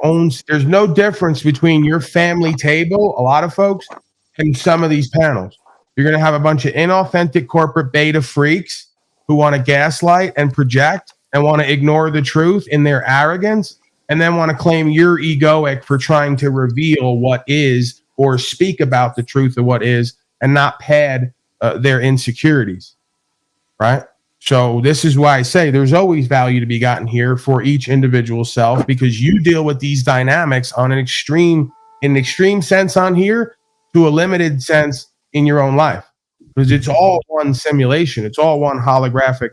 There's no difference between your family table, a lot of folks, and some of these panels. You're going to have a bunch of inauthentic corporate beta freaks who want to gaslight and project and want to ignore the truth in their arrogance, and then want to claim you're egoic for trying to reveal what is or speak about the truth of what is and not pad their insecurities, right? So this is why I say there's always value to be gotten here for each individual self, because you deal with these dynamics on an extreme sense on here to a limited sense in your own life, because it's all one simulation. It's all one holographic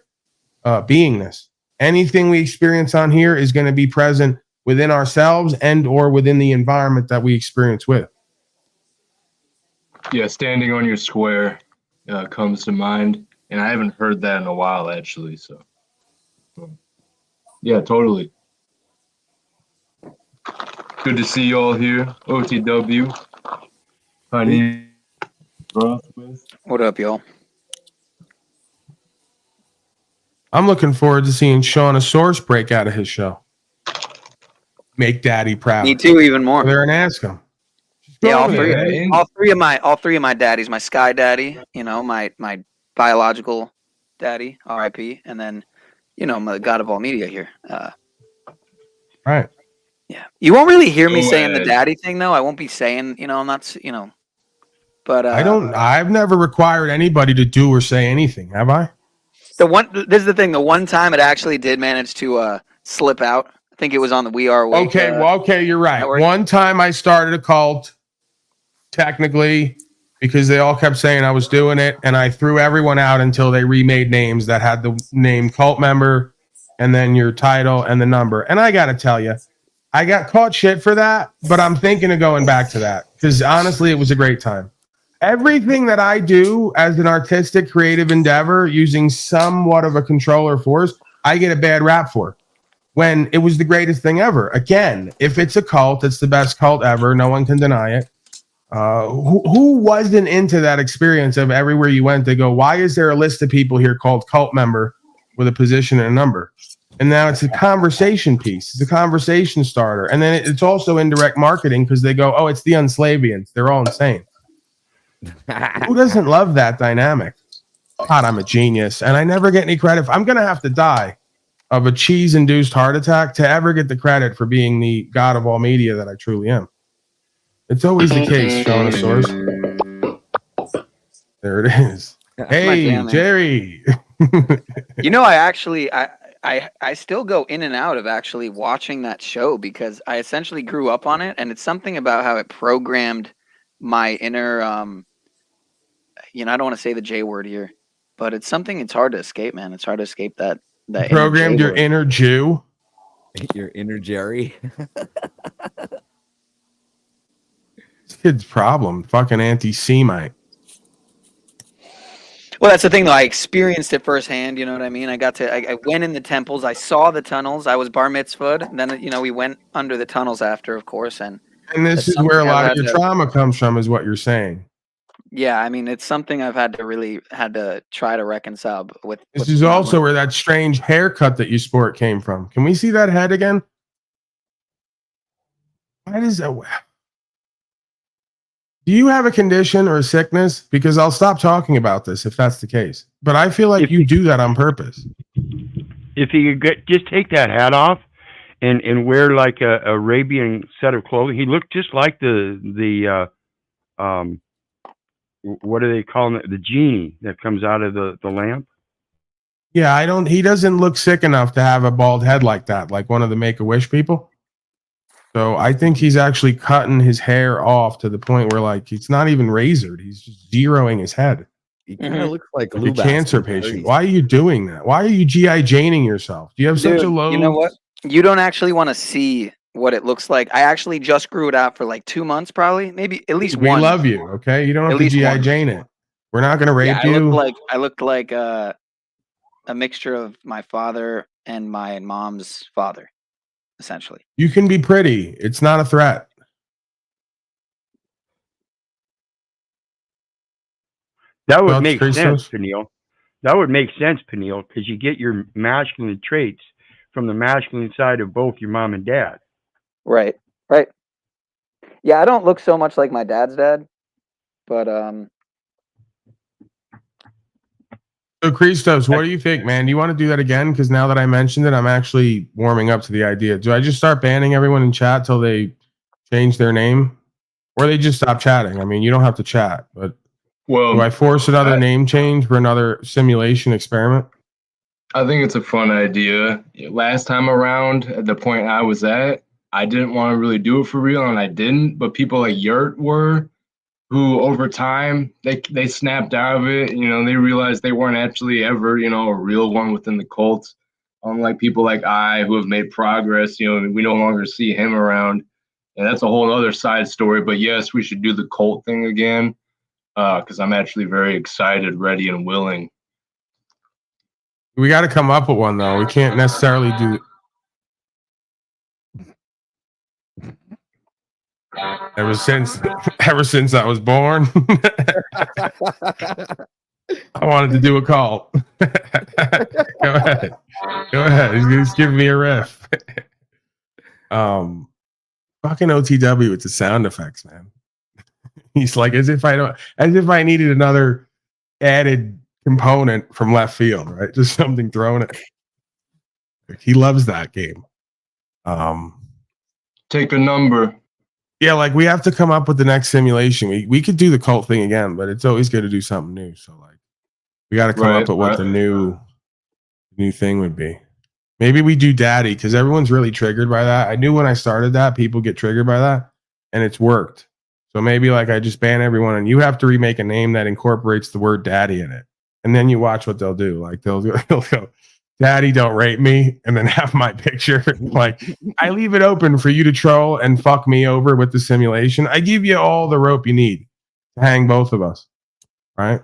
beingness. Anything we experience on here is going to be present within ourselves and or within the environment that we experience with. Yeah, standing on your square comes to mind. And I haven't heard that in a while, actually. So, yeah, totally. Good to see you all here. OTW. Honey. What up, y'all? I'm looking forward to seeing Sean a source break out of his show. Make Daddy proud. Me too, even more. Go there and ask him. Yeah, all three of my daddies. My Sky Daddy, you know, my biological daddy, R.I.P., and then, you know, I'm the god of all media here. Right. Yeah. You won't really hear me saying the daddy thing, though. I won't be saying, you know, I'm not, you know, but I've never required anybody to do or say anything, have I? This is the thing. The one time it actually did manage to slip out. I think it was on the We Are Awake. Okay, you're right. Network. One time I started a cult, technically, because they all kept saying I was doing it, and I threw everyone out until they remade names that had the name cult member and then your title and the number. And I got to tell you, I got caught shit for that, but I'm thinking of going back to that because honestly, it was a great time. Everything that I do as an artistic, creative endeavor using somewhat of a controller force, I get a bad rap for, when it was the greatest thing ever. Again, if it's a cult, it's the best cult ever. No one can deny it. Who wasn't into that experience of everywhere you went, they go, why is there a list of people here called cult member with a position and a number? And now it's a conversation piece. It's a conversation starter. And then it's also indirect marketing because they go, oh, it's the Unslavians. They're all insane. Who doesn't love that dynamic? God, I'm a genius. And I never get any credit. I'm going to have to die of a cheese-induced heart attack to ever get the credit for being the god of all media that I truly am. It's always the case, Shawnosaurus. There it is. Hey, Jerry. You know, I still go in and out of actually watching that show because I essentially grew up on it, and it's something about how it programmed my inner, you know, I don't want to say the J word here, but it's something it's hard to escape, man. It's hard to escape that programmed your inner Jew. Your inner Jerry. This kid's problem. Fucking anti-Semite. Well, that's the thing, though. I experienced it firsthand. You know what I mean? I went in the temples. I saw the tunnels. I was bar mitzvahed. And then, you know, we went under the tunnels after, of course. And this is where a lot of your trauma comes from, is what you're saying. Yeah, I mean, it's something I've had to try to reconcile with. This is also where that strange haircut that you sport came from. Can we see that head again? Why does that? Do you have a condition or a sickness? Because I'll stop talking about this if that's the case. But I feel like you do that on purpose. If you could just take that hat off and wear like a Arabian set of clothing, he looked just like the what are they calling it? The genie that comes out of the lamp. Yeah, he doesn't look sick enough to have a bald head like that, like one of the Make-A-Wish people. So I think he's actually cutting his hair off to the point where, like, he's not even razored. He's just zeroing his head. He kind of looks like a cancer patient. Why are you doing that? Why are you G.I. Janing yourself? Do you have such a low... You know what? You don't actually want to see what it looks like. I actually just grew it out for like 2 months, probably, maybe at least one. We love you, okay? You don't have to G.I. Jane it. We're not going to rape you. I looked like a mixture of my father and my mom's father, essentially. You can be pretty. It's not a threat. That would make sense, Peniel. That would make sense, Peniel, because you get your masculine traits from the masculine side of both your mom and dad. Right. Right. Yeah, I don't look so much like my dad's dad, but So, Christos, what do you think, man? Do you want to do that again? Because now that I mentioned it, I'm actually warming up to the idea. Do I just start banning everyone in chat till they change their name, or they just stop chatting? I mean, you don't have to chat, but Well, do I force another name change for another simulation experiment? I think it's a fun idea. Last time around, at the point I was at, I didn't want to really do it for real, and I didn't. But people like Yurt were, who over time they snapped out of it. You know, they realized they weren't actually ever, you know, a real one within the cult. Unlike people like I, who have made progress, you know, we no longer see him around, and that's a whole other side story. But yes, we should do the cult thing again, because I'm actually very excited, ready, and willing. We got to come up with one though. We can't necessarily do. Ever since I was born, I wanted to do a call. Go ahead. He's giving me a riff. Fucking OTW with the sound effects, man. He's like, as if I needed another added component from left field, right? Just something thrown at. He loves that game. Take a number. Yeah, like we have to come up with the next simulation. We could do the cult thing again, but it's always good to do something new. So like, we got to come up with what the new thing would be. Maybe we do daddy because everyone's really triggered by that. I knew when I started that people get triggered by that, and it's worked. So maybe like I just ban everyone, and you have to remake a name that incorporates the word daddy in it, and then you watch what they'll do. Like they'll go, "Daddy, don't rape me," and then have my picture. Like I leave it open for you to troll and fuck me over with the simulation. I give you all the rope you need to hang both of us, right?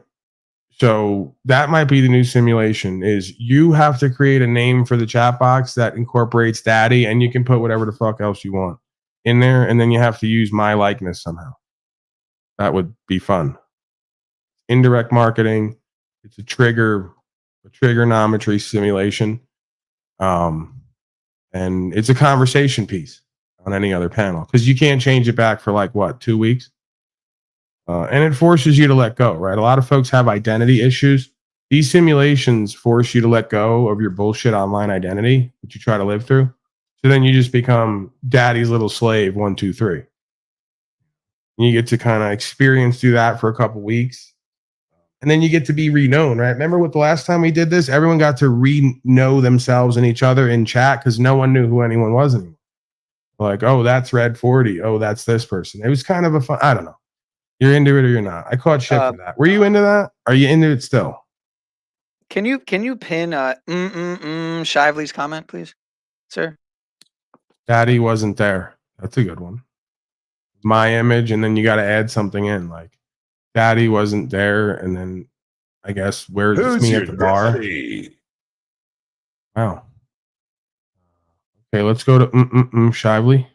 So that might be the new simulation is you have to create a name for the chat box that incorporates daddy, and you can put whatever the fuck else you want in there, and then you have to use my likeness somehow. That would be fun. Indirect marketing. It's a trigonometry simulation. And it's a conversation piece on any other panel because you can't change it back for like what, 2 weeks? And it forces you to let go, right? A lot of folks have identity issues. These simulations force you to let go of your bullshit online identity that you try to live through. So then you just become daddy's little slave, 1, 2, 3. And you get to kind of experience through that for a couple weeks. And then you get to be reknown, right? Remember what the last time we did this? Everyone got to re-know themselves and each other in chat because no one knew who anyone was anymore. Like, oh, that's Red 40. Oh, that's this person. It was kind of a fun, I don't know. You're into it or you're not. I caught shit for that. Were you into that? Are you into it still? can you pin Shively's comment, please, sir? Daddy wasn't there. That's a good one. My image, and then you got to add something in like Daddy wasn't there, and then I guess where's me at the bar? Wow. Okay, let's go to Shively.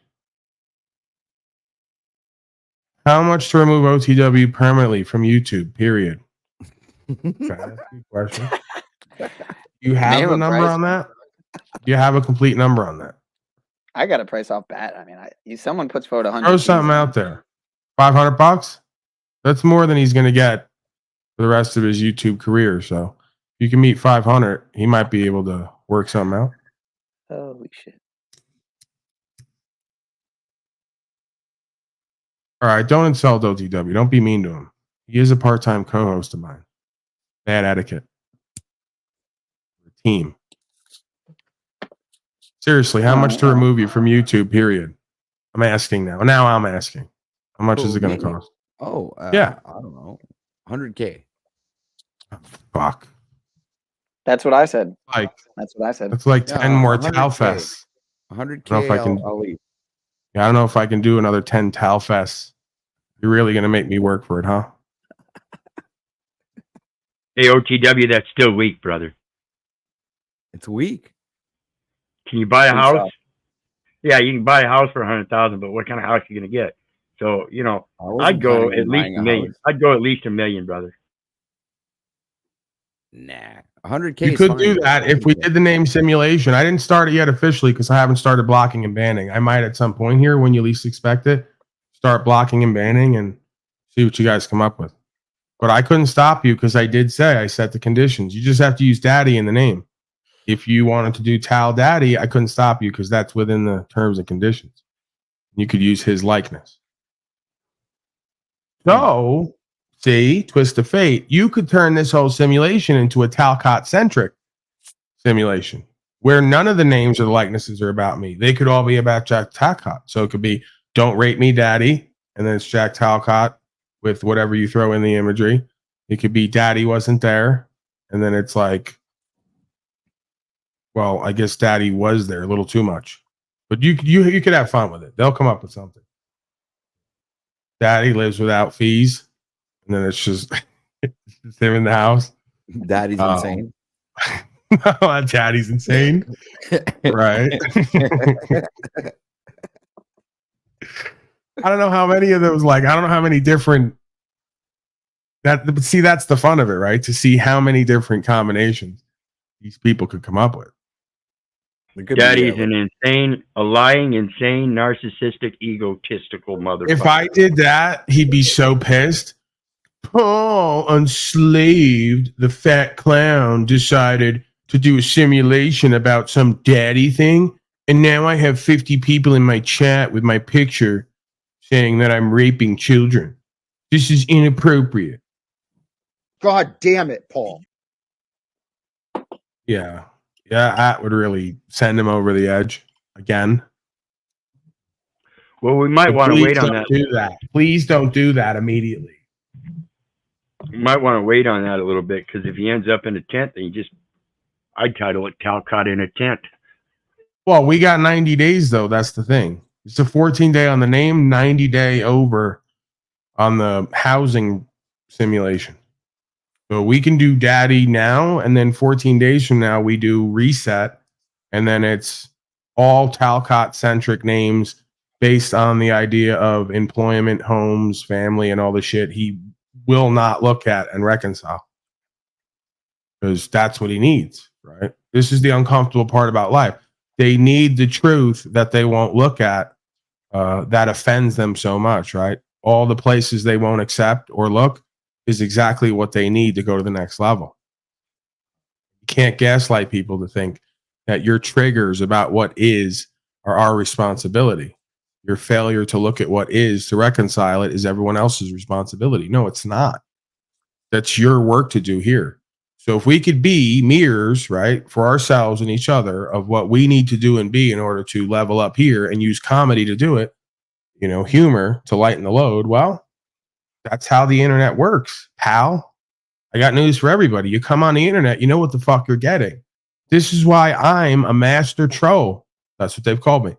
How much to remove OTW permanently from YouTube? Period. Okay, that's a good question. You have a number on that? Do you have a complete number on that? I got a price off bat. I mean, someone puts forward 100. Throw something out there. $500? That's more than he's going to get for the rest of his YouTube career. So if you can meet 500, he might be able to work something out. Holy shit. All right, don't insult OTW. Don't be mean to him. He is a part-time co-host of mine. Bad etiquette. Team. Seriously, how much to remove you from YouTube, period? I'm asking now. Now I'm asking. How much is it going to cost? Oh, yeah. I don't know. 100K. Oh, fuck. That's what I said. Like, that's what I said. It's like 10 more Talfests. 100K. I don't know if I can do another 10 Talfests. You're really going to make me work for it, huh? Hey, OTW, that's still weak, brother. It's weak. Can you buy a house? Yeah, you can buy a house for 100,000, but what kind of house are you going to get? So, you know, I'd go at least $1 million. I'd go at least $1 million, brother. Nah, 100K. You is could fine, do bro. that if we did the name simulation. I didn't start it yet officially because I haven't started blocking and banning. I might at some point here when you least expect it, start blocking and banning and see what you guys come up with. But I couldn't stop you because I did say I set the conditions. You just have to use daddy in the name. If you wanted to do Tal Daddy, I couldn't stop you because that's within the terms and conditions. You could use his likeness. So, see, twist of fate. You could turn this whole simulation into a Talcott centric simulation where none of the names or the likenesses are about me. They could all be about Jack Talcott. So it could be Don't Rate Me Daddy, and then it's Jack Talcott with whatever you throw in the imagery. It could be Daddy Wasn't There, and then it's like, well, I guess Daddy was there a little too much. But you could have fun with it. They'll come up with something. Daddy lives without fees, and then it's just it's him in the house. Daddy's insane. No, Daddy's insane. Right. I don't know how many of those, like, I don't know how many different but see, that's the fun of it, right? To see how many different combinations these people could come up with. Daddy's a lying, insane, narcissistic, egotistical motherfucker. If I did that, he'd be so pissed. Paul Unslaved, the fat clown, decided to do a simulation about some daddy thing, and now I have 50 people in my chat with my picture saying that I'm raping children. This is inappropriate. God damn it, Paul. Yeah. Yeah, that would really send him over the edge again. Well, we might want to wait on that. Do that. Please don't do that immediately. We might want to wait on that a little bit, because if he ends up in a tent, then I'd title it Talcott in a Tent. Well, we got 90 days, though. That's the thing. It's a 14-day on the name, 90-day over on the housing simulation. So we can do daddy now, and then 14 days from now, we do reset, and then it's all Talcott-centric names based on the idea of employment, homes, family, and all the shit he will not look at and reconcile. Because that's what he needs, right? This is the uncomfortable part about life. They need the truth that they won't look at that offends them so much, right? All the places they won't accept or look is exactly what they need to go to the next level. You can't gaslight people to think that your triggers about what is are our responsibility. Your failure to look at what is, to reconcile it, is everyone else's responsibility. No, it's not. That's your work to do here. So if we could be mirrors, right, for ourselves and each other of what we need to do and be in order to level up here, and use comedy to do it, you know, humor to lighten the load, well, that's how the internet works, pal. I got news for everybody. You come on the internet, you know what the fuck you're getting. This is why I'm a master troll. That's what they've called me.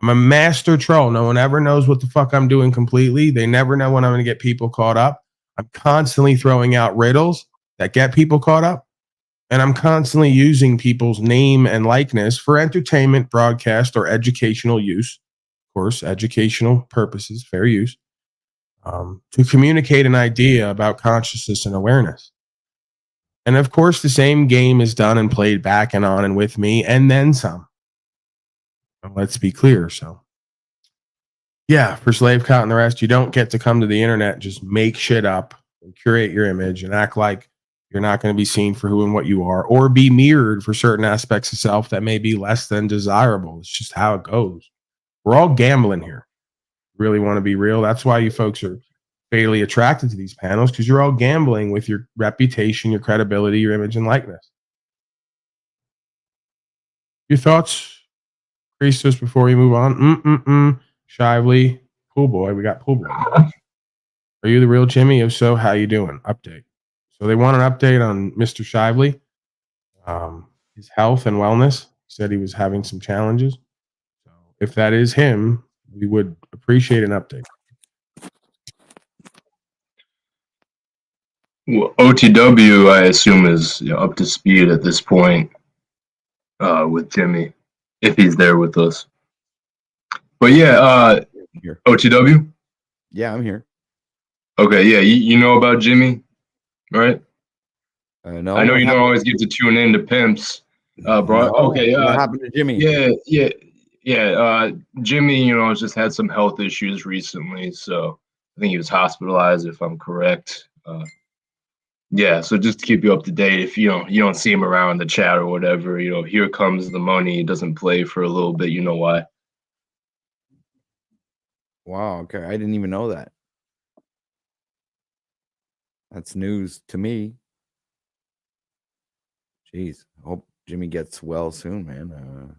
I'm a master troll. No one ever knows what the fuck I'm doing completely. They never know when I'm going to get people caught up. I'm constantly throwing out riddles that get people caught up. And I'm constantly using people's name and likeness for entertainment, broadcast, or educational use. Of course, educational purposes, fair use. To communicate an idea about consciousness and awareness. And of course, the same game is done and played back and on and with me, and then some. Let's be clear. So, yeah, for Slave Cot and the rest, you don't get to come to the internet and just make shit up and curate your image and act like you're not going to be seen for who and what you are, or be mirrored for certain aspects of self that may be less than desirable. It's just how it goes. We're all gambling here. Really want to be real. That's why you folks are fatally attracted to these panels, because you're all gambling with your reputation, your credibility, your image, and likeness. Your thoughts, Christos, before we move on? Shively, Pool Boy. We got Pool Boy. Are you the real Jimmy? If so, how you doing? Update. So they want an update on Mr. Shively, his health and wellness. He said he was having some challenges. So if that is him, we would appreciate an update. Well, OTW, I assume, is up to speed at this point with Jimmy, if he's there with us. But yeah, Here. OTW? Yeah, I'm here. Okay, yeah, you know about Jimmy, right? No, I know what you don't happened? always get to tune in to pimps, bro. No, Okay, what happened to Jimmy? yeah. Jimmy, has just had some health issues recently, so I think he was hospitalized, if I'm correct. Yeah, so just to keep you up to date, if you don't see him around the chat or whatever, here comes the money. He doesn't play for a little bit. You know why? Wow. Okay, I didn't even know that. That's news to me. Jeez, hope Jimmy gets well soon, man.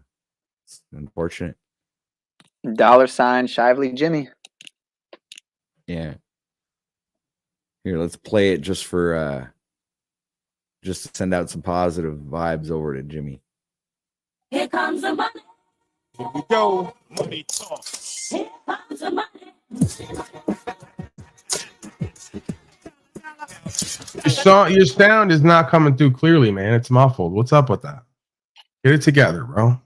It's unfortunate. $$ Shively Jimmy. Yeah. Here, let's play it just for just to send out some positive vibes over to Jimmy. Here comes the money. Here we go. Money talk. Here comes the money. Your sound is not coming through clearly, man. It's muffled. What's up with that? Get it together, bro.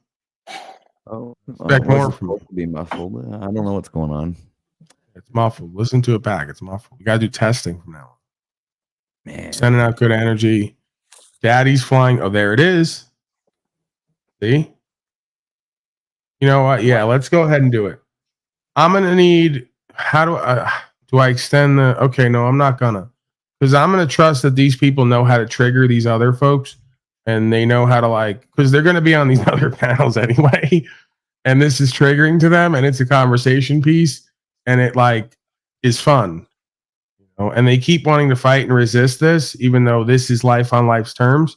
Oh, Expect more from you. to be muffled. I don't know what's going on. It's muffled. Listen to it back. It's muffled. We gotta do testing from now on. Man, Sending out good energy. Daddy's flying. Oh, there it is. See? You know what? Yeah, let's go ahead and do it. I'm gonna need. How do I extend the? Okay, no, I'm not gonna, because I'm gonna trust that these people know how to trigger these other folks, and they know how to because they're gonna be on these other panels anyway, and this is triggering to them, and it's a conversation piece, and it is fun, and they keep wanting to fight and resist this, even though this is life on life's terms,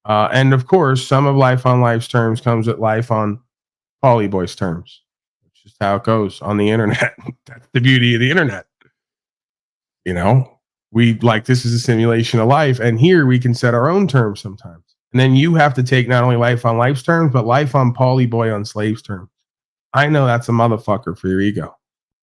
and of course, some of life on life's terms comes with life on Polyboy's terms. It's just how it goes on the internet. That's the beauty of the internet. This is a simulation of life, and here we can set our own terms sometimes. And then you have to take not only life on life's terms, but life on Polyboy on slave's terms. I know that's a motherfucker for your ego.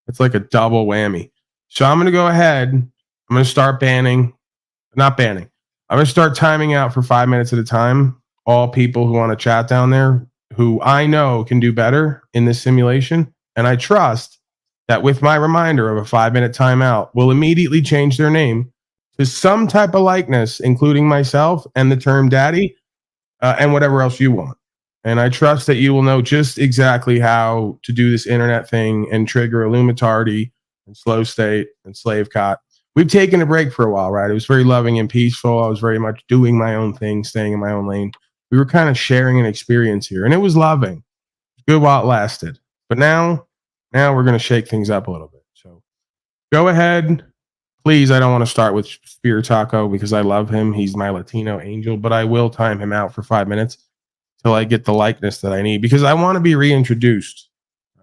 It's like a double whammy. So I'm going to go ahead. I'm going to start not banning. I'm going to start timing out for 5 minutes at a time. All people who want to chat down there, who I know can do better in this simulation. And I trust that with my reminder of a 5-minute timeout will immediately change their name to some type of likeness, including myself and the term daddy, and whatever else you want. And I trust that you will know just exactly how to do this internet thing and trigger Illumitardi and slow state and slave cot. We've taken a break for a while, right? It was very loving and peaceful. I was very much doing my own thing, staying in my own lane. We were kind of sharing an experience here, and it was loving. Good while it lasted. But now we're going to shake things up a little bit. So go ahead. Please, I don't want to start with Spear Taco because I love him. He's my Latino angel, but I will time him out for 5 minutes till I get the likeness that I need, because I want to be reintroduced,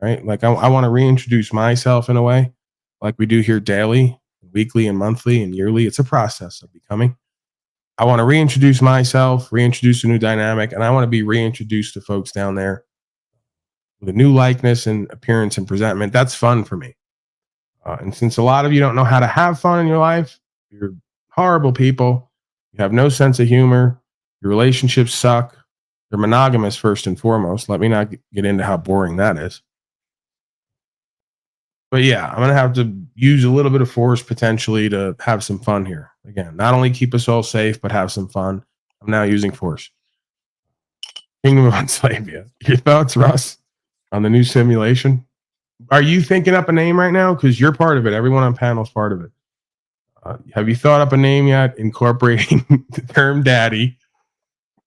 right? I want to reintroduce myself in a way like we do here daily, weekly and monthly and yearly. It's a process of becoming. I want to reintroduce myself, reintroduce a new dynamic, and I want to be reintroduced to folks down there with a new likeness and appearance and presentment. That's fun for me. And since a lot of you don't know how to have fun in your life, you're horrible people. You have no sense of humor. Your relationships suck. You're monogamous first and foremost. Let me not get into how boring that is. But yeah, I'm going to have to use a little bit of force potentially to have some fun here. Again, not only keep us all safe, but have some fun. I'm now using force. Kingdom of Enslavia. Your thoughts, Russ, on the new simulation? Are you thinking up a name right now? Because you're part of it. Everyone on panel is part of it. Have you thought up a name yet incorporating the term daddy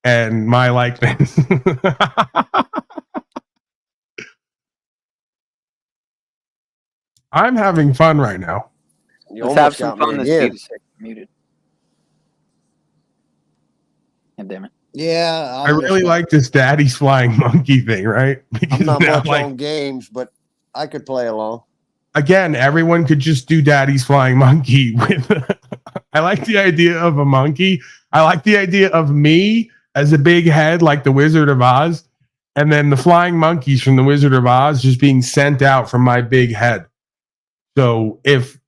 and my likeness? I'm having fun right now. Let's have some fun. This dude is muted. God damn it. Yeah, I really like this daddy's flying monkey thing, right? Because I'm not now, much on games, but I could play along. Again, everyone could just do daddy's flying monkey with I like the idea of a monkey. I like the idea of me as a big head like the Wizard of Oz, and then the flying monkeys from the Wizard of Oz just being sent out from my big head. So if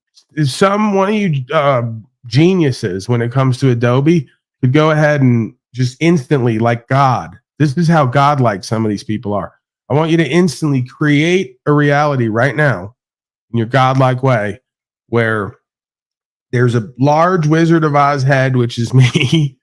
one of you geniuses when it comes to Adobe could go ahead and just instantly, like God, this is how godlike some of these people are. I want you to instantly create a reality right now in your godlike way where there's a large Wizard of Oz head, which is me,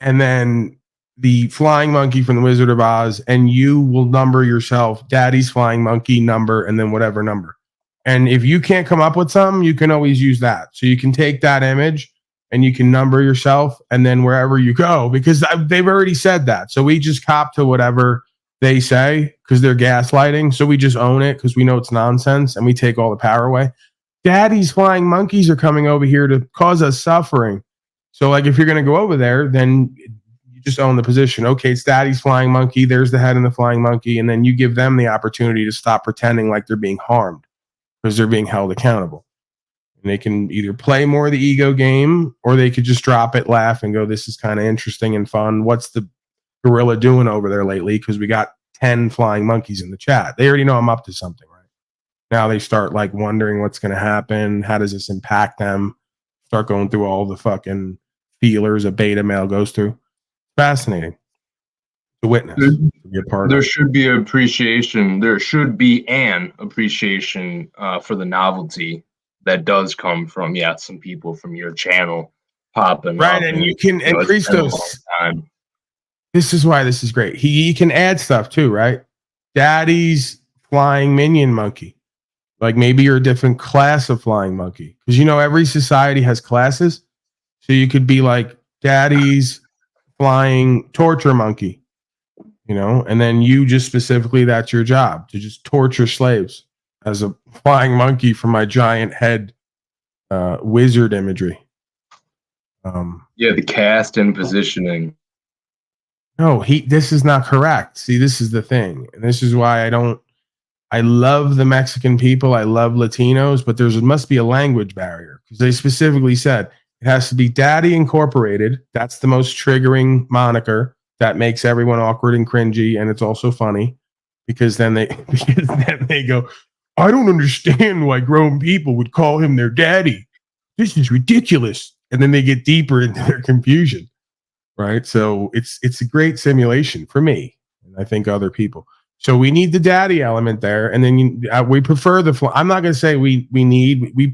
and then the flying monkey from the Wizard of Oz, and you will number yourself Daddy's flying monkey number, and then whatever number. And if you can't come up with something, you can always use that. So you can take that image and you can number yourself, and then wherever you go, because they've already said that. So we just cop to whatever they say because they're gaslighting. So we just own it because we know it's nonsense and we take all the power away. Daddy's flying monkeys are coming over here to cause us suffering. So like if you're going to go over there, then you just own the position. Okay, it's Daddy's flying monkey. There's the head and the flying monkey. And then you give them the opportunity to stop pretending like they're being harmed because they're being held accountable. And they can either play more of the ego game or they could just drop it, laugh, and go, this is kind of interesting and fun. What's the gorilla doing over there lately? Because we got 10 flying monkeys in the chat. They already know I'm up to something, right? Now they start like wondering what's going to happen. How does this impact them? Start going through all the fucking feelers a beta male goes through. Fascinating to witness. To be a part There of. should be appreciation. There should be an appreciation for the novelty that does come from some people from your channel popping Right, up. and you can it's increase been a those. long time. This is why this is great. He can add stuff too, right? Daddy's flying minion monkey. Like maybe you're a different class of flying monkey. Because every society has classes. So you could be like Daddy's flying torture monkey, and then you just specifically, that's your job, to just torture slaves as a flying monkey from my giant head wizard imagery. The cast and positioning. No, this is not correct. See, this is the thing. And this is why I love the Mexican people. I love Latinos, but must be a language barrier because they specifically said it has to be Daddy Incorporated. That's the most triggering moniker that makes everyone awkward and cringy. And it's also funny because then they go, I don't understand why grown people would call him their daddy. This is ridiculous. And then they get deeper into their confusion. Right. So it's a great simulation for me. And I think other people. So we need the daddy element there. And then we prefer I'm not going to say the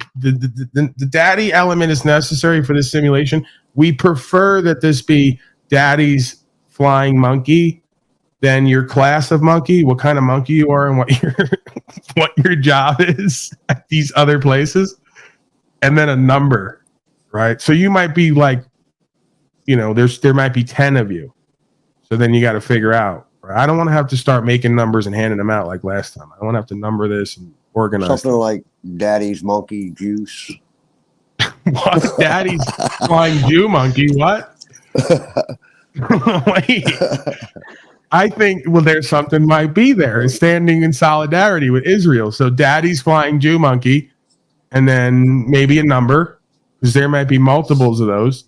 daddy element is necessary for this simulation. We prefer that this be Daddy's flying monkey than your class of monkey, what kind of monkey you are and what your job is at these other places. And then a number, right? So you might be like, there might be 10 of you. So then you got to figure out, right? I don't want to have to start making numbers and handing them out like last time. I don't want to have to number this and organize Something them. like Daddy's monkey juice. What? Daddy's flying Jew monkey? What? Wait. I think, there's something might be there. It's standing in solidarity with Israel. So Daddy's flying Jew monkey, and then maybe a number, because there might be multiples of those.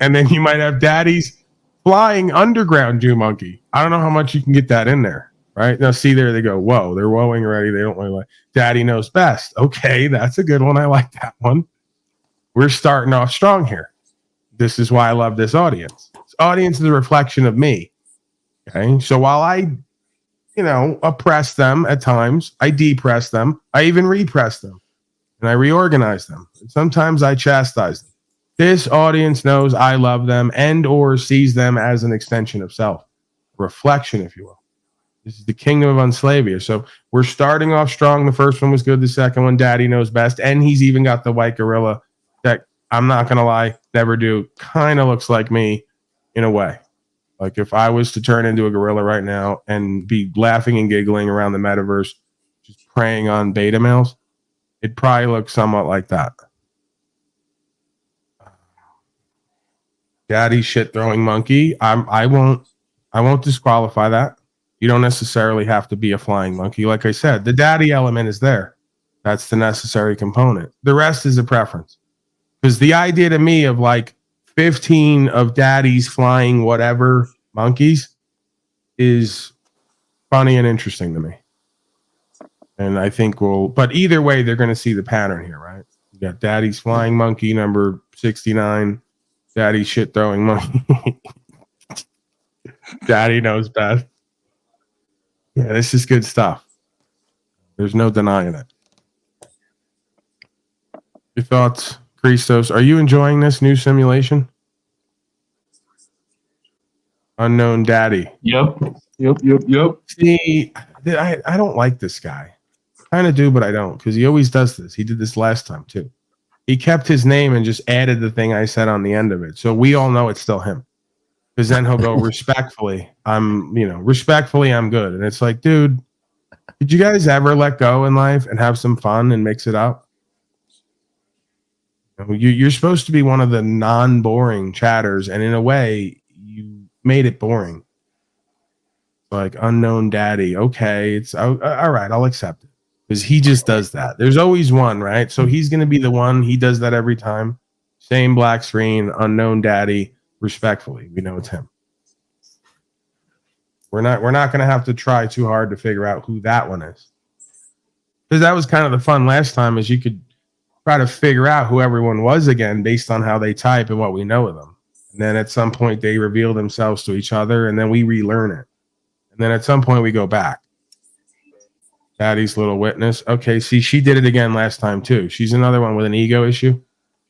And then you might have Daddy's flying underground Jew monkey. I don't know how much you can get that in there, right? Now, see, there they go. Whoa, they're woeing already. They don't really like Daddy knows best. Okay, that's a good one. I like that one. We're starting off strong here. This is why I love this audience. This audience is a reflection of me. Okay, so while I, oppress them at times, I depress them. I even repress them, and I reorganize them. And sometimes I chastise them. This audience knows I love them and or sees them as an extension of self, reflection, if you will. This is the kingdom of unslavia. So we're starting off strong. The first one was good. The second one, Daddy knows best, and he's even got the white gorilla that, I'm not gonna lie, never do. Kind of looks like me in a way. Like if I was to turn into a gorilla right now and be laughing and giggling around the metaverse, just preying on beta males, it'd probably look somewhat like that. Daddy shit throwing monkey. I won't disqualify that. You don't necessarily have to be a flying monkey. Like I said, the daddy element is there. That's the necessary component. The rest is a preference. Because the idea to me of like 15 of Daddy's flying whatever monkeys is funny and interesting to me. And I think but either way, they're going to see the pattern here, right? You got Daddy's flying monkey number 69, Daddy shit throwing monkey. Daddy knows best. Yeah, this is good stuff. There's no denying it. Your thoughts, Christos? Are you enjoying this new simulation? Unknown Daddy. Yep. See, I don't like this guy. Kind of do, but I don't, because he always does this. He did this last time too. He kept his name and just added the thing I said on the end of it, so we all know it's still him. Because then he'll go respectfully. I'm good, and it's like, dude, did you guys ever let go in life and have some fun and mix it up? You're supposed to be one of the non-boring chatters, and in a way, you made it boring. Like Unknown Daddy, okay, it's all right. I'll accept it because he just does that. There's always one, right? So he's going to be the one. He does that every time. Same black screen, Unknown Daddy. Respectfully, we know it's him. We're not going to have to try too hard to figure out who that one is, because that was kind of the fun last time, is you could try to figure out who everyone was again based on how they type and what we know of them. And then at some point they reveal themselves to each other, and then we relearn it. And then at some point we go back. Daddy's little witness. Okay, see, she did it again last time too. She's another one with an ego issue.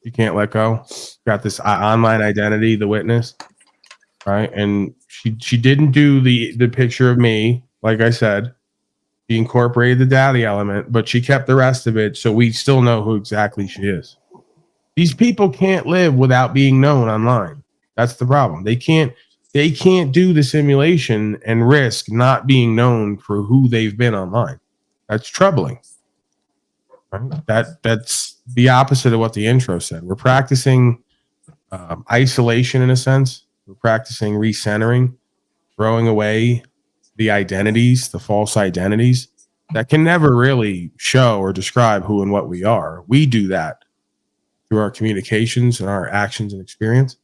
You can't let go. Got this online identity, the witness, right? And she didn't do the picture of me, like I said. She incorporated the daddy element, but she kept the rest of it, so we still know who exactly she is. These people can't live without being known online. That's the problem. They can't do the simulation and risk not being known for who they've been online. That's troubling. Right? That's the opposite of what the intro said. We're practicing isolation in a sense. We're practicing recentering, throwing away the identities, the false identities that can never really show or describe who and what we are. We do that through our communications and our actions and experience.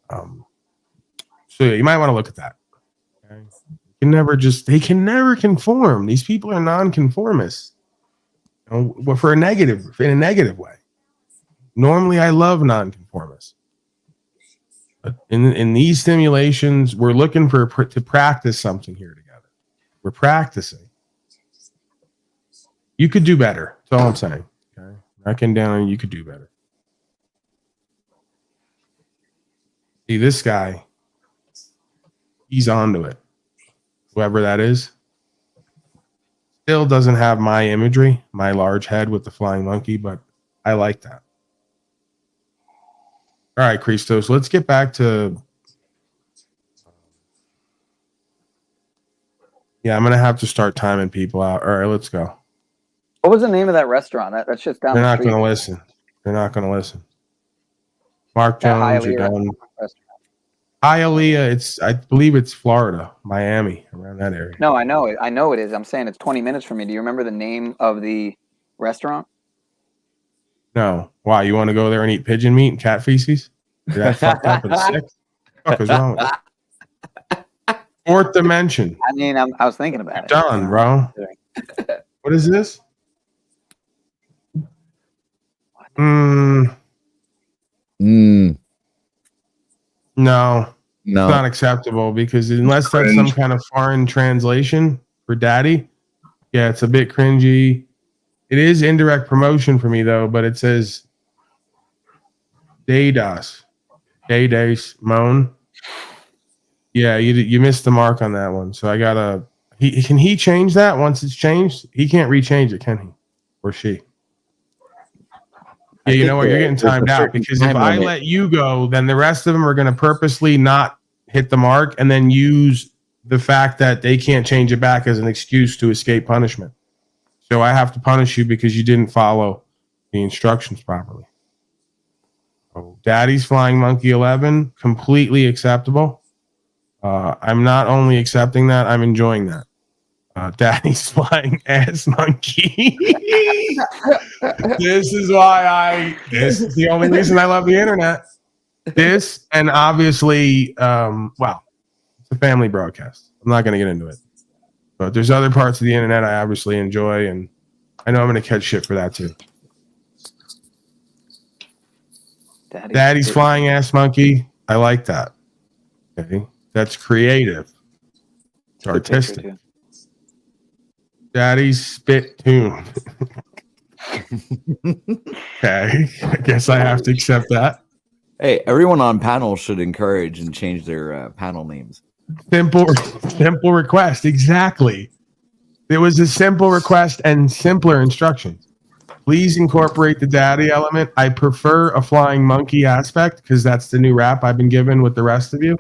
So yeah, you might want to look at that. Okay? They can never conform. These people are non-conformists. You know, in a negative way. Normally, I love non-conformists. But in these simulations, we're looking to practice something here together. We're practicing. You could do better. That's all I'm saying. Okay, knocking down, you could do better. See, this guy, he's onto it. Whoever that is. Still doesn't have my imagery, my large head with the flying monkey, but I like that. All right, Christos, let's get back to... Yeah, I'm going to have to start timing people out. All right, let's go. What was the name of that restaurant? That's just down They're the not street. going to listen. They're not going to listen. Mark Jones, you're done. Hialeah, I believe it's Florida, Miami, around that area. No, I know it. I know it is. I'm saying it's 20 minutes from me. Do you remember the name of the restaurant? No. Why? You want to go there and eat pigeon meat and cat feces? You're that fucked up and sick? What the fuck is wrong with you? Fourth dimension. I mean, I was thinking about it. Done, bro. What is this? No, it's not acceptable, because unless that's some kind of foreign translation for daddy, yeah, it's a bit cringy. It is indirect promotion for me though, but it says Daydas Moan. Yeah, you missed the mark on that one. So I gotta. Can he change that once it's changed? He can't rechange it, can he? Or she? Yeah, you know what? You're getting timed out, because if I let you go, then the rest of them are going to purposely not hit the mark and then use the fact that they can't change it back as an excuse to escape punishment. So I have to punish you because you didn't follow the instructions properly. Oh, Daddy's Flying Monkey 11, completely acceptable. I'm not only accepting that, I'm enjoying that. Daddy's Flying Ass Monkey. This is is the only reason I love the internet. This, and obviously, well, it's a family broadcast. I'm not going to get into it. But there's other parts of the internet I obviously enjoy, and I know I'm going to catch shit for that too. Daddy's Flying Ass Monkey. I like that. Okay. That's creative. It's artistic. Daddy's Spit Tune. Okay. I guess I have to accept that. Hey, everyone on panel should encourage and change their panel names. Simple request. Exactly. It was a simple request and simpler instructions. Please incorporate the daddy element. I prefer a flying monkey aspect because that's the new rap I've been given with the rest of you.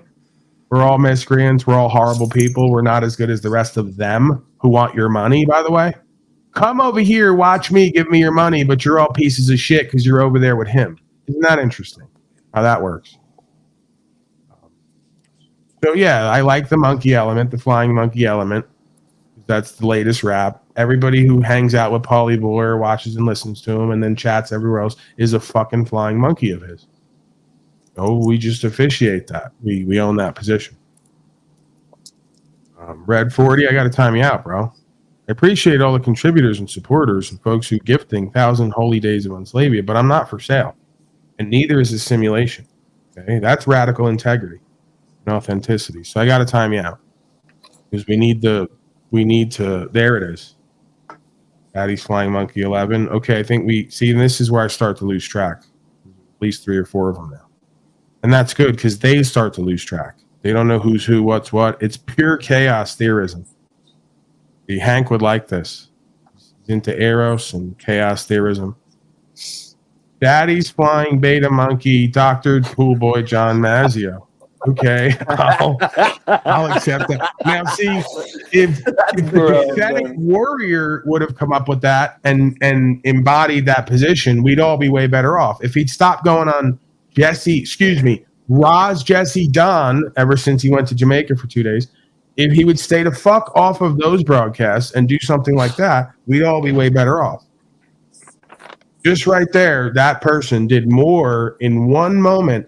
We're all miscreants. We're all horrible people. We're not as good as the rest of them who want your money, by the way. Come over here, watch me, give me your money, but you're all pieces of shit because you're over there with him. Isn't that interesting how that works? So, yeah, I like the monkey element, the flying monkey element. That's the latest rap. Everybody who hangs out with Paulie Boyer, watches and listens to him, and then chats everywhere else is a fucking flying monkey of his. Oh, we just officiate that. We own that position. Red 40, I got to time you out, bro. I appreciate all the contributors and supporters and folks who gifting 1,000 holy days of Unslavia, but I'm not for sale. And neither is a simulation. Okay, that's radical integrity and authenticity. So I got to time you out because we need to. There it is. Daddy's Flying Monkey 11. Okay, I think we see. And this is where I start to lose track. At least 3 or 4 of them now, and that's good because they start to lose track. They don't know who's who, what's what. It's pure chaos theorism. The Hank would like this. He's into Eros and chaos theorism. Daddy's Flying Beta Monkey, Dr. Pool Boy John Mazzio. Okay, I'll accept that. Now, see, if the pathetic warrior would have come up with that and embodied that position, we'd all be way better off. If he'd stopped going on Roz Jesse Don ever since he went to Jamaica for 2 days, if he would stay the fuck off of those broadcasts and do something like that, we'd all be way better off. Just right there, that person did more in one moment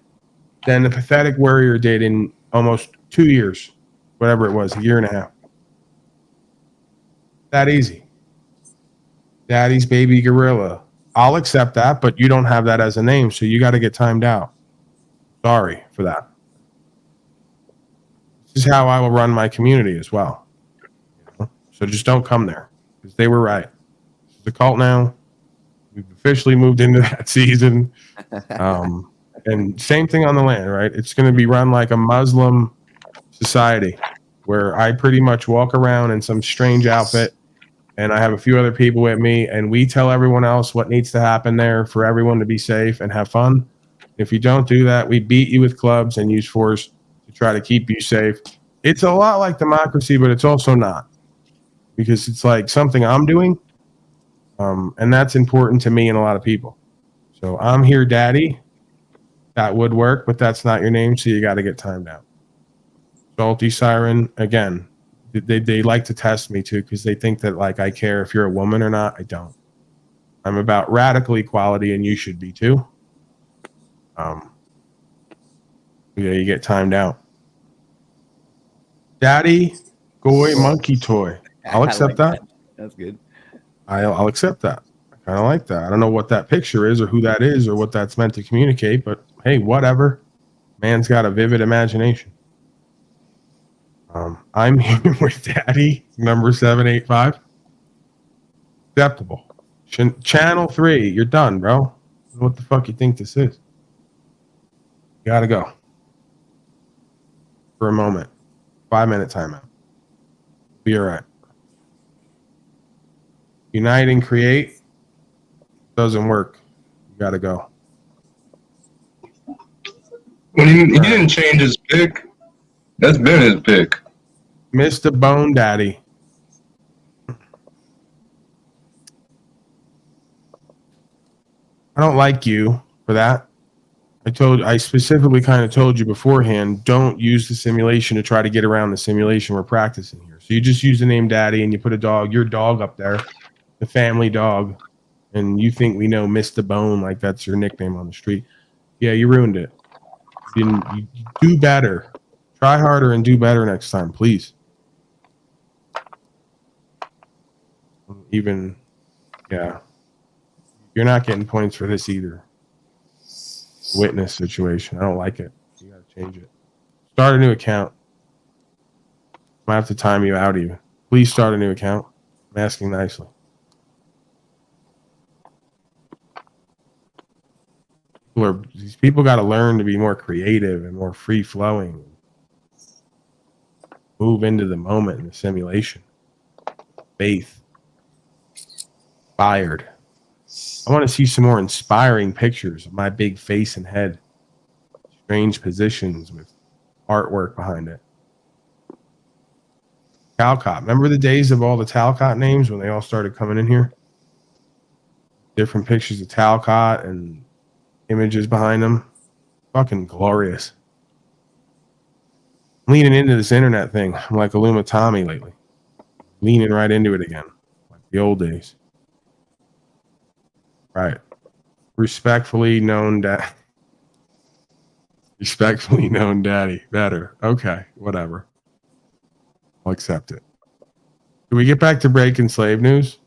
than the pathetic warrior did in almost 2 years, whatever it was, a year and a half. That easy. Daddy's baby gorilla. I'll accept that, but you don't have that as a name, so you got to get timed out. Sorry for that. This is how I will run my community as well. So just don't come there because they were right. This is a cult now. We've officially moved into that season. And same thing on the land, right? It's going to be run like a Muslim society where I pretty much walk around in some strange outfit and I have a few other people with me and we tell everyone else what needs to happen there for everyone to be safe and have fun. If you don't do that, we beat you with clubs and use force to try to keep you safe. It's a lot like democracy, but it's also not because it's like something I'm doing. And that's important to me and a lot of people. So I'm here, Daddy. That would work, but that's not your name, so you got to get timed out. Salty Siren, again, they like to test me too because they think that like I care if you're a woman or not. I don't. I'm about radical equality, and you should be too. Yeah, you get timed out. Daddy, Goy, Monkey Toy. I'll accept that. That's good. I'll accept that. I kind of like that. I don't know what that picture is or who that is or what that's meant to communicate, but hey, whatever. Man's got a vivid imagination. I'm here with Daddy, number 785. Acceptable. Channel 3, you're done, bro. What the fuck you think this is? You gotta go. For a moment. 5-minute timeout. Be all right. Unite and create doesn't work. You gotta go. Well, he didn't change his pick. That's been his pick. Mr. Bone Daddy. I don't like you for that. I specifically kind of told you beforehand, don't use the simulation to try to get around the simulation we're practicing here. So you just use the name Daddy and you put your dog up there, the family dog, and you think we know Mr. Bone like that's your nickname on the street. Yeah, you ruined it. You do better. Try harder and do better next time, please. Even, yeah. You're not getting points for this either. Witness situation. I don't like it. You gotta change it. Start a new account. Might have to time you out even. Please start a new account. I'm asking nicely. These people got to learn to be more creative and more free flowing. Move into the moment in the simulation. Faith. Inspired. I want to see some more inspiring pictures of my big face and head. Strange positions with artwork behind it. Talcott. Remember the days of all the Talcott names when they all started coming in here? Different pictures of Talcott and images behind them. Fucking glorious. I'm leaning into this internet thing. I'm like Aluma Tommy lately. Leaning right into it again. Like the old days. Right. Respectfully known daddy. Better. Okay. Whatever. I'll accept it. Can we get back to breaking slave news?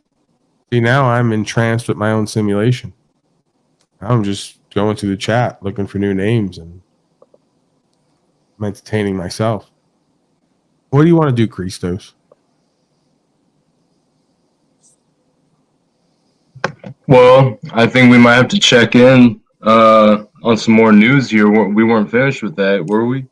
See, now I'm entranced with my own simulation. I'm just going through the chat looking for new names and I'm entertaining myself. What do you want to do, Christos? Well, I think we might have to check in on some more news here. We weren't finished with that, were we?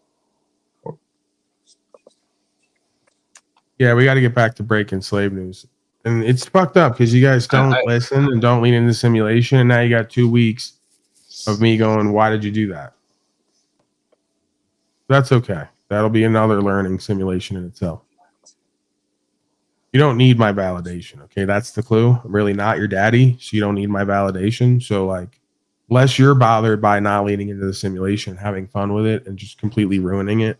Yeah, we got to get back to breaking slave news. And it's fucked up because you guys don't listen and don't lean into simulation. And now you got 2 weeks of me going, why did you do that? That's okay. That'll be another learning simulation in itself. You don't need my validation. Okay. That's the clue. I'm really not your daddy. So you don't need my validation. So like, unless you're bothered by not leaning into the simulation, having fun with it and just completely ruining it,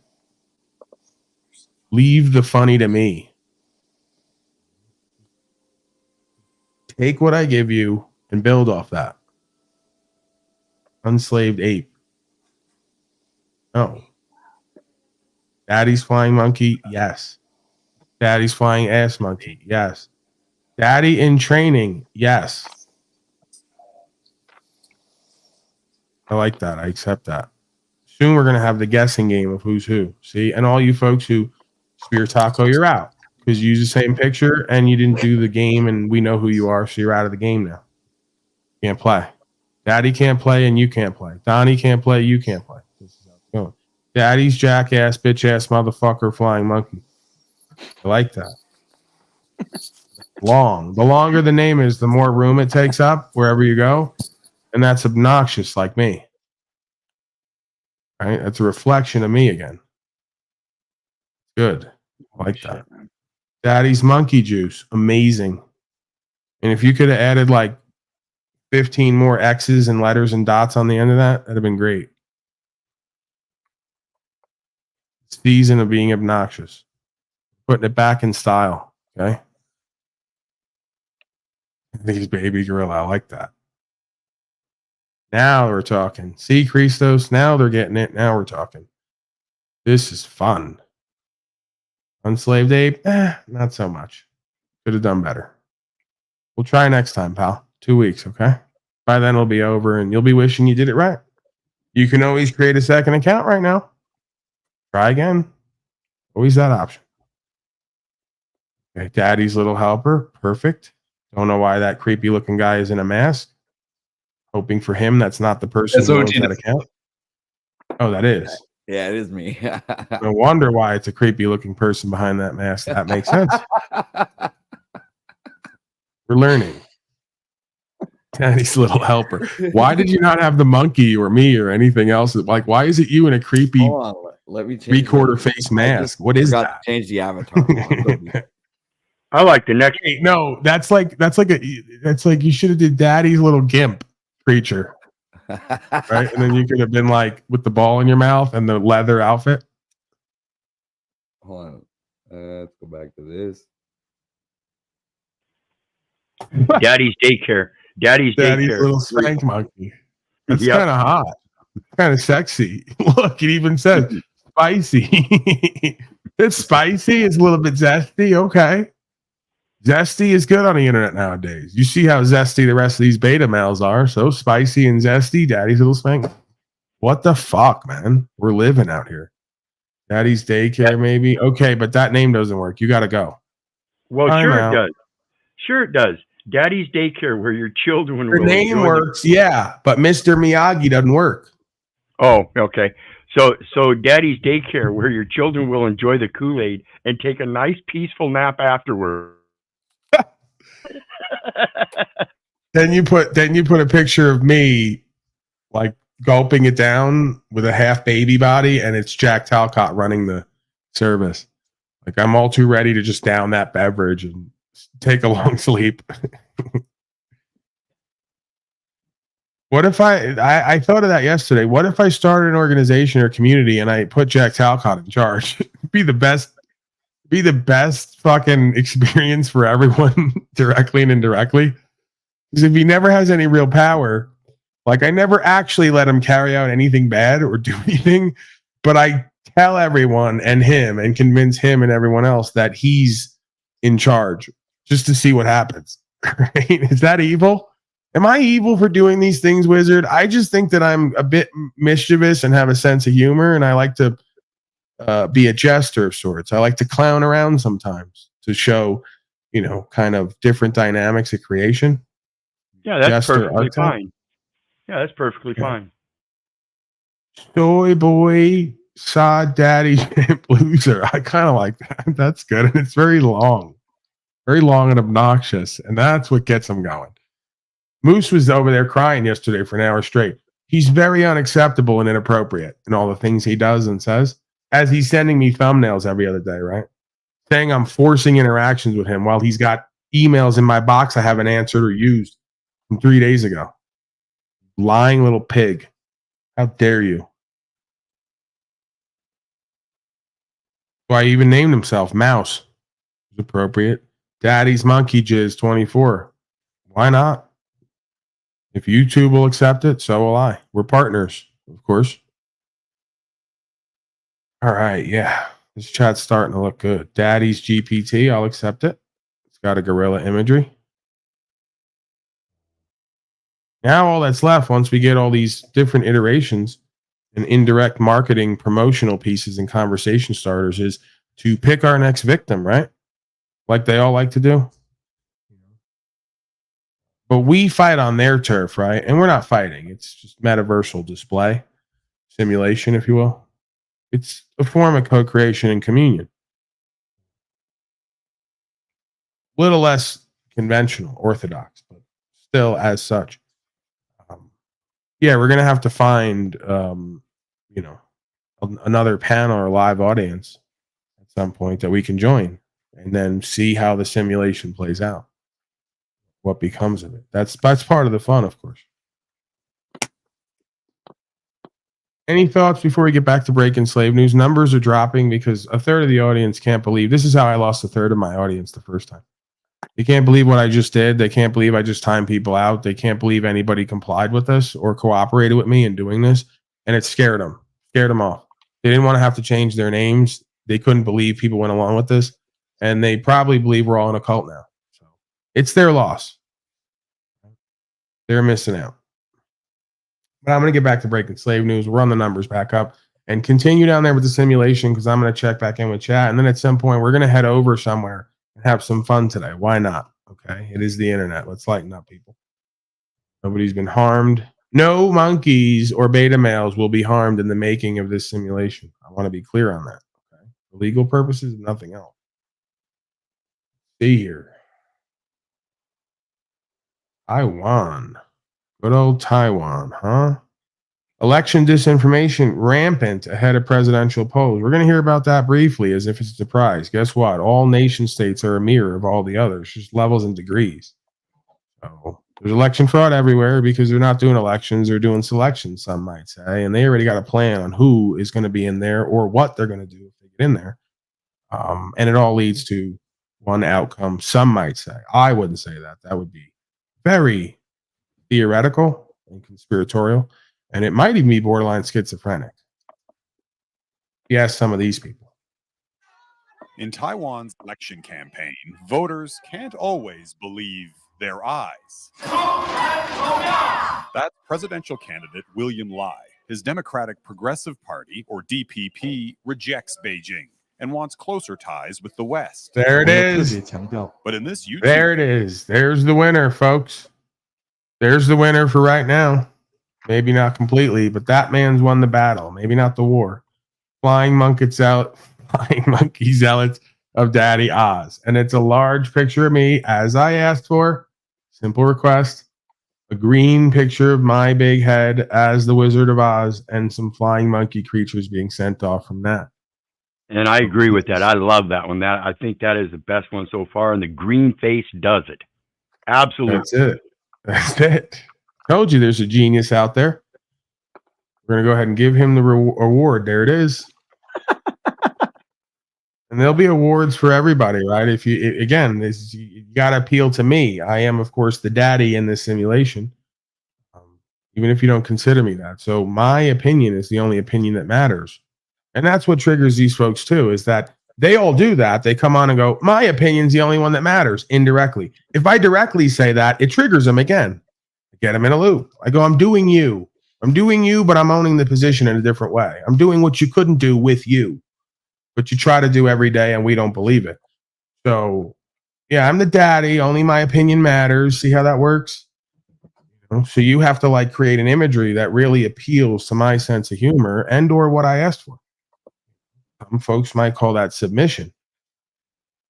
leave the funny to me. Take what I give you and build off that. Unslaved ape. No. Daddy's flying monkey. Yes. Daddy's flying ass monkey. Yes. Daddy in training. Yes. I like that. I accept that. Soon we're going to have the guessing game of who's who. See? And all you folks who spear taco, you're out. Because you use the same picture and you didn't do the game and we know who you are, so you're out of the game now. Can't play. Daddy can't play and you can't play. Donnie can't play, you can't play. This is how it's going. Daddy's jackass, bitch ass motherfucker, flying monkey. I like that. Long. The longer the name is, the more room it takes up wherever you go. And that's obnoxious like me. Right? That's a reflection of me again. Good. I like that. Daddy's monkey juice. Amazing. And if you could have added like 15 more X's and letters and dots on the end of that, that'd have been great. Season of being obnoxious. Putting it back in style. Okay. These baby gorilla. I like that. Now we're talking. See, Christos? Now they're getting it. Now we're talking. This is fun. Unslaved ape? Not so much. Could have done better. We'll try next time, pal. 2 weeks, okay? By then it'll be over and you'll be wishing you did it right. You can always create a second account right now. Try again. Always that option. Okay, Daddy's little helper. Perfect. Don't know why that creepy looking guy is in a mask. Hoping for him that's not the person who owns that account. Oh, that is. Yeah, it is me. No wonder why it's a creepy looking person behind that mask. That makes sense. We're learning. Daddy's little helper. Why did you not have the monkey or me or anything else? Like, why is it you in a creepy let me change 3/4 face mask? What is that? Change the avatar. I like the next. Hey, no, that's like you should have did Daddy's little gimp creature. Right? And then you could have been like with the ball in your mouth and the leather outfit. Hold on. Let's go back to this. Daddy's daycare. Daddy's daycare. Little spank monkey. That's kind of hot. Kind of sexy. Look, it even says spicy. It's spicy. It's a little bit zesty. Okay. Zesty is good on the internet nowadays. You see how zesty the rest of these beta males are. So spicy and zesty, Daddy's little spank. What the fuck, man? We're living out here. Daddy's daycare, maybe. Okay, but that name doesn't work. You got to go. Well, Time sure out. it does. Sure it does. Daddy's Daycare, where your children Her will name enjoy works, yeah, but Mr. Miyagi doesn't work. Oh, okay. So Daddy's Daycare, where your children will enjoy the Kool-Aid and take a nice peaceful nap afterward. Then you put a picture of me like gulping it down with a half baby body, and it's Jack Talcott running the service. Like I'm all too ready to just down that beverage and take a long sleep. What if I thought of that yesterday? What if I started an organization or community and I put Jack Talcott in charge? Be the best fucking experience for everyone, directly and indirectly. Because if he never has any real power, like I never actually let him carry out anything bad or do anything, but I tell everyone and him and convince him and everyone else that he's in charge just to see what happens. Right? Is that evil? Am I evil for doing these things, Wizard? I just think that I'm a bit mischievous and have a sense of humor, and I like to be a jester of sorts. I like to clown around sometimes to show, kind of different dynamics of creation. Yeah, that's Jester perfectly archetype. fine. Yeah, that's perfectly fine. Soy boy saw daddy loser. I kind of like that. That's good, and it's very long and obnoxious, and that's what gets them going. Moose was over there crying yesterday for an hour straight. He's very unacceptable and inappropriate in all the things he does and says, as he's sending me thumbnails every other day, right? Saying I'm forcing interactions with him while he's got emails in my box I haven't answered or used from 3 days ago. Lying little pig. How dare you? Why he even named himself Mouse. It was appropriate. Daddy's Monkey Jizz 24. Why not? If YouTube will accept it, so will I. We're partners, of course. All right, yeah. This chat's starting to look good. Daddy's GPT, I'll accept it. It's got a gorilla imagery. Now all that's left, once we get all these different iterations and indirect marketing promotional pieces and conversation starters, is to pick our next victim, right? Like they all like to do. But we fight on their turf, right? And we're not fighting. It's just metaversal display, simulation, if you will. It's a form of co-creation and communion. A little less conventional, orthodox, but still as such. Yeah, we're going to have to find, another panel or live audience at some point that we can join and then see how the simulation plays out. What becomes of it. That's part of the fun, of course. Any thoughts before we get back to breaking slave news? Numbers are dropping because a third of the audience can't believe. This is how I lost a third of my audience the first time. They can't believe what I just did. They can't believe I just timed people out. They can't believe anybody complied with this or cooperated with me in doing this. And it scared them off. They didn't want to have to change their names. They couldn't believe people went along with this. And they probably believe we're all in a cult now. So it's their loss. They're missing out. But I'm going to get back to breaking slave news. We'll run the numbers back up and continue down there with the simulation because I'm going to check back in with chat. And then at some point, we're going to head over somewhere and have some fun today. Why not? Okay. It is the internet. Let's lighten up, people. Nobody's been harmed. No monkeys or beta males will be harmed in the making of this simulation. I want to be clear on that. Okay. For legal purposes, nothing else. See here. Taiwan. Good old Taiwan, huh? Election disinformation rampant ahead of presidential polls. We're going to hear about that briefly as if it's a surprise. Guess what? All nation states are a mirror of all the others, just levels and degrees. So there's election fraud everywhere because they're not doing elections, they're doing selections, some might say. And they already got a plan on who is going to be in there or what they're going to do if they get in there. And it all leads to one outcome, some might say. I wouldn't say that. That would be very theoretical and conspiratorial, and it might even be borderline schizophrenic. Yes, some of these people. In Taiwan's election campaign, voters can't always believe their eyes. That's presidential candidate William Lai. His Democratic Progressive Party, or DPP, rejects Beijing and wants closer ties with the West. There it is. But in this YouTube, There it is. There's the winner, folks. There's the winner for right now. Maybe not completely, but that man's won the battle. Maybe not the war. Flying monkey zealots of Daddy Oz. And it's a large picture of me, as I asked for. Simple request. A green picture of my big head as the Wizard of Oz and some flying monkey creatures being sent off from that. And I agree with that. I love that one. That I think that is the best one so far. And the green face does it. Absolutely. That's it. That's it. Told you there's a genius out there. We're going to go ahead and give him the award. There it is. And there'll be awards for everybody, right? If you, again, you got to appeal to me. I am, of course, the daddy in this simulation, even if you don't consider me that. So my opinion is the only opinion that matters. And that's what triggers these folks too, is that they all do that. They come on and go, my opinion's the only one that matters, indirectly. If I directly say that, it triggers them again. I get them in a loop. I go, I'm doing you, but I'm owning the position in a different way. I'm doing what you couldn't do with you, but you try to do every day and we don't believe it. So yeah, I'm the daddy. Only my opinion matters. See how that works? So you have to like create an imagery that really appeals to my sense of humor and or what I asked for. Some folks might call that submission.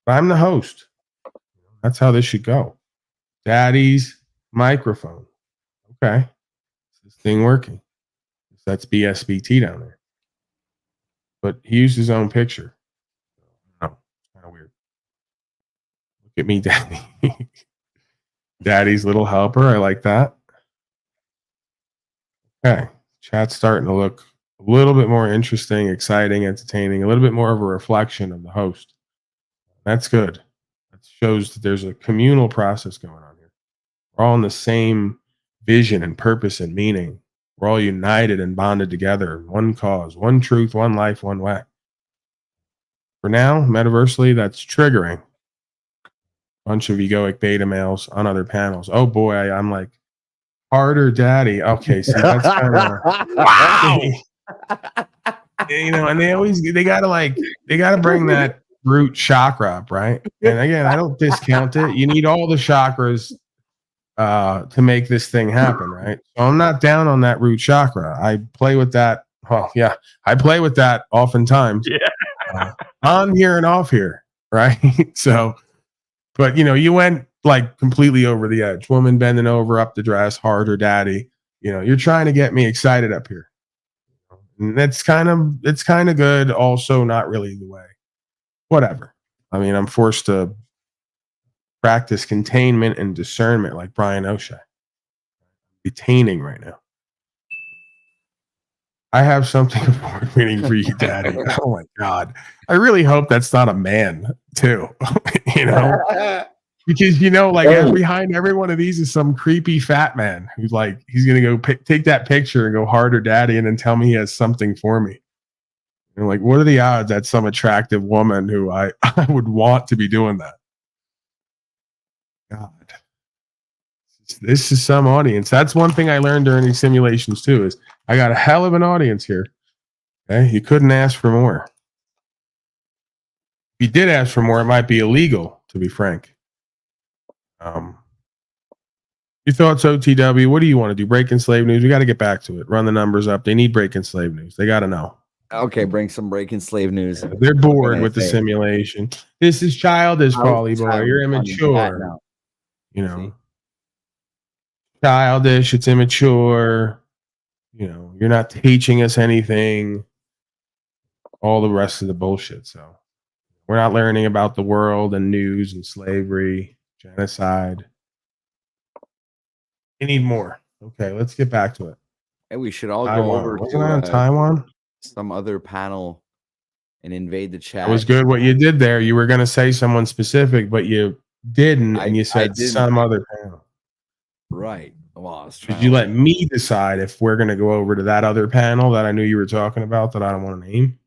But I'm the host. That's how this should go. Daddy's microphone. Okay. Is this thing working? That's BSBT down there. But he used his own picture. No, it's kind of weird. Look at me, Daddy. Daddy's little helper. I like that. Okay. Chat's starting to look a little bit more interesting, exciting, entertaining, a little bit more of a reflection of the host. That's good. That shows that there's a communal process going on here. We're all in the same vision and purpose and meaning. We're all united and bonded together. One cause, one truth, one life, one way. For now, metaversally, that's triggering. Bunch of egoic beta males on other panels. Oh boy, I'm like, harder daddy. Okay, see, that's kind of wow. You know, and they gotta bring that root chakra up, right? And again, I don't discount it. You need all the chakras to make this thing happen, right? So I'm not down on that root chakra. I play with that. Well, yeah, I play with that oftentimes. Yeah. On here and off here, right? So, but you know, you went like completely over the edge. Woman bending over up the dress, harder daddy. You know, you're trying to get me excited up here. And it's kind of good. Also, not really the way. Whatever. I mean, I'm forced to practice containment and discernment like Brian O'Shea. Detaining right now. I have something award winning for you, Daddy. Oh my God. I really hope that's not a man, too. You know? Because, you know, like behind every one of these is some creepy fat man who's like, he's going to go take that picture and go harder daddy and then tell me he has something for me. And like, what are the odds that some attractive woman who I would want to be doing that? God. This is some audience. That's one thing I learned during these simulations too, is I got a hell of an audience here. Okay. You couldn't ask for more. If you did ask for more, it might be illegal, to be frank. Your thoughts, OTW? What do you want to do? Breaking slave news? We got to get back to it. Run the numbers up. They need breaking slave news. They got to know. Okay, bring some breaking slave news. They're bored with the simulation. This is childish, Paulie boy. You're immature. You know, childish. It's immature. You know, you're not teaching us anything. All the rest of the bullshit. So we're not learning about the world and news and slavery, genocide. We need more. Okay, let's get back to it. And we should all Taiwan. go over Wasn't to Taiwan? Some other panel and invade the chat. It was good what you did there. You were going to say someone specific, but you didn't, and you said some other panel. Right. Well, I was trying. Did you let me decide if we're going to go over to that other panel that I knew you were talking about that I don't want to name?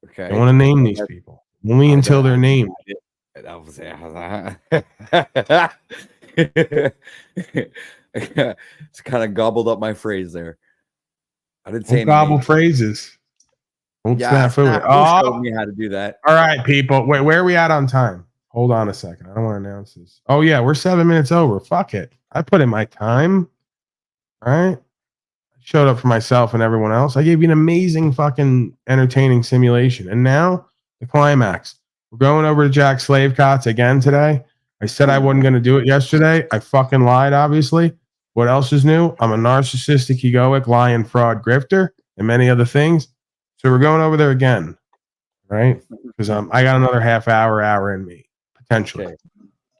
Okay. I don't want to name these people. Only until they're named. That was it's kind of gobbled up my phrase there. I didn't say gobble phrases. Don't Yeah, snafu it. Snafu showed Oh, me how to do that. all right, people. Wait, where are we at on time? Hold on a second. I don't want to announce this. Oh, yeah, we're 7 minutes over. Fuck it. I put in my time. All right. Showed up for myself and everyone else. I gave you an amazing fucking entertaining simulation. And now the climax. We're going over to Jack Slavecott's again today. I said I wasn't going to do it yesterday. I fucking lied, obviously. What else is new? I'm a narcissistic, egoic, lying, fraud, grifter, and many other things. So we're going over there again, right? Because I got another half hour in me, potentially.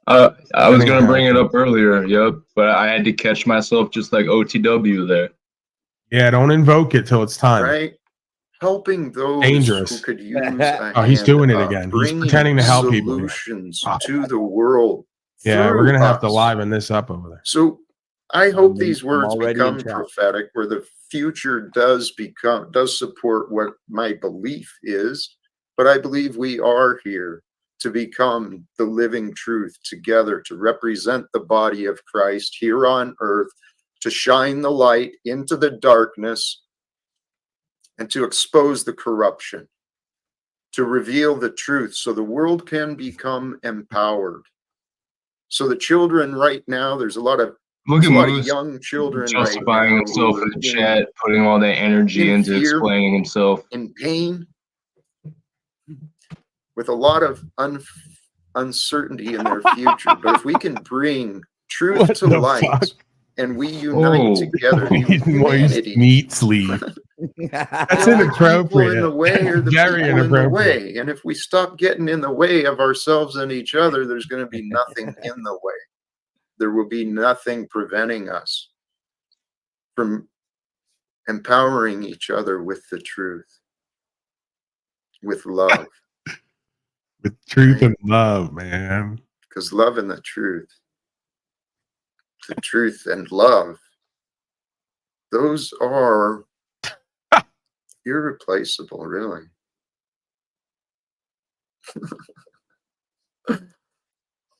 Okay. I was gonna bring it up earlier, yep, but I had to catch myself just like OTW there. Yeah, don't invoke it till it's time. Right? Helping those Dangerous. who could use a Oh, he's hand doing it up, again. He's bringing pretending to help people. solutions to the world. Yeah, we're through gonna have to us. liven this up over there. So I hope these I'm words already become in chat. prophetic, where the future does support what my belief is. But I believe we are here to become the living truth together, to represent the body of Christ here on earth, to shine the light into the darkness, and to expose the corruption, to reveal the truth so the world can become empowered. So the children right now, there's a lot of Look at a lot of Moose young children justifying right now himself who in are the chat, putting all that energy in into fear, explaining himself. in pain, with a lot of uncertainty in their future. But if we can bring truth What to the light, fuck? and we unite Oh. together, Moist humanity. meat sleeve. That's The only people in inappropriate. the way are the Very people in the inappropriate. way. And if we stop getting in the way of ourselves and each other, there's going to be nothing in the way. There will be nothing preventing us from empowering each other with the truth, with love. With truth and love, man. Because love and the truth and love, those are irreplaceable, really.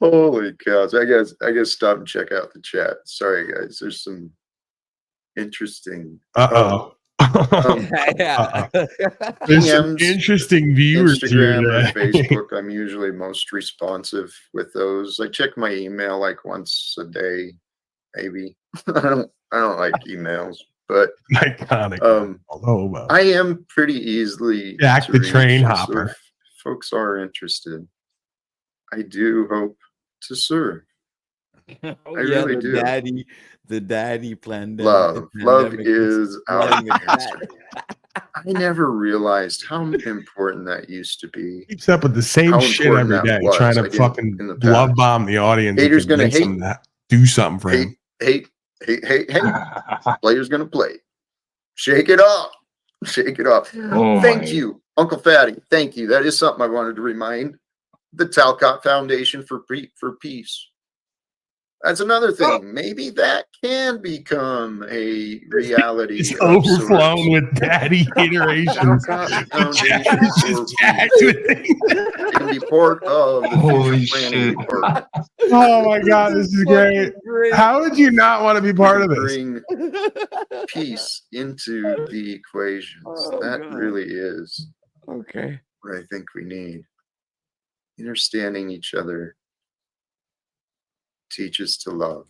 Holy cows. I guess stop and check out the chat. Sorry guys, there's some interesting Yeah. There's some DMs, interesting viewers Instagram or here today. Facebook. I'm usually most responsive with those. I check my email like once a day, maybe. I don't like emails, but Iconic. I am pretty easily Jack to the reach, train so hopper. if folks are interested, I do hope to serve. I really do. The daddy plan. Love is our answer. I never realized how important that used to be. Keeps up with the same How shit important every that day, was, trying I to didn't fucking in the love past. bomb the audience. Haters and gonna convince them to do something for him. Hey, players gonna play. Shake it off. Shake it off. Oh Thank my. you, Uncle Fatty. Thank you. That is something I wanted to remind the Talcott Foundation for Peace. That's another thing. Maybe that can become a reality. It's of overflown sorts. with daddy iterations. Talcott The chat Foundation is for just packed Peace. with things. It can be part of the Holy future planning shit. department. Oh my god, this is great. How would you not want to be part of this? Bring peace into the equations. That really is Okay. what I think we need. Understanding each other teaches to love.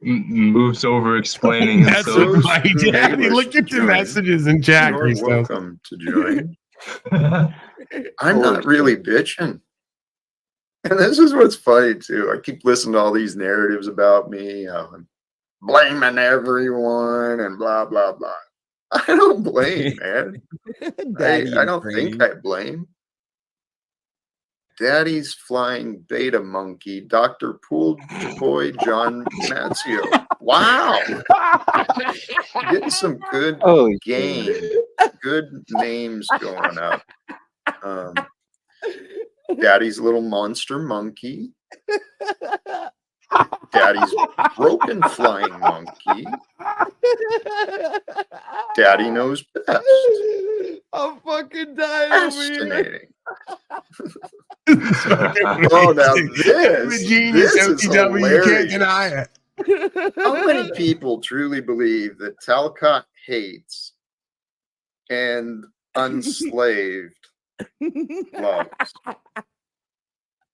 Moves over explaining That's himself. my Those who may daddy. wish Look to at the join, messages in chat. You're Christos. welcome to join. I'm not really bitching. And this is what's funny too. I keep listening to all these narratives about me. I'm blaming everyone and blah, blah, blah. I don't blame, man. I don't think I blame. Daddy's flying beta monkey, Dr. Pool Boy John Mazzio. Wow. Getting some good game, good names going up. Daddy's little monster monkey. Daddy's broken flying monkey. Daddy knows best. I'm fucking dying over here. Fascinating. Oh, now this genius is OTW, you can't hilarious. deny it. How many people truly believe that Talcott hates and unslaved loves?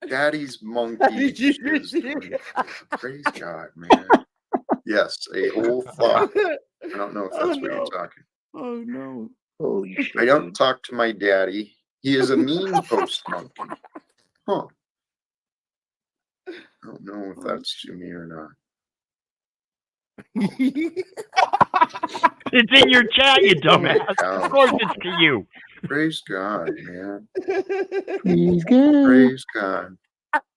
Daddy's monkey juice. Praise God, man. Yes, a whole flock. I don't know if that's what you're talking. Oh no. Holy shit. I don't talk to my daddy. He is a mean post monkey. Huh. I don't know if that's to me or not. It's in your chat, you dumbass. Oh, Of course it's to you. praise God, man. Praise God. Praise God.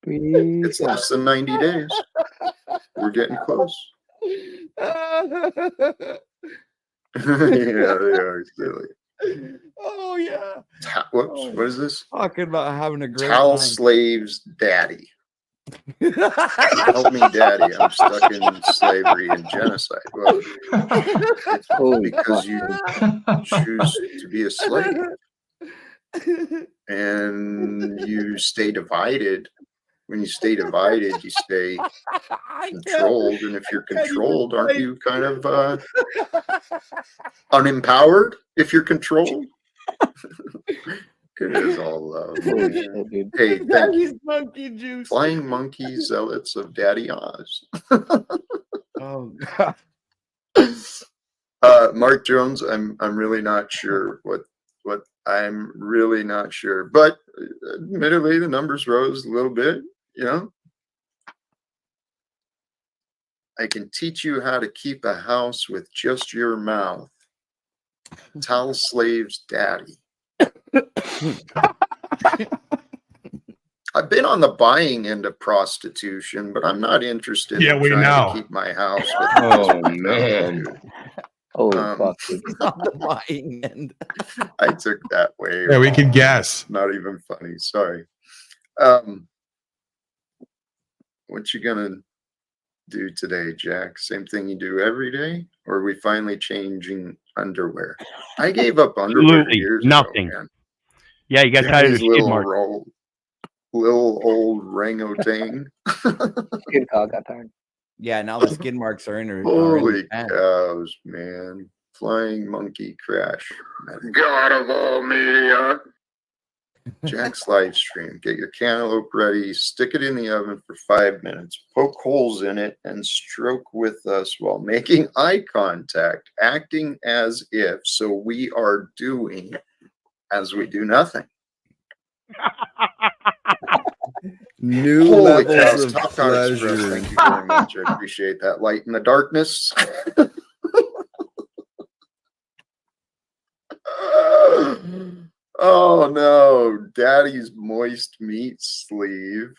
Praise It's less than 90 days. We're getting close. Yeah, they are silly. Oh yeah. Whoops, what is this? Talking about having a great Towel time. slaves daddy. Help me, daddy. I'm stuck in slavery and genocide. Well, it's Holy because you choose to be a slave and you stay divided. When you stay divided, you stay controlled. And if you're controlled, aren't you kind of unempowered if you're controlled? It is all love. Man. Hey, thank you. Monkey juice. Flying monkey zealots of Daddy Oz. Oh God. Mark Jones, I'm really not sure what I'm really not sure. But admittedly, the numbers rose a little bit, you know. I can teach you how to keep a house with just your mouth. Towel slaves daddy. I've been on the buying end of prostitution, but I'm not interested in we trying know. to keep my house with Oh, man. Holy Um, fuck, dude. On the buying end. I took that way. Yeah, we could wrong. guess. Not even funny. Sorry. What you gonna do today, Jack? Same thing you do every day, or are we finally changing underwear? I gave up underwear Absolutely years nothing. ago, man. Yeah, you got tired of the Daddy's skid mark. little old orangutan. Skid cock got tired. Yeah, now the skid marks are in her. Holy cows, man. Flying monkey crash. God of all media. Jack's live stream. Get your cantaloupe ready. Stick it in the oven for 5 minutes. Poke holes in it and stroke with us while making eye contact, acting as if so we are doing as we do nothing. New Holy levels cows, of Top Knot Express. pleasure. Thank you very much. I appreciate that light in the darkness. Oh no, Daddy's moist meat sleeve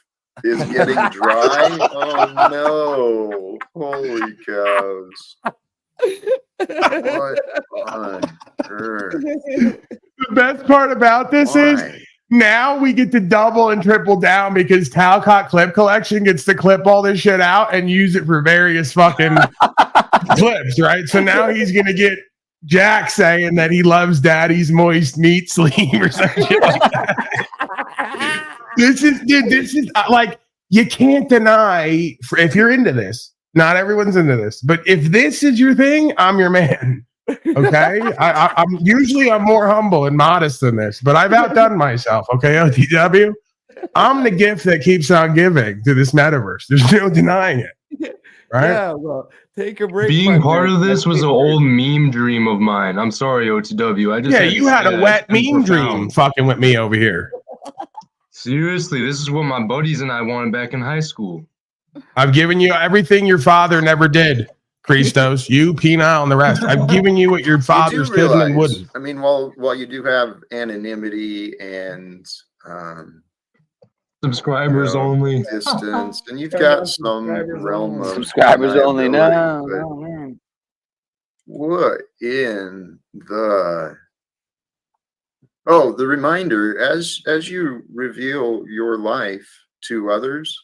is getting dry. Oh no, holy cows. What on earth? The best part about this is Why? now we get to double and triple down because Talcott Clip Collection gets to clip all this shit out and use it for various fucking clips, right? So now he's gonna get Jack saying that he loves Daddy's moist meat sleeve or some shit like that. This is like, you can't deny if you're into this. Not everyone's into this, but if this is your thing, I'm your man. Okay, I'm more humble and modest than this, but I've outdone myself. Okay, OTW, I'm the gift that keeps on giving to this metaverse. There's no denying it, right? Yeah, well, take a break. Being part of this was an old. old meme dream of mine. I'm sorry, OTW. I just Yeah, had to you had say a that. wet It's been meme dream profound. fucking with me over here. Seriously, this is what my buddies and I wanted back in high school. I've given you everything your father never did, Christos. You, Penile, and the rest. I've given you what your father's kinsman wouldn't. I mean, while you do have anonymity and Subscribers you know, only. distance, and you've got some realm of Subscribers only. No, deniability, but no, man. what in the the reminder as you reveal your life to others,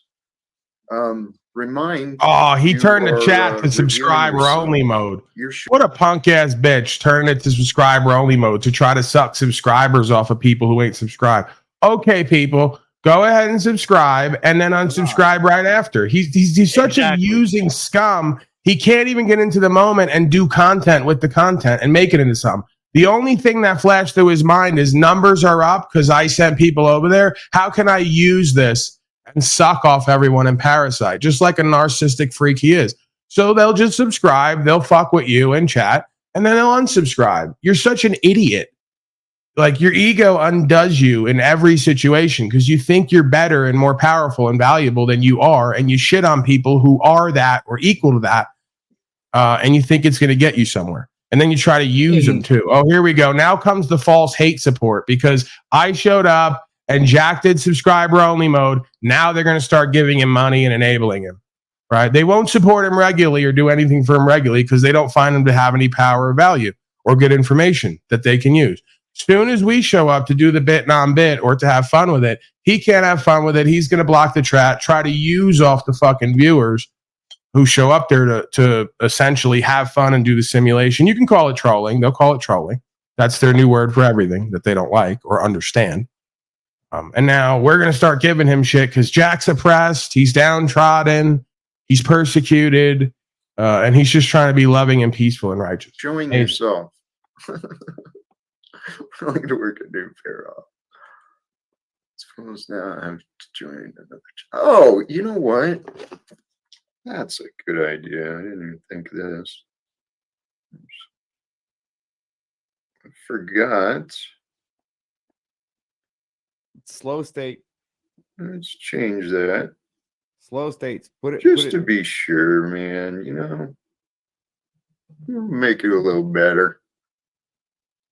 remind Oh, he you turned the are, chat to revealing subscriber yourself. only mode. You're What a punk ass bitch turned it to subscriber only mode to try to suck subscribers off of people who ain't subscribed. Okay, people, go ahead and subscribe, and then unsubscribe right after. He's such a using scum. He can't even get into the moment and do content with the content and make it into something. The only thing that flashed through his mind is numbers are up because I sent people over there. How can I use this and suck off everyone and parasite, just like a narcissistic freak he is? So they'll just subscribe, they'll fuck with you and chat, and then they'll unsubscribe. You're such an idiot. Like, your ego undoes you in every situation because you think you're better and more powerful and valuable than you are, and you shit on people who are that or equal to that, and you think it's going to get you somewhere. And then you try to use them too. Oh, here we go. Now comes the false hate support because I showed up and Jack did subscriber only mode. Now they're going to start giving him money and enabling him, right? They won't support him regularly or do anything for him regularly because they don't find him to have any power or value or good information that they can use. Soon as we show up to do the bit non-bit or to have fun with it, he can't have fun with it. He's going to block the chat, try to use off the fucking viewers who show up there to essentially have fun and do the simulation. You can call it trolling. They'll call it trolling. That's their new word for everything that they don't like or understand. And now we're going to start giving him shit because Jack's oppressed. He's downtrodden. He's persecuted. And he's just trying to be loving and peaceful and righteous. Showing yourself. We're going to work a new pair off. Suppose now I have to join another. Oh, you know what? That's a good idea. I didn't even think of this. I forgot. Slow state. Let's change that. Slow states. Put it Just to be sure, man. You know, make it a little better.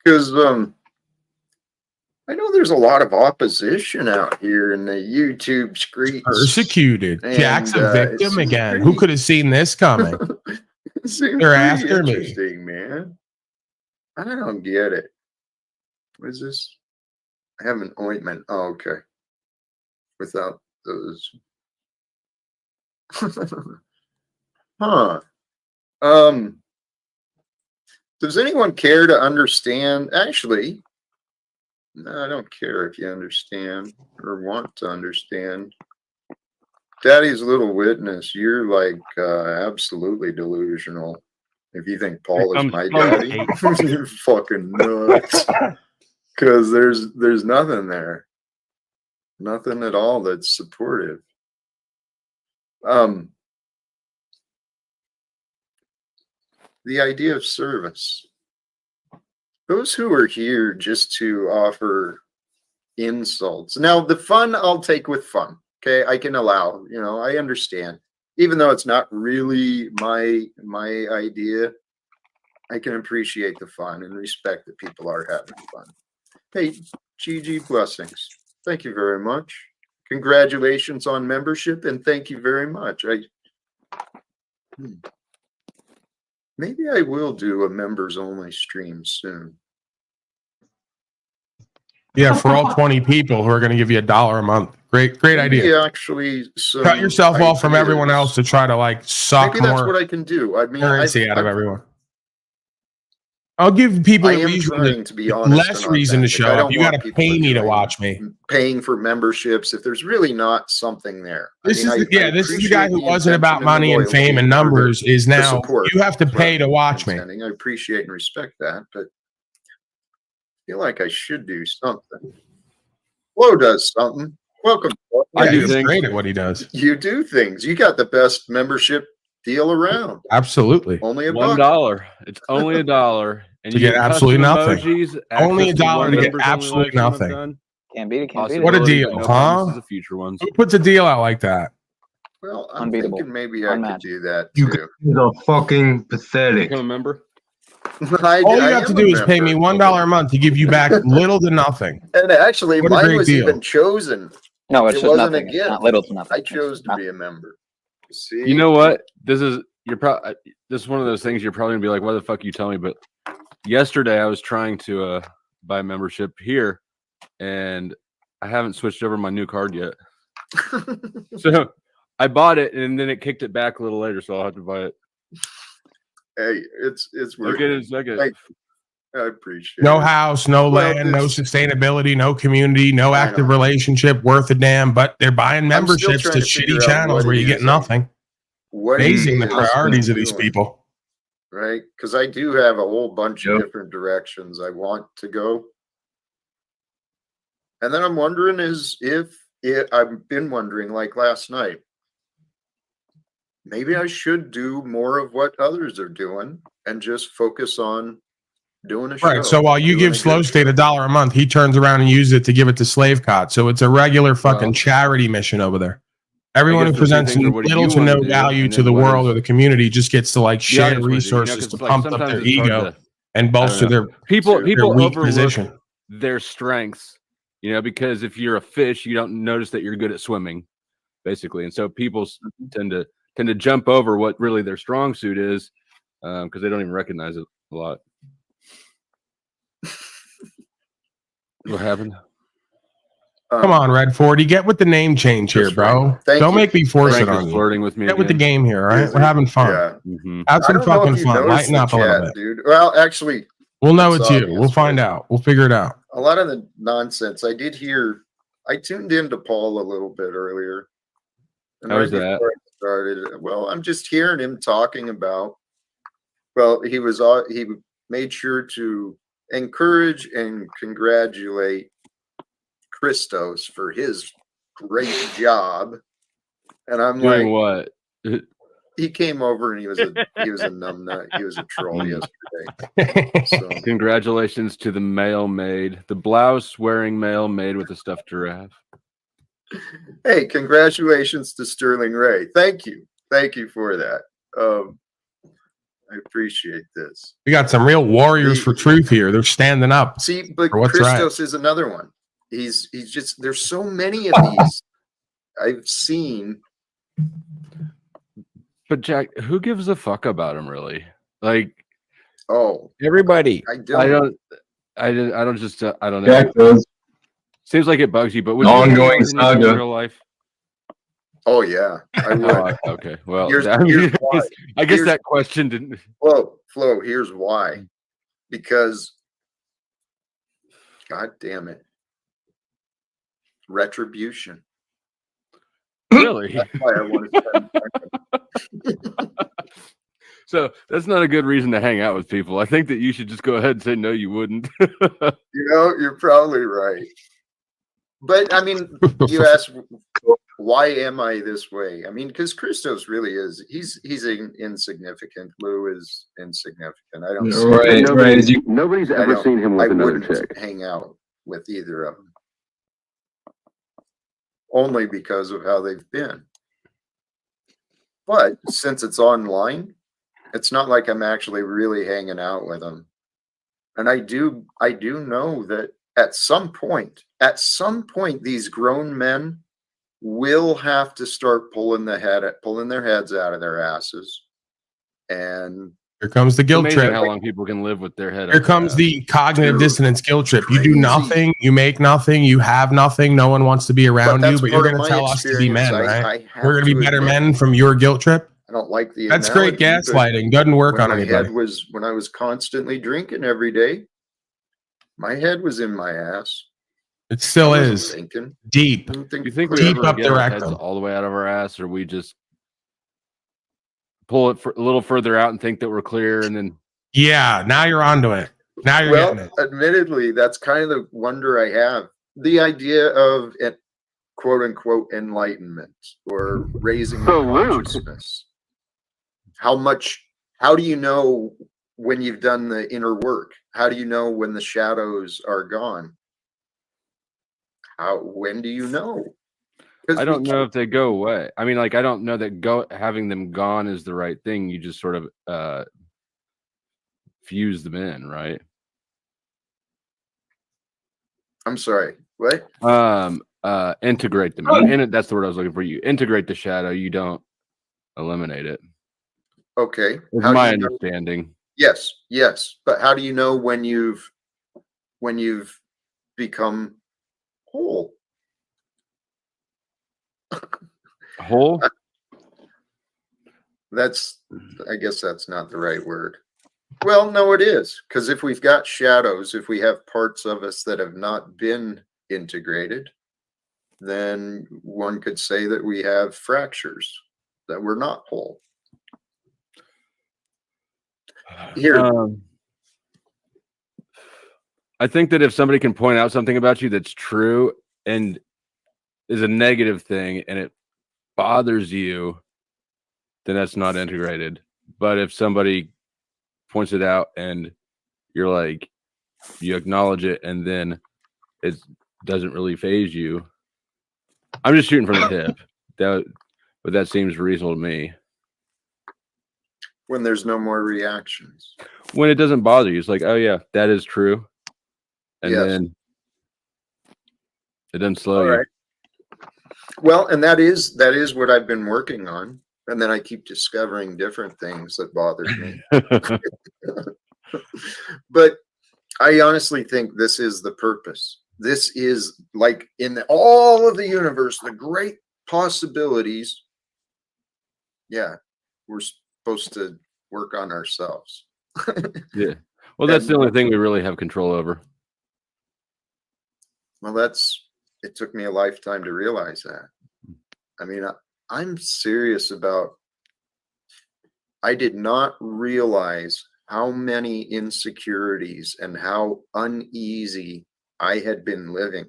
Because I know there's a lot of opposition out here in the YouTube streets. Persecuted. And, Jack's a victim again. pretty- Who could have seen this coming? They're after me. Interesting, man. I don't get it. What is this? I have an ointment. Oh, okay. Without those. Huh. Does anyone care to understand? Actually, no, I don't care if you understand or want to understand. Daddy's little witness, you're like absolutely delusional. If you think Paul is my daddy, you're fucking nuts. Because there's nothing there. Nothing at all that's supportive. The idea of service. Those who are here just to offer insults. Now, the fun I'll take with fun. Okay, I can allow, you know, I understand. Even though it's not really my idea, I can appreciate the fun and respect that people are having fun. Hey, GG blessings. Thank you very much. Congratulations on membership and thank you very much. Maybe I will do a members only stream soon. Yeah, for all 20 people who are going to give you $1 a month. Great Maybe idea. actually, Cut yourself off from everyone else to try to like suck Maybe that's more what I can do. I mean, currency out of everyone. I'll give people I a am reason trying to be honest. less and reason to authentic. show I up. don't You want got to people pay me to join, watch me. Paying for memberships if there's really not something there. This I mean, this is the guy who appreciate the wasn't about intention money and the fame and loyalty or numbers is the now support. you have to That's pay what to I'm watch me. intending. I appreciate and respect that, but I feel like I should do something. Flo does something. Welcome. Flo. Yeah, he's great at what he does. You do things. You got the best membership deal around. Absolutely. Only $1. $1. It's only $1. And To get absolutely nothing. Emojis, Only access to $1 one to get members only absolutely live stream I've nothing. done, Can't beat it. Can't beat it. What a possibility, deal, but no huh? promises of future ones. Who puts a deal out like that? Well, I'm Unbeatable. thinking maybe I could Unmatched. do that You too. guys are fucking pathetic. Become a member. All you have to do is pay me $1 a month to give you back little to nothing. And actually, What a mine great was deal. even chosen. No, it's It just wasn't nothing. a It's gift. not little to nothing. I chose to be a member. See? You know what? This is one of those things you're probably gonna be like, why the fuck you tell me? But yesterday I was trying to buy membership here, and I haven't switched over my new card yet. So I bought it, and then it kicked it back a little later, so I'll have to buy it. Hey, it's Look worth at it. it. Look at Hey, it. I appreciate No it. house, no Well, land, no it's- sustainability, no community, no I active know. relationship worth a damn, but they're buying I'm still memberships trying to to figure shitty out channels what where it you get is nothing. What Amazing it the is priorities I'm of these doing, people. right? Because I do have a whole bunch of Yep. different directions I want to go. And then I'm wondering I've been wondering, like last night, maybe I should do more of what others are doing and just focus on doing a show. Right. So while you doing give a Slow good State show. $1 a month, he turns around and uses it to give it to Slave Cot. So it's a regular fucking Well, charity mission over there. Everyone who guess the two presents things are, what do little you to wanna no do, value and to then the what world is or the community just gets to like the share audience wanna do, you know, resources 'cause to it's like pump up sometimes their it's hard ego to, and I don't bolster know. their People weak overlook position. their strengths, you know, because if you're a fish, you don't notice that you're good at swimming, basically. And so people tend to jump over what really their strong suit is, because they don't even recognize it a lot. What happened? Come on, Red 40, get with the name change here, Just bro. right. Thank Don't you. make me force Frank it is on you. flirting with me Get with the again. game here, all right? Is We're he? having fun. Yeah. Mhm. Have I some don't know fucking if you fun. noticed Lighten the up a little chat, bit. dude. Well, actually, We'll know it's it's you. obvious, We'll find but out. We'll figure it out. a lot of the nonsense I did hear. I tuned into Paul a little bit earlier. And How's right that? before I started, well, I'm just hearing him talking about, he made sure to encourage and congratulate Christos for his great job. And I'm Doing like, what? he came over and he was a numbnut. He was a troll yesterday. So Congratulations to the male maid, the blouse wearing male maid with a stuffed giraffe. hey, congratulations to Sterling Ray. Thank you for that. I appreciate this. We got some real warriors for truth here. They're standing up. See, but for what's Christos right. is another one. He's just, there's so many of these I've seen. But Jack, who gives a fuck about him really? Like, oh, Everybody. I don't I don't know. Jack does. Seems like it bugs you, but would An you hang out ongoing with anything in saga. real life? Oh yeah, I would. Oh, okay. Well, Here's I why. guess Here's- that question didn't. Flo, here's why. Because, God damn it, retribution. Really? That's why I want to spend So that's not a good reason to hang out with people. I think that you should just go ahead and say no, you wouldn't. You know, you're probably right. But I mean, you asked, why am I this way? I mean, because Christos really is. He's insignificant. Lou is insignificant. I don't. see Right, right. Nobody's I wouldn't hang out with either of them. Only because of how they've been. But since it's online, it's not like I'm actually really hanging out with them. And I do know that at some point, these grown men will have to start pulling their heads out of their asses. And Here comes the guilt Amazing trip. how long people can live with their head. Here up comes their the cognitive Dude, dissonance guilt trip. You crazy. do nothing, you make nothing, you have nothing, no one wants to be around you, that's but you're part of going to my tell us to be experience. men, right? I have We're going to be better admit, men from your guilt trip. I don't like the That's great analogy, but gaslighting. Doesn't work when on my anybody. head was, when I was constantly drinking every day, my head was in my ass. It still I wasn't is thinking. deep. I don't think You think we Deep ever up get the our rectum. heads all the way out of our ass, or we just pull it a little further out and think that we're clear, and then Yeah, now you're onto it. Now you're Well, getting it. admittedly, that's kind of the wonder I have. The idea of quote unquote enlightenment or raising the consciousness. How do you know when you've done the inner work? How do you know when the shadows are gone? When do you know? I don't know if they go away. I mean, like, I don't know that having them gone is the right thing. You just sort of fuse them in, right? I'm sorry. What? Integrate them. And that's the word I was looking for. You integrate the shadow. You don't eliminate it. Okay. Is How do my you know? understanding. Yes. But how do you know when you've become whole? Whole? I guess that's not the right word. Well, no, it is. Because if we've got shadows, if we have parts of us that have not been integrated, then one could say that we have fractures, that we're not whole. Here, I think that if somebody can point out something about you that's true and is a negative thing and it bothers you, then that's not integrated. But if somebody points it out and you're like, you acknowledge it and then it doesn't really phase you, I'm just shooting from the hip. But that seems reasonable to me. when there's no more reactions. When it doesn't bother you, it's like, oh yeah, that is true. And Yes. then it doesn't slow All you. right. Well, and that is what I've been working on. And then I keep discovering different things that bother me. But I honestly think this is the purpose. This is like in all of the universe, the great possibilities. Yeah, we're supposed to work on ourselves. Yeah. Well, that's the only thing we really have control over. Well, it took me a lifetime to realize that. I mean, I'm serious about, I did not realize how many insecurities and how uneasy I had been living.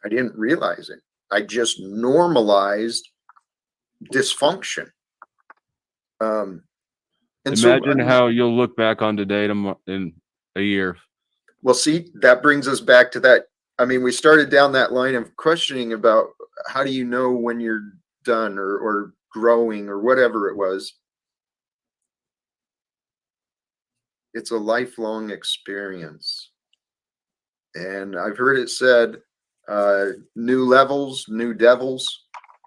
I didn't realize it. I just normalized dysfunction. And Imagine how you'll look back on today in a year. Well, see, that brings us back to that. I mean, we started down that line of questioning about how do you know when you're done or growing or whatever it was. It's a lifelong experience. And I've heard it said, new levels, new devils,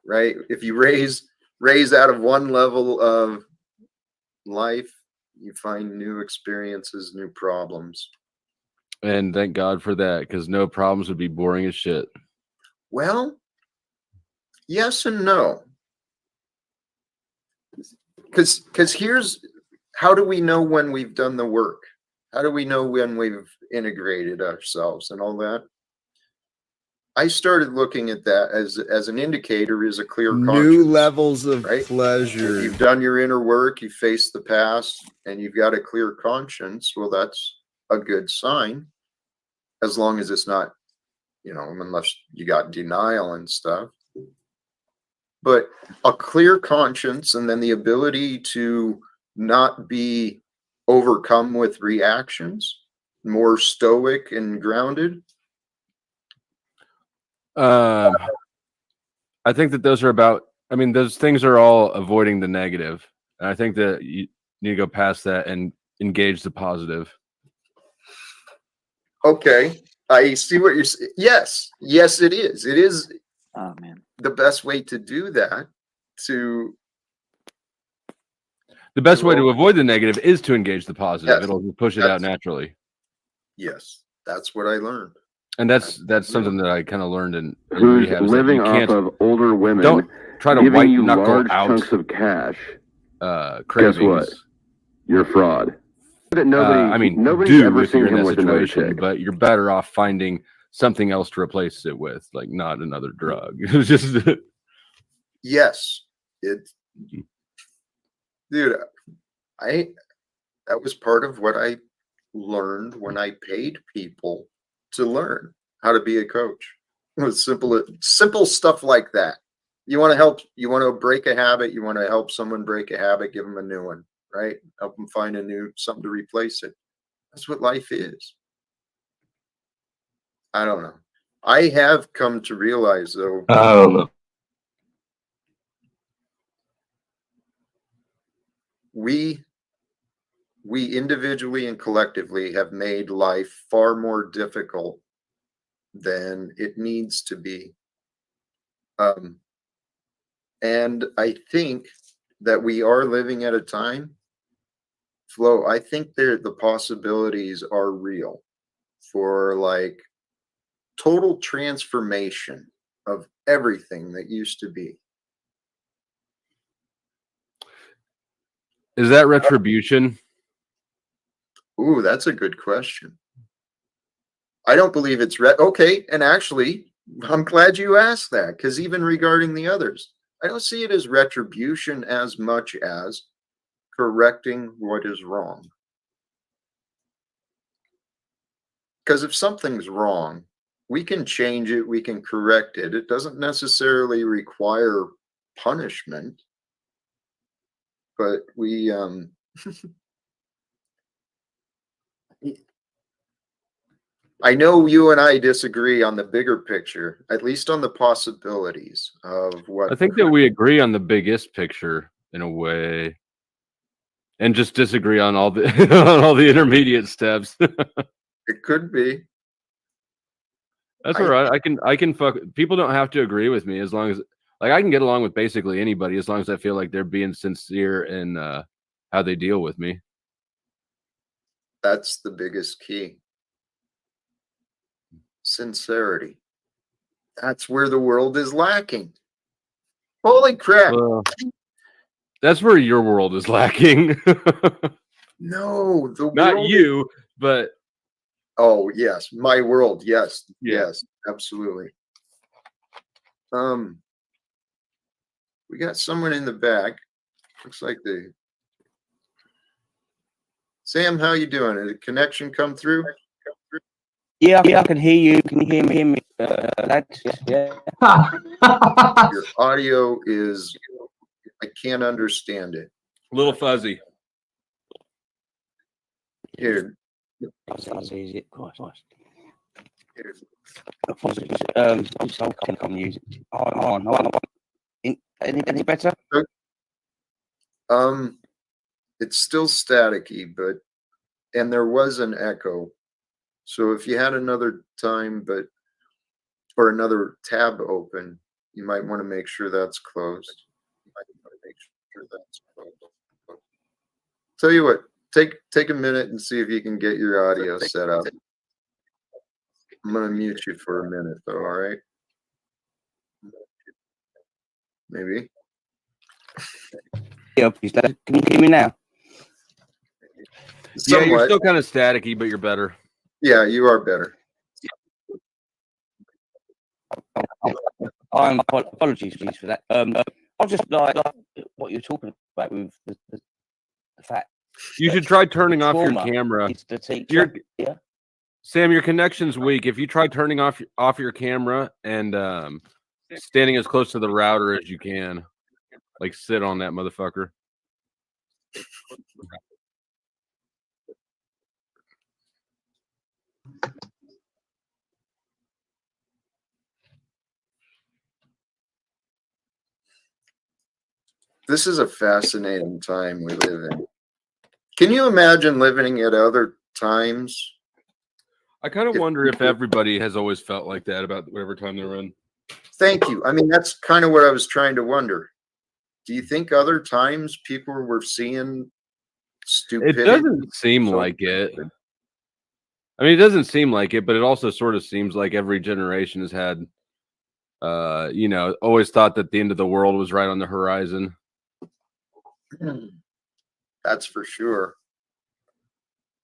right? If you raise out of one level of life, you find new experiences, new problems. And thank God for that, because no problems would be boring as shit. Well, yes and no. Because here's, how do we know when we've done the work? How do we know when we've integrated ourselves and all that? I started looking at that as an indicator, is a clear conscience. New levels of right? pleasure. If you've done your inner work, you face the past, and you've got a clear conscience, well, that's a good sign. As long as it's not, unless you got denial and stuff. But a clear conscience, and then the ability to not be overcome with reactions, more stoic and grounded. I think that those things are all avoiding the negative. And I think that you need to go past that and engage the positive. Okay. I see what you're saying. Yes, it is. It is the best way to do that. The best way to avoid the negative is to engage the positive. Yes, It'll push it out naturally. Yes, that's what I learned. And that's something that I kind of learned in who's rehab. living off of older women. Don't try to giving white you knuckle large out chunks of cash. Cravings. Guess what? You're a fraud. That nobody, nobody's do ever if you're seen in him that with another situation, chick. but you're better off finding something else to replace it with, like not another drug. It's just yes, dude, that was part of what I learned when I paid people to learn how to be a coach. It was simple stuff like that. You want to break a habit, you want to help someone break a habit, give them a new one, right? Help them find something to replace it. That's what life is. I don't know. I have come to realize, though, I don't know. we individually and collectively have made life far more difficult than it needs to be. And I think that we are living at a time, Flo, I think the possibilities are real for like total transformation of everything that used to be. Is that retribution? Ooh, that's a good question. I don't believe it's okay. And actually, I'm glad you asked that, because even regarding the others, I don't see it as retribution as much as correcting what is wrong. Because if something's wrong, we can change it, we can correct it. It doesn't necessarily require punishment, but we I know you and I disagree on the bigger picture, at least on the possibilities of what. I think that we agree on the biggest picture in a way, and just disagree on all the on all the intermediate steps. It could be. That's all right. I can fuck. People don't have to agree with me as long as like I can get along with basically anybody as long as I feel like they're being sincere in how they deal with me. That's the biggest key. Sincerity. That's where the world is lacking. Holy crap. That's where your world is lacking. No, the not world you, but oh yes, my world. Yes, yeah. yes, absolutely. We got someone in the back. Looks like the Sam. How you doing? Did the connection come through? Yeah, I can hear you. Can you hear me, lads? Yeah. Your audio is. I can't understand it. A little fuzzy. Here. That's easy. Quite nice. Here. Apologies. I can't use it. Any better? It's still staticky, but and there was an echo. So if you had another time, or another tab open, you might want to make sure that's closed. Tell you what, take a minute and see if you can get your audio set up. I'm gonna mute you for a minute though, all right? Maybe. Yeah, please. Can you hear me now? Yeah, you're Somewhat. still kind of staticky, but you're better. Yeah, you are better. Apologies for that. I just like what you're talking about with the fact. You should try turning off your camera. It's the teacher. Yeah. Sam, your connection's weak. If you try turning off your camera and standing as close to the router as you can, like sit on that motherfucker. This is a fascinating time we live in. Can you imagine living at other times? I kind of wonder if everybody has always felt like that about whatever time they're in. Thank you. I mean, that's kind of what I was trying to wonder. Do you think other times people were seeing stupidity? It doesn't seem like it. I mean, it doesn't seem like it, but it also sort of seems like every generation has had, always thought that the end of the world was right on the horizon. That's for sure.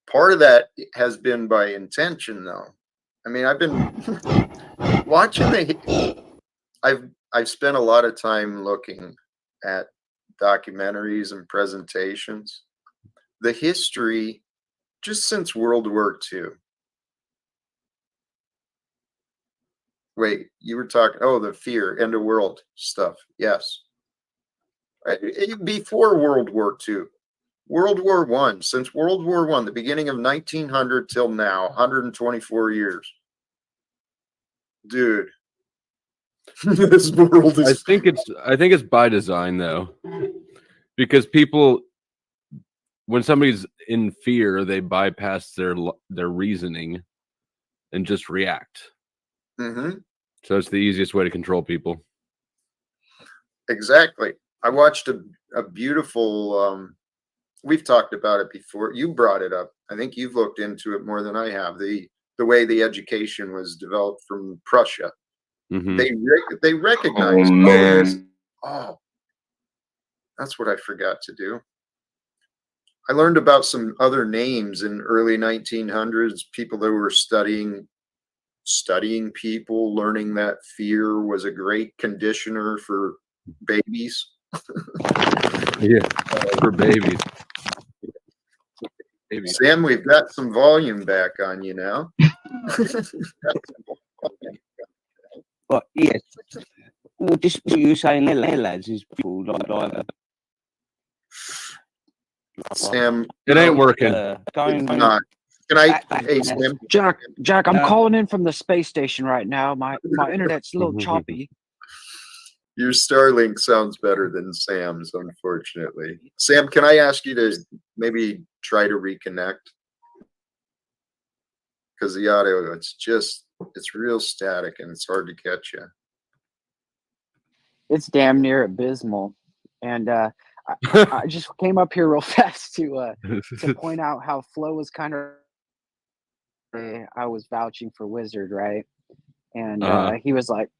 Part of that has been by intention, though. I mean, I've been watching I've spent a lot of time looking at documentaries and presentations. The history, just since World War II. Wait, you were talking, the fear, end of world stuff. Yes. Before World War II. World War I, since World War I, the beginning of 1900 till now, 124 years. Dude. This world is. I think it's by design though, because people, when somebody's in fear, they bypass their reasoning and just react. Mm-hmm. So it's the easiest way to control people. Exactly. I watched a beautiful. We've talked about it before. You brought it up. I think you've looked into it more than I have. The way the education was developed from Prussia. Mm-hmm. They recognize. Oh man. Oh, that's what I forgot to do. I learned about some other names in early 1900s, people that were studying people, learning that fear was a great conditioner for babies. Yeah, for babies. Sam, we've got some volume back on you now. But yes, well, just what you were saying there, lads, is people like Sam, it ain't working. Going not. Can I? Hey, Sam. Jack, I'm calling in from the space station right now. My internet's a little choppy. Your Starlink sounds better than Sam's, unfortunately. Sam, can I ask you to maybe try to reconnect? Because the audio, it's real static and it's hard to catch you. It's damn near abysmal. And I just came up here real fast to point out how Flo was kind of. I was vouching for Wizard, right? And he was like,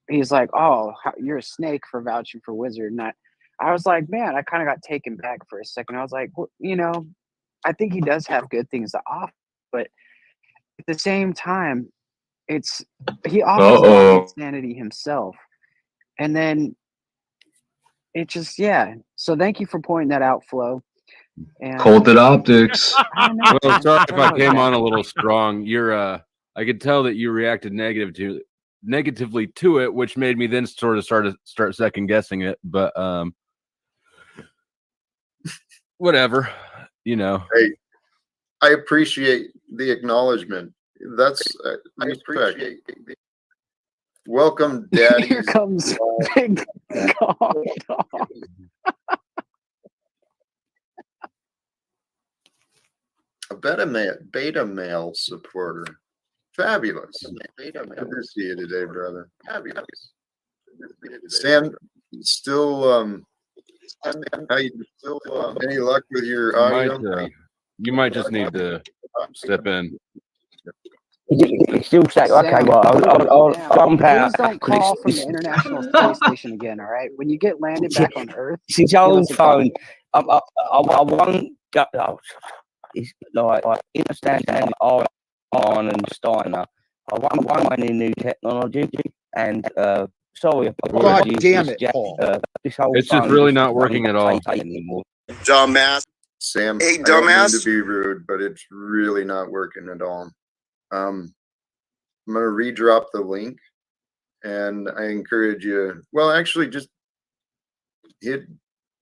"Oh, you're a snake for vouching for Wizard." And I was like, man, I kind of got taken back for a second. I was like, well, you know, I think he does have good things to offer, but at the same time, he offers a lot of insanity himself. And then it just, yeah. So thank you for pointing that out, Flo. And Culted optics. Well, sorry if I came on a little strong. I could tell that you reacted negatively to it, which made me then sort of start second guessing it. But whatever, you know. Hey, I appreciate the acknowledgement. That's I appreciate. Welcome, Daddy. Here comes Big God. A beta male supporter. Fabulous. Good to see you today, brother. Fabulous. Sam, still how you still any luck with your audio? You might just need to step in. Still say, okay, well, I'll Please don't call from the International Space Station again, all right? When you get landed back on Earth, since your phone, I won't go. It's like understand on and Steiner. I want any new technology, and sorry, God damn it, Paul. This whole it's just really not working at all. Dumbass. Sam, Hey, I don't mean dumbass. to be rude, but it's really not working at all. I'm gonna redrop the link, and I encourage you. Well, actually, just hit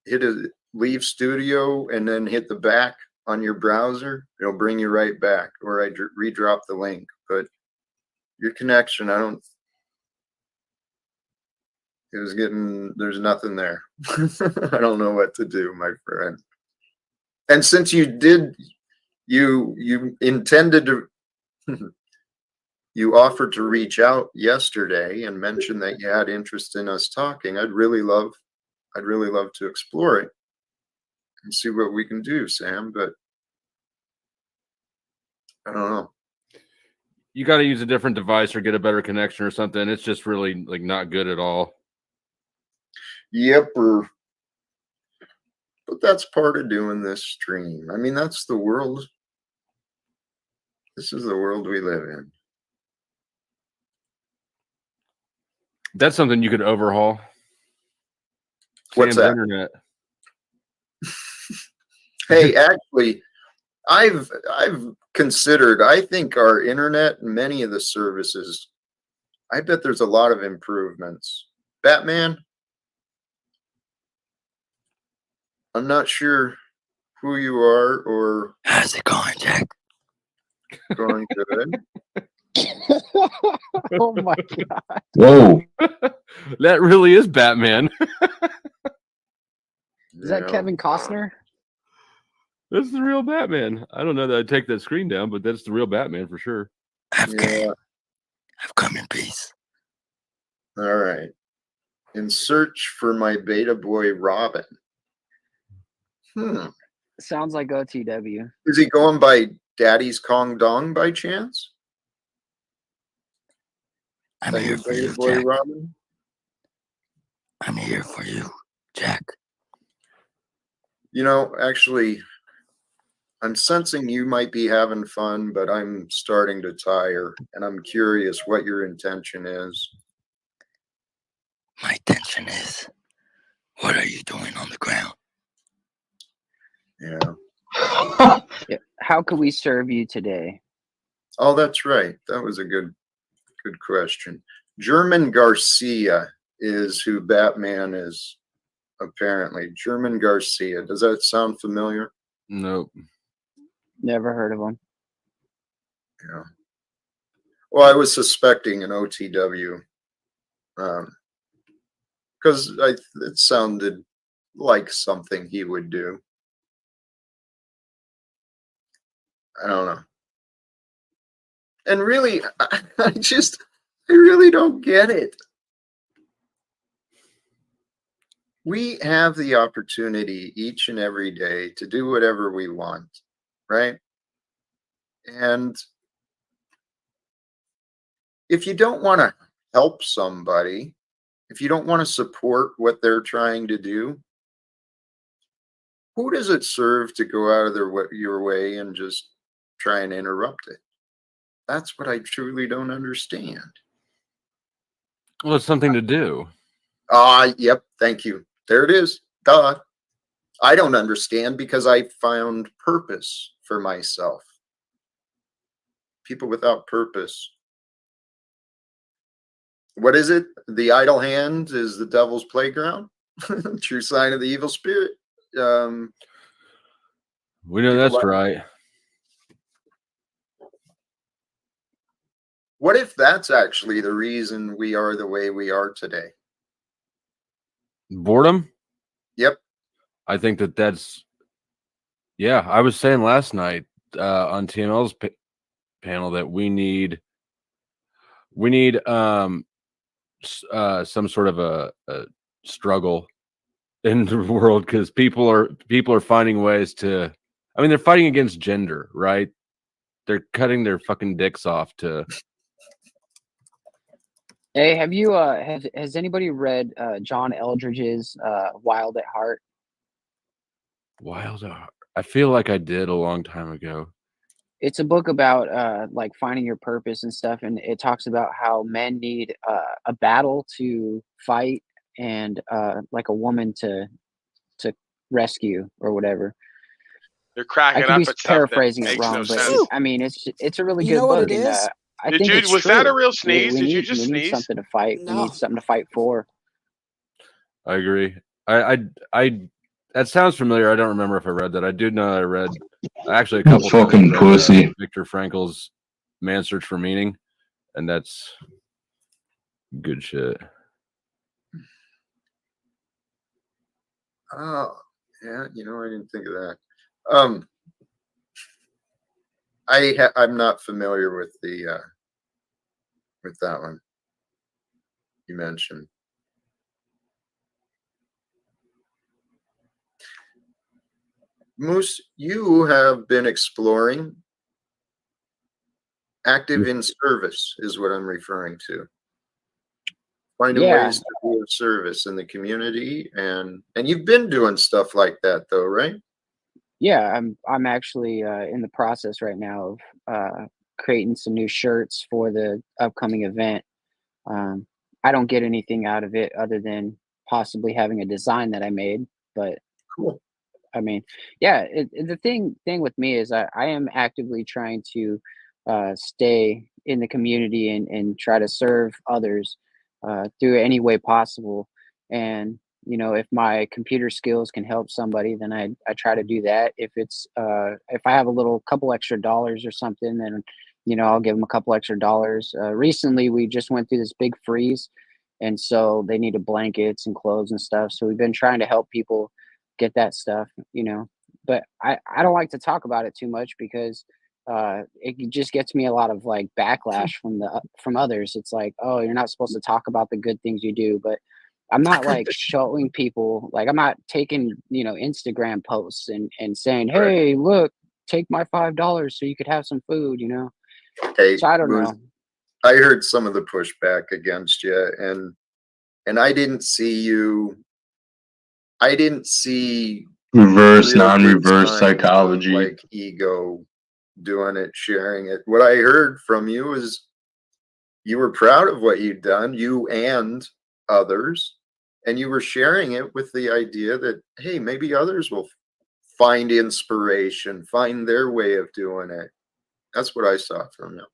a leave studio and then hit the back on your browser. It'll bring you right back. Or I redrop the link. But your connection, there's nothing there. I don't know what to do, my friend. And since you intended to, you offered to reach out yesterday and mention that you had interest in us talking, I'd really love to explore it and see what we can do, Sam, but I don't know. You got to use a different device or get a better connection or something. It's just really like not good at all. Yep, but that's part of doing this stream. I mean, that's the world. This is the world we live in. That's something you could overhaul. What's Sam's that? internet. Hey, actually, I've considered, I think our internet and many of the services, I bet there's a lot of improvements. Batman, I'm not sure who you are or how's it going, Jack? Going good. Oh my God. Whoa. That really is Batman. Is that Kevin Costner? That's the real Batman. I don't know that I'd take that screen down, but that's the real Batman for sure. I've come in peace. All right. In search for my beta boy Robin. Sounds like OTW. Is he going by Daddy's Kong Dong by chance? I'm here for you, boy Jack. Robin? I'm here for you, Jack. You know, actually, I'm sensing you might be having fun, but I'm starting to tire, and I'm curious what your intention is. My intention is, what are you doing on the ground? Yeah. Yeah. How can we serve you today? Oh, that's right. That was a good question. German Garcia is who Batman is, apparently. German Garcia. Does that sound familiar? Nope. Never heard of them. Yeah. Well, I was suspecting an OTW because it sounded like something he would do. I don't know. And really, I really don't get it. We have the opportunity each and every day to do whatever we want, right? And if you don't want to help somebody, if you don't want to support what they're trying to do, who does it serve to go out of your way and just try and interrupt it? That's what I truly don't understand. Well, it's something to do. Yep. Thank you. There it is. Duh. I don't understand because I found purpose for myself. People without purpose. What is it? The idle hand is the devil's playground. True sign of the evil spirit. We know that's right. What if that's actually the reason we are the way we are today? Boredom? Yep. I think that's, yeah, I was saying last night on TML's panel that we need some sort of a struggle in the world, because people are finding ways to, I mean, they're fighting against gender, right? They're cutting their fucking dicks off to. Hey, have you has anybody read John Eldridge's Wild at Heart? Wild at Heart. I feel like I did a long time ago. It's a book about like finding your purpose and stuff, and it talks about how men need a battle to fight and like a woman to rescue or whatever. They're cracking I could up be at something. paraphrasing it Makes wrong, no but sense. I mean it's a really You good know what book, it and is? I Did think you? it's Was true. that a real sneeze? Did you just we need sneeze? something to fight. We No. need something to fight for. I agree. I that sounds familiar. I don't remember if I read that. I do know I read actually a couple Fucking times. pussy. Viktor Frankl's Man's Search for Meaning, and that's good shit. Oh, yeah. You know, I didn't think of that. I'm not familiar with with that one you mentioned. Moose, you have been exploring. Active in service is what I'm referring to. Finding ways to be of service in the community, and you've been doing stuff like that though, right? Yeah, I'm actually in the process right now of creating some new shirts for the upcoming event. I don't get anything out of it other than possibly having a design that I made, but cool. I mean, yeah, the thing with me is I am actively trying to stay in the community and try to serve others through any way possible. And you know, if my computer skills can help somebody, then I try to do that. If it's if I have a little couple extra dollars or something, then you know, I'll give them a couple extra dollars. Recently, we just went through this big freeze, and so they needed blankets and clothes and stuff. So we've been trying to help people get that stuff, you know. But I don't like to talk about it too much because it just gets me a lot of like backlash from others. It's like, oh, you're not supposed to talk about the good things you do, but I'm not like showing people, like I'm not taking, you know, Instagram posts and saying, hey, look, take my $5 so you could have some food, you know. Hey, so I don't Moose, know. I heard some of the pushback against you, and I didn't see Reverse, real good non-reverse signs of, psychology. like ego doing it, sharing it. What I heard from you is you were proud of what you'd done, you and others, and you were sharing it with the idea that, hey, maybe others will find inspiration, find their way of doing it. That's what I saw from you.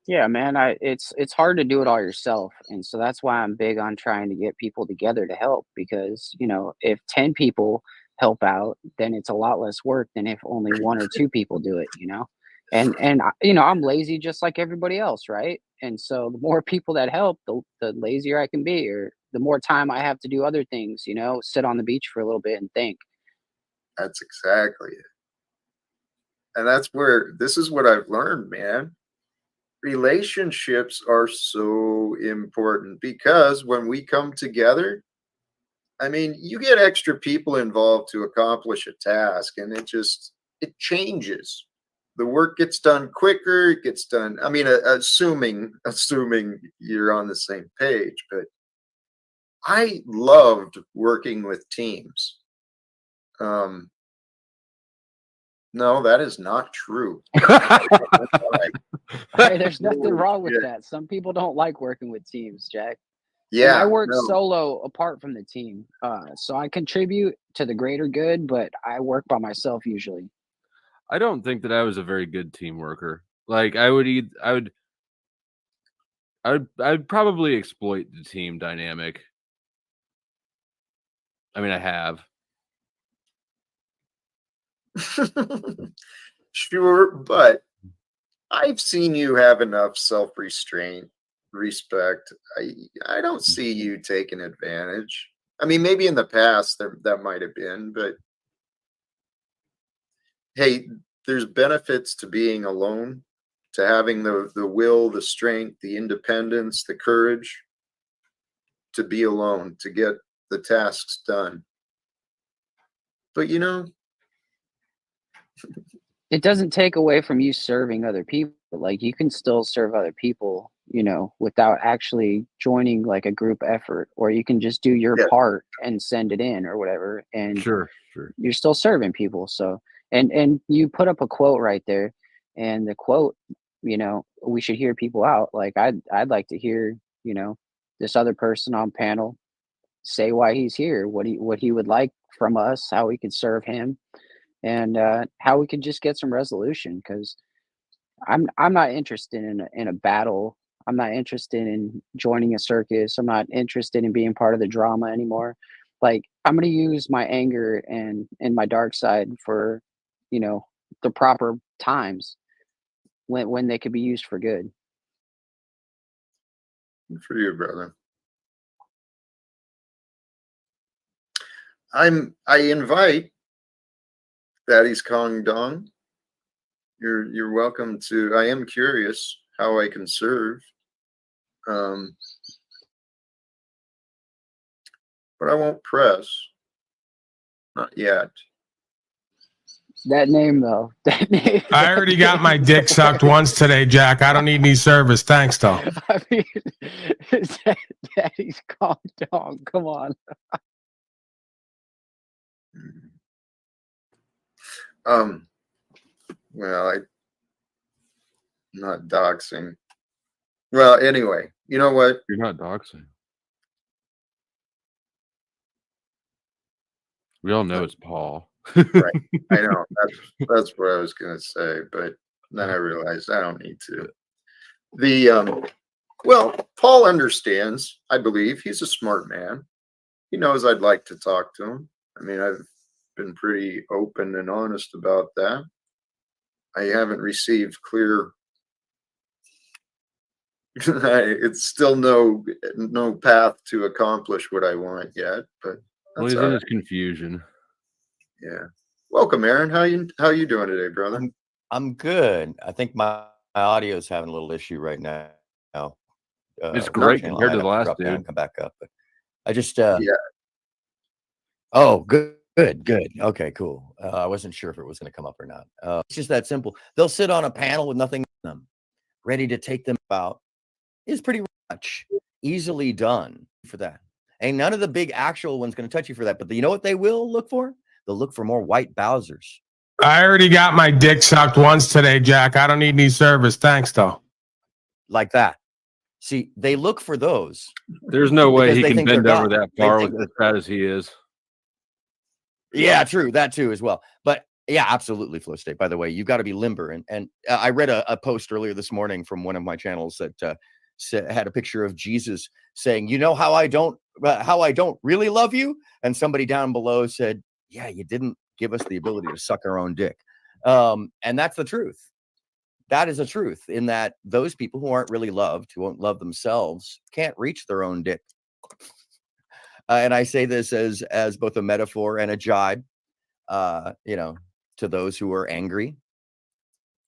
Yeah, man, it's hard to do it all yourself, and so that's why I'm big on trying to get people together to help, because, you know, if 10 people help out, then it's a lot less work than if only 1 or 2 people do it, you know? And you know, I'm lazy just like everybody else, right? And so the more people that help, the lazier I can be, or the more time I have to do other things, you know, sit on the beach for a little bit and think. That's exactly it. And that's where this is what I've learned, man. Relationships are so important because when we come together, I mean, you get extra people involved to accomplish a task, and it changes. The work gets done quicker, it gets done. I mean, assuming you're on the same page, but I loved working with teams. No, that is not true. Hey, there's nothing wrong with that. Some people don't like working with teams, Jack. And I Yeah, work no. solo apart from the team. So I contribute to the greater good, but I work by myself usually. I don't think that I was a very good team worker. Like I'd probably exploit the team dynamic. I mean, I have. Sure, but I've seen you have enough self-restraint, respect. I don't see you taking advantage. I mean, maybe in the past that might have been, but hey, there's benefits to being alone, to having the will, the strength, the independence, the courage to be alone, to get the tasks done. But you know, It doesn't take away from you serving other people. Like, you can still serve other people, you know, without actually joining like a group effort, or you can just do your part and send it in or whatever. And Sure. you're still serving people. So, and you put up a quote right there, and the quote, you know, we should hear people out. Like, I'd like to hear, you know, this other person on panel say why he's here, what he would like from us, how we could serve him, and how we could just get some resolution. Because I'm not interested in a battle. I'm not interested in joining a circus. I'm not interested in being part of the drama anymore. Like, I'm gonna use my anger and my dark side for, you know, the proper times when they could be used for good. good for you, brother. I invite Daddy's Kong Dong. You're welcome to. I am curious how I can serve. But I won't press. Not yet. That name though, that name. I already got my dick sucked once today, Jack. I don't need any service. Thanks, though. I mean, Daddy's Kong Dong. Come on. Well, I'm not doxing. Well, anyway, you know what? You're not doxing. We all know it's Paul. Right. I know. That's what I was gonna say, but then I realized I don't need to. Well, Paul understands, I believe. He's a smart man. He knows I'd like to talk to him. I mean, I've been pretty open and honest about that. I haven't received clear. It's still no path to accomplish what I want yet, but Well, that's he's all in right. his confusion. Yeah. Welcome, Aaron. How you doing today, brother? I'm good. I think my audio is having a little issue right now. It's great compared to the last drop down dude. and come back up. But I just Yeah. Oh, good. Okay, cool. I wasn't sure if it was going to come up or not. It's just that simple. They'll sit on a panel with nothing in them, ready to take them out. It's pretty much easily done for that. Ain't none of the big actual ones going to touch you for that. But you know what they will look for? They'll look for more white Bowsers. I already got my dick sucked once today, Jack. I don't need any service. Thanks, though. Like that. See, they look for those. There's no way because he they can think they're bend over God. that They far think with as fat as he is. Yeah, true. That too as well. But yeah, absolutely, Flow State. By the way, you've got to be limber. And I read a post earlier this morning from one of my channels that had a picture of Jesus saying, "You know how I don't really love you?" And somebody down below said, "Yeah, you didn't give us the ability to suck our own dick." And that's the truth. That is a truth in that those people who aren't really loved, who won't love themselves, can't reach their own dick. And I say this as both a metaphor and a jibe, to those who are angry.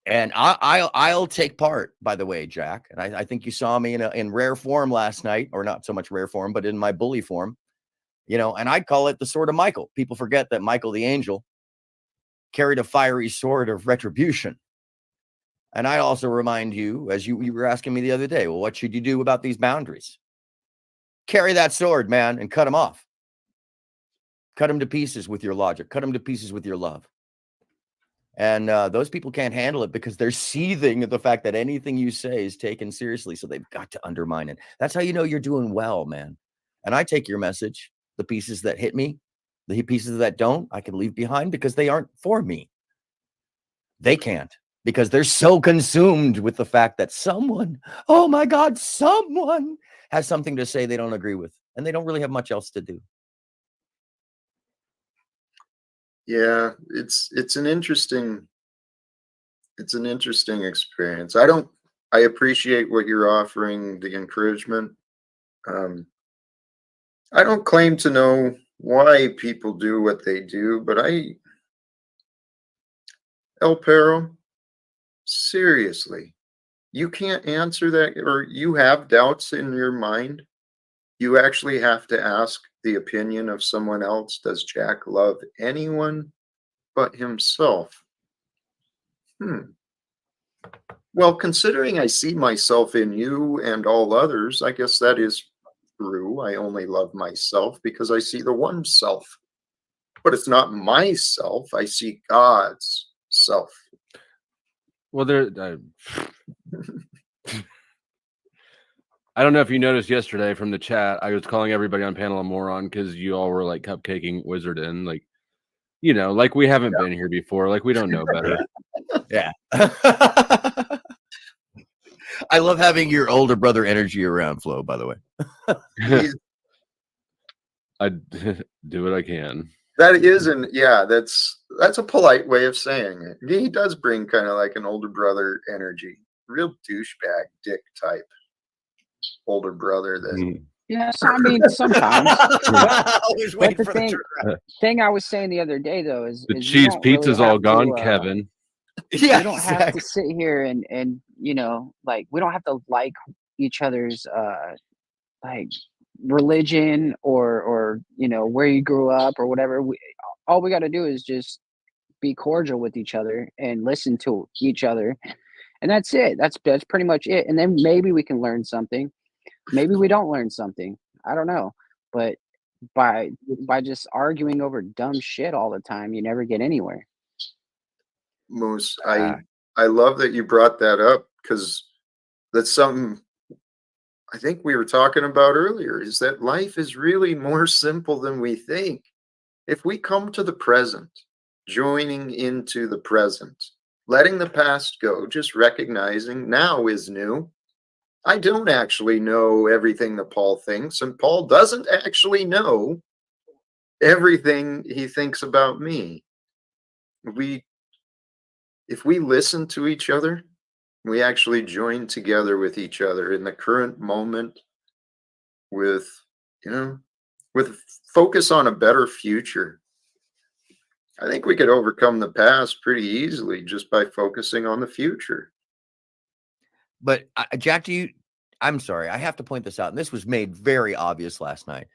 And I'll take part, by the way, Jack. And I think you saw me in rare form last night, or not so much rare form, but in my bully form, and I'd call it the sword of Michael. People forget that Michael the angel carried a fiery sword of retribution. And I also remind you, as you were asking me the other day, well, what should you do about these boundaries? Carry that sword, man, and cut them off. Cut them to pieces with your logic. Cut them to pieces with your love. And those people can't handle it because they're seething at the fact that anything you say is taken seriously. So they've got to undermine it. That's how you know you're doing well, man. And I take your message, the pieces that hit me, the pieces that don't, I can leave behind because they aren't for me. They can't, because they're so consumed with the fact that someone, oh my God, someone has something to say they don't agree with, and they don't really have much else to do. Yeah, it's an interesting experience. I appreciate what you're offering, the encouragement. I don't claim to know why people do what they do, but El Perro, seriously, you can't answer that, or you have doubts in your mind. You actually have to ask the opinion of someone else. Does Jack love anyone but himself? Well, considering I see myself in you and all others, I guess that is true. I only love myself because I see the one self. But it's not myself. I see God's self. Well, I don't know if you noticed yesterday from the chat, I was calling everybody on panel a moron because you all were like cupcaking Wizard in, like, like we haven't been here before, like we don't know better. Yeah. I love having your older brother energy around, Flo, by the way. I do what I can. That isn't, yeah, that's a polite way of saying it. He does bring kind of like an older brother energy. Real douchebag dick type older brother that Yeah, so, I mean, sometimes. But the thing I was saying the other day, though, is the you cheese don't pizza's really all have gone, to, Kevin. Yeah, we don't have to sit here and like, we don't have to like each other's like religion or where you grew up or whatever. All we got to do is just be cordial with each other and listen to each other, and that's it. That's pretty much it. And then maybe we can learn something. Maybe we don't learn something. I don't know. But by just arguing over dumb shit all the time, you never get anywhere. Moose, I love that you brought that up, because that's something I think we were talking about earlier, is that life is really more simple than we think. If we come to the present, joining into the present, letting the past go, just recognizing now is new. I don't actually know everything that Paul thinks, and Paul doesn't actually know everything he thinks about me. If we listen to each other, we actually join together with each other in the current moment with focus on a better future. I think we could overcome the past pretty easily just by focusing on the future. But Jack, I'm sorry, I have to point this out, and this was made very obvious last night.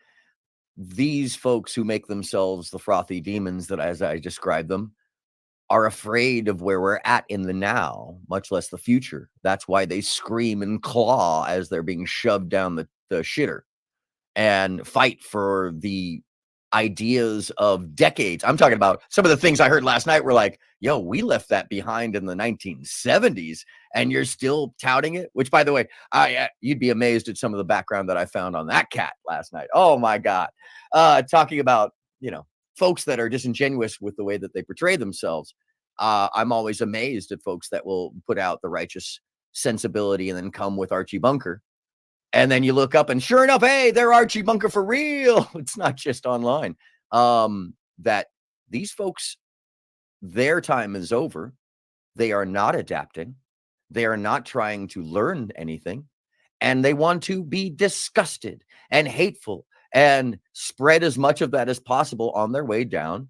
These folks who make themselves the frothy demons that, as I described them, are afraid of where we're at in the now, much less the future. That's why they scream and claw as they're being shoved down the shitter and fight for the ideas of decades. I'm talking about some of the things I heard last night were like, yo, we left that behind in the 1970s and you're still touting it, which by the way, you'd be amazed at some of the background that I found on that cat last night. Oh my God. Talking about, folks that are disingenuous with the way that they portray themselves. I'm always amazed at folks that will put out the righteous sensibility and then come with Archie Bunker. And then you look up and sure enough, hey, they're Archie Bunker for real. It's not just online. That these folks, their time is over. They are not adapting. They are not trying to learn anything. And they want to be disgusted and hateful and spread as much of that as possible on their way down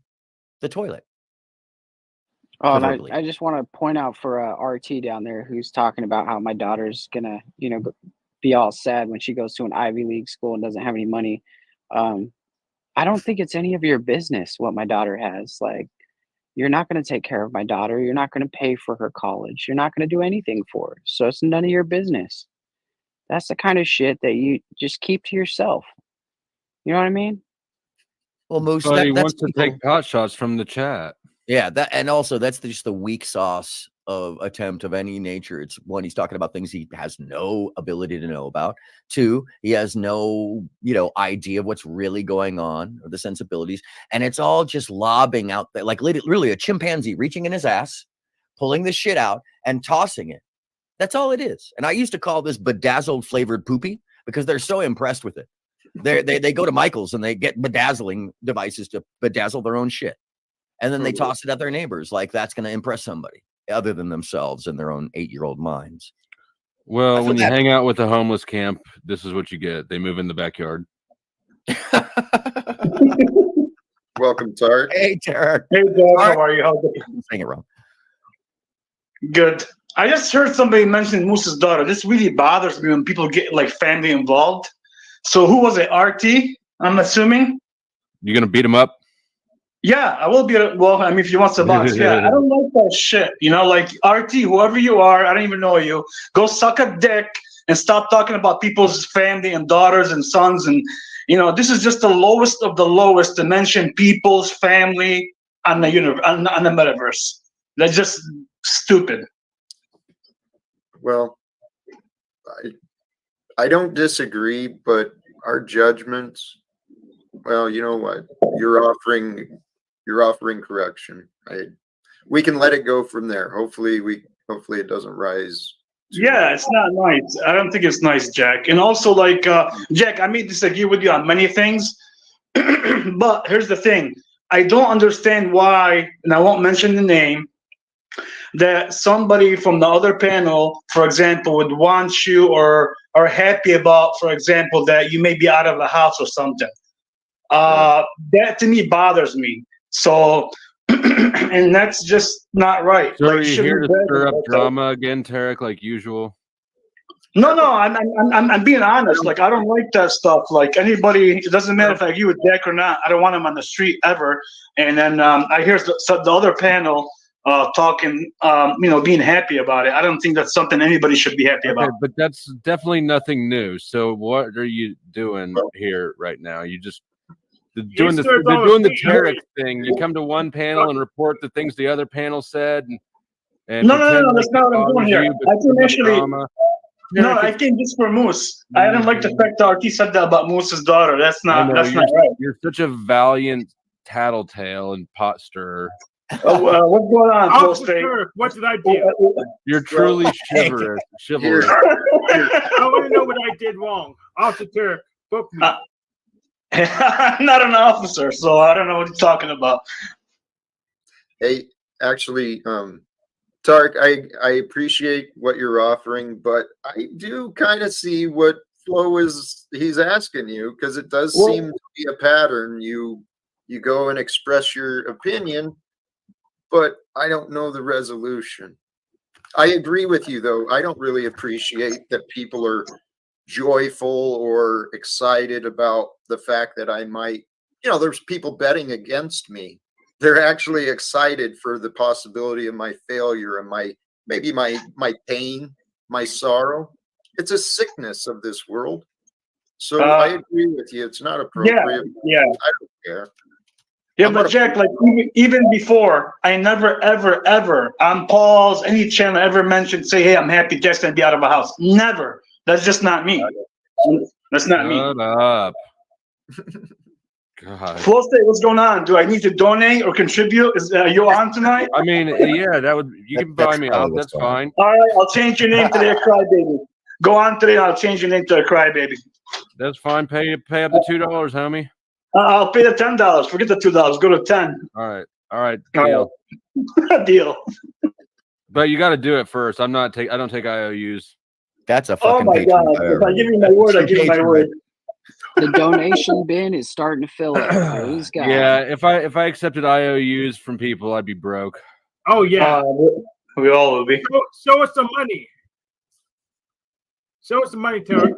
the toilet. Oh, and I just want to point out for RT down there who's talking about how my daughter's gonna, be all sad when she goes to an Ivy League school and doesn't have any money. I don't think it's any of your business what my daughter has. Like, you're not going to take care of my daughter. You're not going to pay for her college. You're not going to do anything for her. So it's none of your business. That's the kind of shit that you just keep to yourself. You know what I mean? Well, Moose, But he that's wants to take pot shots from the chat. Yeah, and also that's just the weak sauce of attempt of any nature. It's one, he's talking about things he has no ability to know about. Two, he has no, idea of what's really going on or the sensibilities. And it's all just lobbing out there, like literally a chimpanzee reaching in his ass, pulling this shit out and tossing it. That's all it is. And I used to call this bedazzled flavored poopy because they're so impressed with it. They go to Michael's and they get bedazzling devices to bedazzle their own shit. And then they toss it at their neighbors like that's going to impress somebody other than themselves and their own 8-year-old minds. Well, when you hang out with a homeless camp, this is what you get. They move in the backyard. Welcome, Tarek. Hey, Tarek. Hey, Doug. How are you? Saying it wrong. Good. I just heard somebody mention Moose's daughter. This really bothers me when people get like family involved. So who was it? RT, I'm assuming. You gonna beat him up? Yeah, I will be. Well, I mean, if you want to box, yeah. I don't like that shit. Like RT, whoever you are, I don't even know you. Go suck a dick and stop talking about people's family and daughters and sons. And this is just the lowest of the lowest to mention people's family on the universe, on the metaverse. That's just stupid. Well, I don't disagree, but our judgments. Well, you know what? You're offering correction. We can let it go from there. Hopefully it doesn't rise. Yeah, it's not nice. I don't think it's nice, Jack. And also, Jack, I may disagree with you on many things, but here's the thing. I don't understand why, and I won't mention the name, that somebody from the other panel, for example, would want you or are happy about, for example, that you may be out of the house or something. That to me bothers me. So, and that's just not right. So are you here to stir up drama again, Tarek, like usual? No, I'm being honest. Like, I don't like that stuff. Like, anybody, it doesn't matter if I agree with Jack or not. I don't want him on the street ever. And then I hear the other panel talking, being happy about it. I don't think that's something anybody should be happy about. But that's definitely nothing new. So what are you doing here right now? You just they're doing the Tarek thing. You come to one panel and report the things the other panel said, and no, that's not what I'm doing here. I can actually. No, I came just for Moose. I didn't like the fact that RT said that about Moose's daughter. That's not right. You're such a valiant tattletale and pot stirrer. What's going on, Officer, what did I do? You're truly chivalrous. I want to know what I did wrong. Officer, book me. I'm not an officer, so I don't know what you're talking about. Hey, actually, Tarek, I appreciate what you're offering, but I do kind of see what Flo he's asking you, because it does seem to be a pattern. You go and express your opinion, but I don't know the resolution. I agree with you, though. I don't really appreciate that people are joyful or excited about the fact that I might, there's people betting against me. They're actually excited for the possibility of my failure and my pain, my sorrow. It's a sickness of this world. So I agree with you. It's not appropriate. Yeah. I don't care. Yeah, but Jack, like even before, I never, ever, ever on Paul's any channel ever mentioned, say, hey, I'm happy Jack's gonna be out of a house. Never. That's just not me. That's not me. Shut up. God. Full State, what's going on? Do I need to donate or contribute? Are you on tonight? I mean, yeah, that would you can buy me out. That's fine. All right, I'll change your name to the Crybaby. Go on today, I'll change your name to a Crybaby. That's fine. Pay up the $2, homie. I'll pay the $10. Forget the $2. Go to 10. All right. Deal. Deal. But you got to do it first. I don't take IOUs. That's a Oh fucking my God! If I give you my word, I give you my word. The donation bin is starting to fill up. Praise God. Yeah, if I accepted IOUs from people, I'd be broke. Oh yeah. We all will be. Show us some money. Show us the money, Tarek.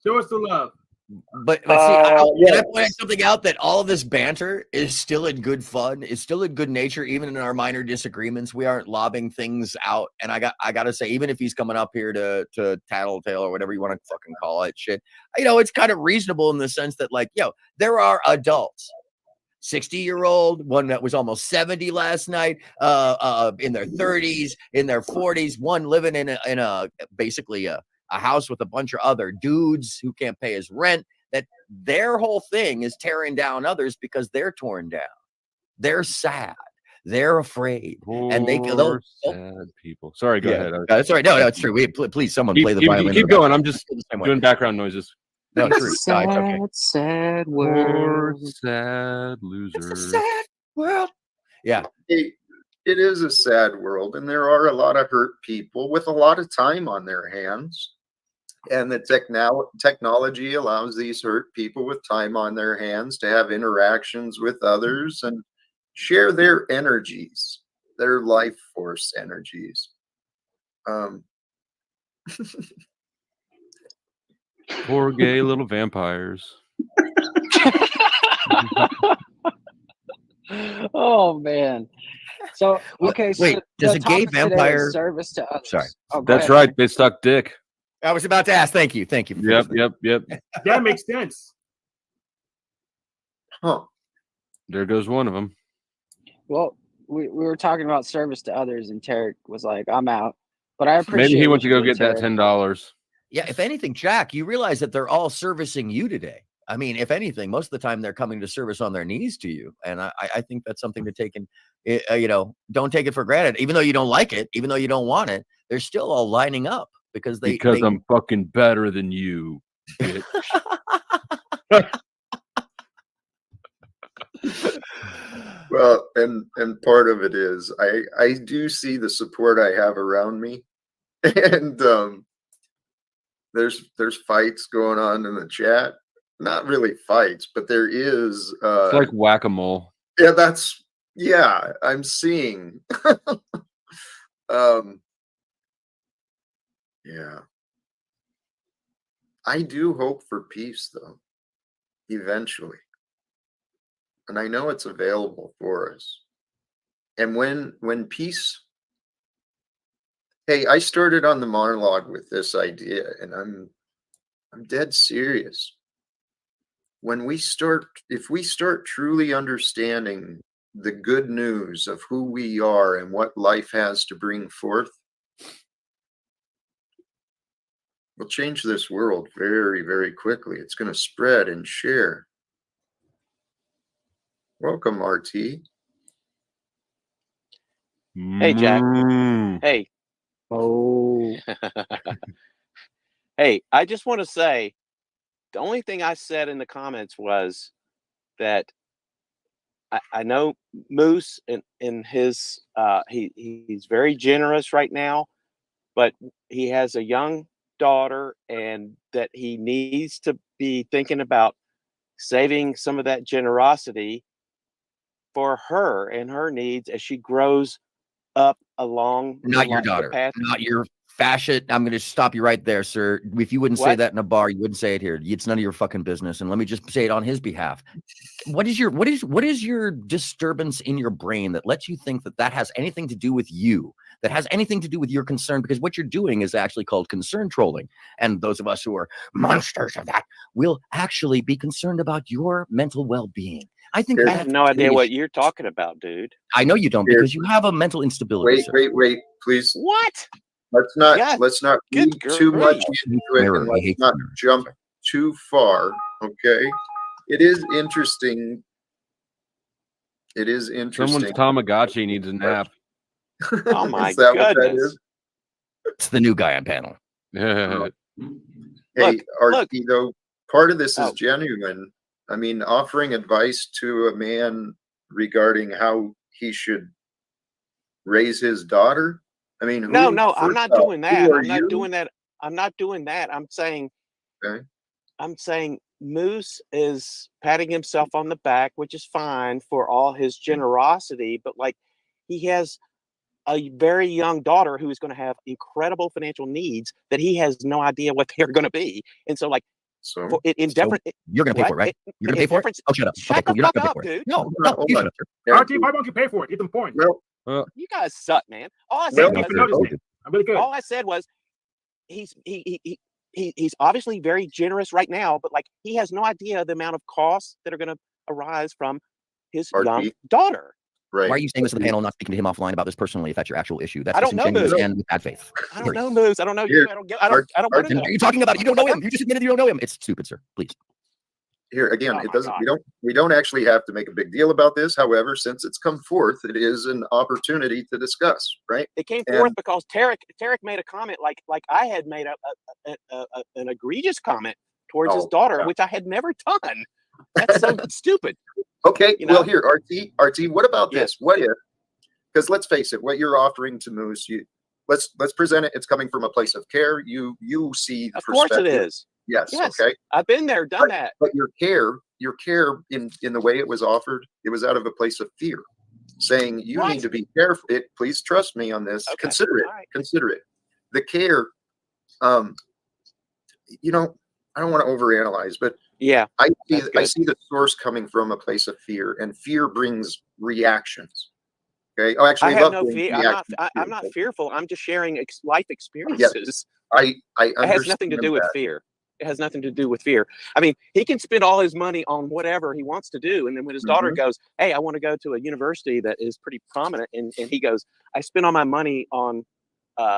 Show us the love. But see, can I point something out that all of this banter is still in good fun, is still in good nature, even in our minor disagreements. We aren't lobbing things out. And I gotta say, even if he's coming up here to tattletale or whatever you want to fucking call it, shit, it's kind of reasonable in the sense that, like, there are adults. 60-year-old, one that was almost 70 last night, in their 30s, in their 40s, one living in a basically a house with a bunch of other dudes who can't pay his rent, that their whole thing is tearing down others because they're torn down. They're sad. They're afraid. And sad people. Sorry, go ahead. That's all right. No, it's true. Please, someone play the violin. Keep going. I'm just doing background noises. No, true. Sad, okay. sad Poor world. sad loser. It's a sad world. Yeah. It is a sad world, and there are a lot of hurt people with a lot of time on their hands. And the technology allows these hurt people with time on their hands to have interactions with others and share their energies, their life force energies. Poor gay little vampires. Oh man. So okay, wait, so does the a gay topic today is vampire service to others? Sorry. Oh, go That's ahead. right. They suck dick. I was about to ask. Thank you. Yep. That makes sense. Huh. There goes one of them. Well, we were talking about service to others, and Tarek was like, "I'm out," but I appreciate. Maybe he went what to go you get did, that Tarek. $10. Yeah, if anything, Jack, you realize that they're all servicing you today. I mean, if anything, most of the time they're coming to service on their knees to you. And I think that's something to take in, don't take it for granted. Even though you don't like it, even though you don't want it, they're still all lining up because I'm fucking better than you, bitch. Well, and part of it is I do see the support I have around me, and there's fights going on in the chat. Not really fights, but there is. It's like whack-a-mole. Yeah, I'm seeing. Yeah. I do hope for peace, though, eventually. And I know it's available for us. And when peace, hey, I started on the monologue with this idea, and I'm dead serious. If we start truly understanding the good news of who we are and what life has to bring forth, we'll change this world very, very quickly. It's going to spread and share. Welcome, RT. Hey, Jack. Mm. Hey. Oh. Hey, I just want to say, the only thing I said in the comments was that I know Moose in his he's very generous right now, but he has a young daughter, and that he needs to be thinking about saving some of that generosity for her and her needs as she grows up along Not your the daughter. path. Not your Fascist. I'm going to stop you right there, sir. If you wouldn't say What? that in a bar, you wouldn't say it here. It's none of your fucking business. And let me just say it on his behalf. What is your disturbance in your brain that lets you think that that has anything to do with you? That has anything to do with your concern? Because what you're doing is actually called concern trolling. And those of us who are monsters of that will actually be concerned about your mental well-being. I think I have no idea what you're talking about, dude. I know you don't, because you have a mental instability. Wait, please. What? Let's not read too much into it, and let's not jump too far. Okay. It is interesting. Someone's Tamagotchi needs a nap. Oh my Is that what that goodness. is? It's the new guy on panel. Hey, RT, though, part of this is genuine. I mean, offering advice to a man regarding how he should raise his daughter. I mean, No, I'm not doing that. who are I'm not you? doing that. I'm not doing that. I'm saying, Okay. Moose is patting himself on the back, which is fine for all his generosity, but like he has a very young daughter who is going to have incredible financial needs that he has no idea what they're going to be. And so like you're going to pay for it, right? You're going to pay for it? Oh, shut up. Shut Okay, cool. the You're not fuck going to up, pay for it. dude. No, you shut up, sir. RT, why don't you pay for it? Get them points. You guys suck, man. All I said was, I'm really good. all I said was he's obviously very generous right now, but like he has no idea the amount of costs that are going to arise from his young daughter. Right. Why are you saying this to the panel, not speaking to him offline about this personally if that's your actual issue? That's I don't know disingenuous Moose. and with bad faith. I don't know Moose. I don't know you. I don't want to know. Are you talking about it? You don't know him. You just admitted you don't know him. It's stupid, sir. Please. Here again, it doesn't. We don't actually have to make a big deal about this. However, since it's come forth, it is an opportunity to discuss. Right. It came forth because Tarek made a comment like I had made an egregious comment towards his daughter, which I had never done. That's so stupid. Okay. You know? Well, here, RT. What about this? What if? Because let's face it, what you're offering to Moose, let's present it. It's coming from a place of care. You see the perspective. Of course it is. Yes. Okay. I've been there, done that. But your care in the way it was offered, it was out of a place of fear, saying you need to be careful. Please trust me on this. Okay. Consider it. Right. Consider it. The care. I don't want to overanalyze, but I see the source coming from a place of fear, and fear brings reactions. Okay. Oh, actually, I have no fear. I'm not fearful. I'm just sharing life experiences. Yes. I it has nothing to do with fear. It has nothing to do with fear. I mean, he can spend all his money on whatever he wants to do. And then when his daughter goes, hey, I want to go to a university that is pretty prominent. And he goes, I spent all my money on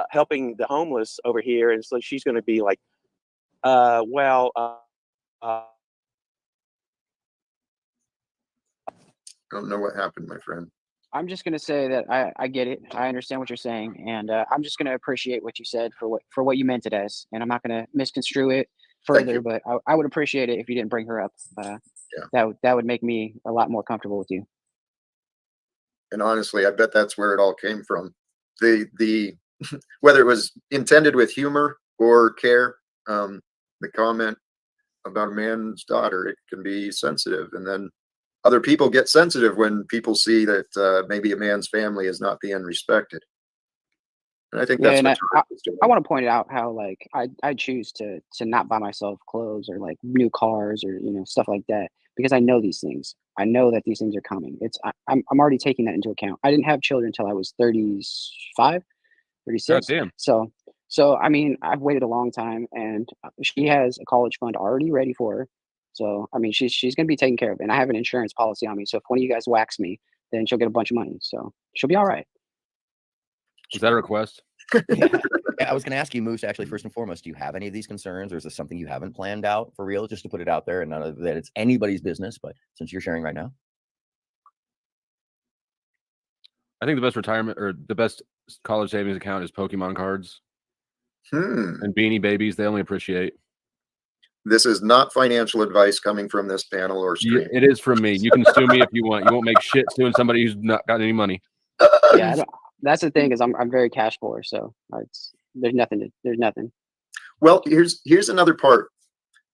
helping the homeless over here. And so she's going to be like, I don't know what happened, my friend. I'm just going to say that I get it. I understand what you're saying. And I'm just going to appreciate what you said for what you meant it as. And I'm not going to misconstrue it further, but I would appreciate it if you didn't bring her up. That would make me a lot more comfortable with you. And honestly, I bet that's where it all came from. The whether it was intended with humor or care, the comment about a man's daughter, it can be sensitive. And then other people get sensitive when people see that maybe a man's family is not being respected. And I think that's what I want to point out how like I choose to not buy myself clothes or like new cars or stuff like that because I know these things. I know that these things are coming. I'm already taking that into account. I didn't have children until I was 35, 36. God damn. So I mean, I've waited a long time, and she has a college fund already ready for her. So I mean, she's going to be taken care of, and I have an insurance policy on me. So if one of you guys whacks me, then she'll get a bunch of money. So she'll be all right. Is that a request? I was going to ask you, Moose, actually, first and foremost, do you have any of these concerns, or is this something you haven't planned out for real, just to put it out there and none of that it's anybody's business, but since you're sharing right now? I think the best retirement or the best college savings account is Pokemon cards and Beanie Babies. They only appreciate. This is not financial advice coming from this panel or stream. It is from me. You can sue me if you want. You won't make shit suing somebody who's not got any money. Yeah, that's the thing is I'm very cash poor, so there's nothing. Well, here's another part.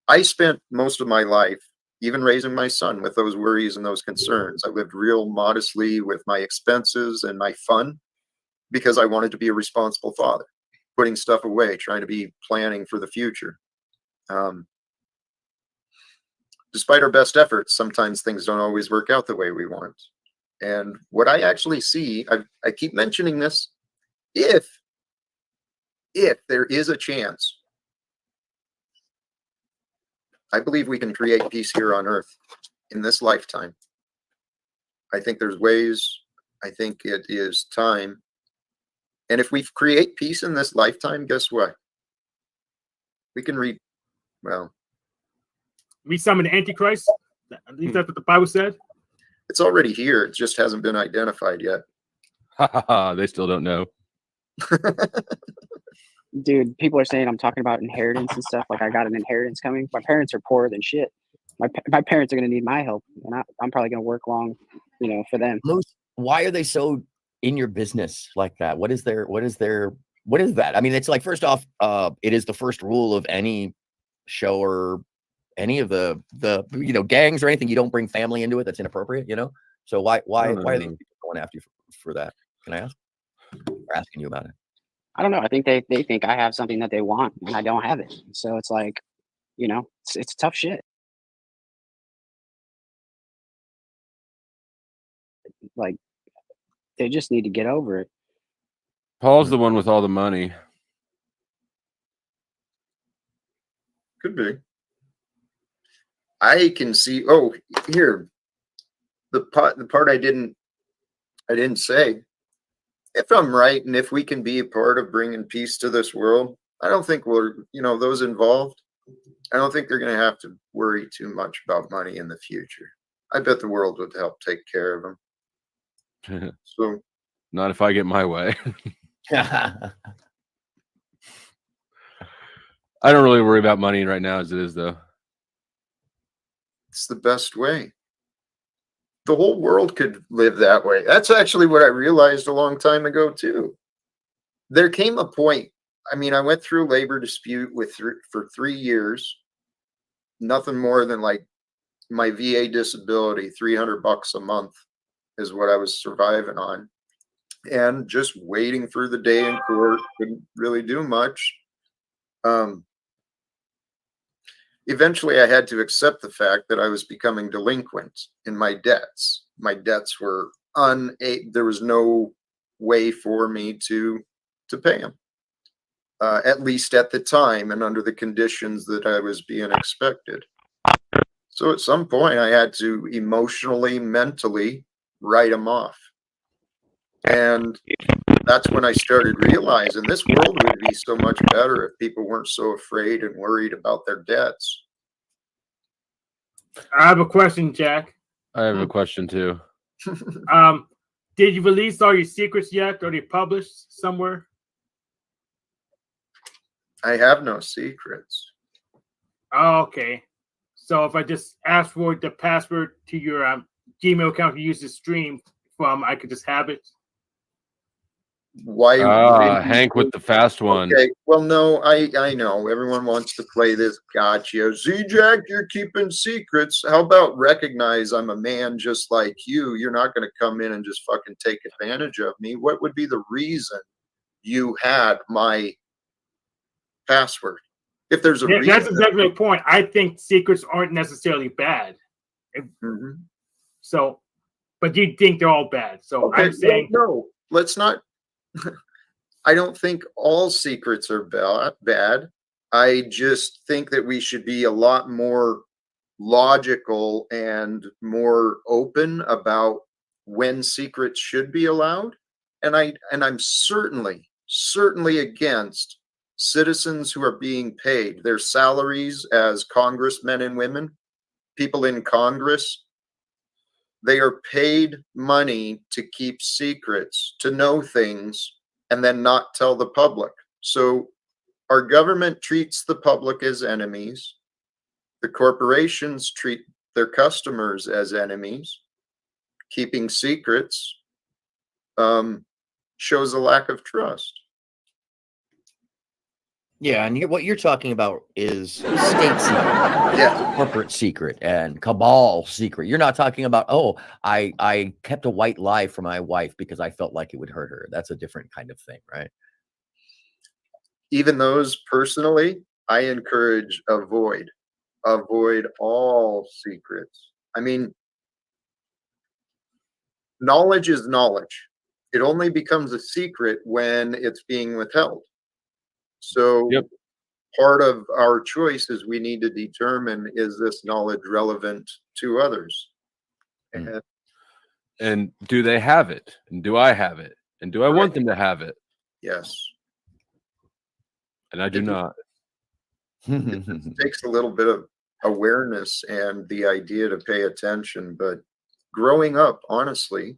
I spent most of my life, even raising my son, with those worries and those concerns. I lived real modestly with my expenses and my fun because I wanted to be a responsible father. putting stuff away, trying to be planning for the future. Despite our best efforts, sometimes things don't always work out the way we want. And what I actually see, I keep mentioning this, if there is a chance, I believe we can create peace here on Earth in this lifetime. I think there's ways. I think it is time. And if we create peace in this lifetime, guess what? We can we summon the Antichrist. At least that's what the Bible said. It's already here. It just hasn't been identified yet. They still don't know. Dude, people are saying I'm talking about inheritance and stuff. Like I got an inheritance coming. My parents are poorer than shit. My parents are going to need my help, and I'm probably going to work long, for them. Why are they so in your business like that? What is that? I mean, it's like, first off, it is the first rule of any show or any of the gangs or anything. You don't bring family into it. That's inappropriate, So why are they going after you for that? Can I ask? They're asking you about it. I don't know. I think they think I have something that they want and I don't have it. So it's like, it's tough shit. Like, they just need to get over it. Paul's the one with all the money. Could be. I can see. Oh, here, the part I didn't say. If I'm right, and if we can be a part of bringing peace to this world, I don't think those involved, I don't think they're going to have to worry too much about money in the future. I bet the world would help take care of them. So, not if I get my way. I don't really worry about money right now as it is, though. It's the best way. The whole world could live that way. That's actually what I realized a long time ago, too. There came a point. I mean, I went through a labor dispute for 3 years. Nothing more than like my VA disability, $300 a month is what I was surviving on. And just waiting for the day in court, couldn't really do much. Eventually, I had to accept the fact that I was becoming delinquent in my debts. My debts were there was no way for me to pay them, at least at the time and under the conditions that I was being expected. So at some point, I had to emotionally, mentally write them off. And that's when I started realizing this world would be so much better if people weren't so afraid and worried about their debts. I have a question, Jack. I have a question too. Did you release all your secrets yet? Are they published somewhere? I have no secrets. Oh, okay. So if I just ask for the password to your Gmail account you use to stream from, I could just have it? Why? Hank with the fast one. Okay, well, no, I know everyone wants to play this gotcha. Z-Jack, you're keeping secrets. How about recognize I'm a man just like you? You're not going to come in and just fucking take advantage of me. What would be the reason you had my password? If there's a reason. That's exactly the point. I think secrets aren't necessarily bad. So, but you think they're all bad. So okay, I'm saying no, let's not. I don't think all secrets are bad. I just think that we should be a lot more logical and more open about when secrets should be allowed. And I'm certainly against citizens who are being paid their salaries as congressmen and women, people in Congress. They are paid money to keep secrets, to know things, and then not tell the public. So our government treats the public as enemies. The corporations treat their customers as enemies. Keeping secrets shows a lack of trust. Yeah, and what you're talking about is state secret, corporate secret, and cabal secret. You're not talking about, oh, I kept a white lie for my wife because I felt like it would hurt her. That's a different kind of thing, right? even those personally, I encourage avoid all secrets. I mean, knowledge is knowledge. It only becomes a secret when it's being withheld. So part of our choice is we need to determine, is this knowledge relevant to others? And do they have it? And do I have it? And do I want them to have it? Yes. And I do not. It takes a little bit of awareness and the idea to pay attention. But growing up, honestly,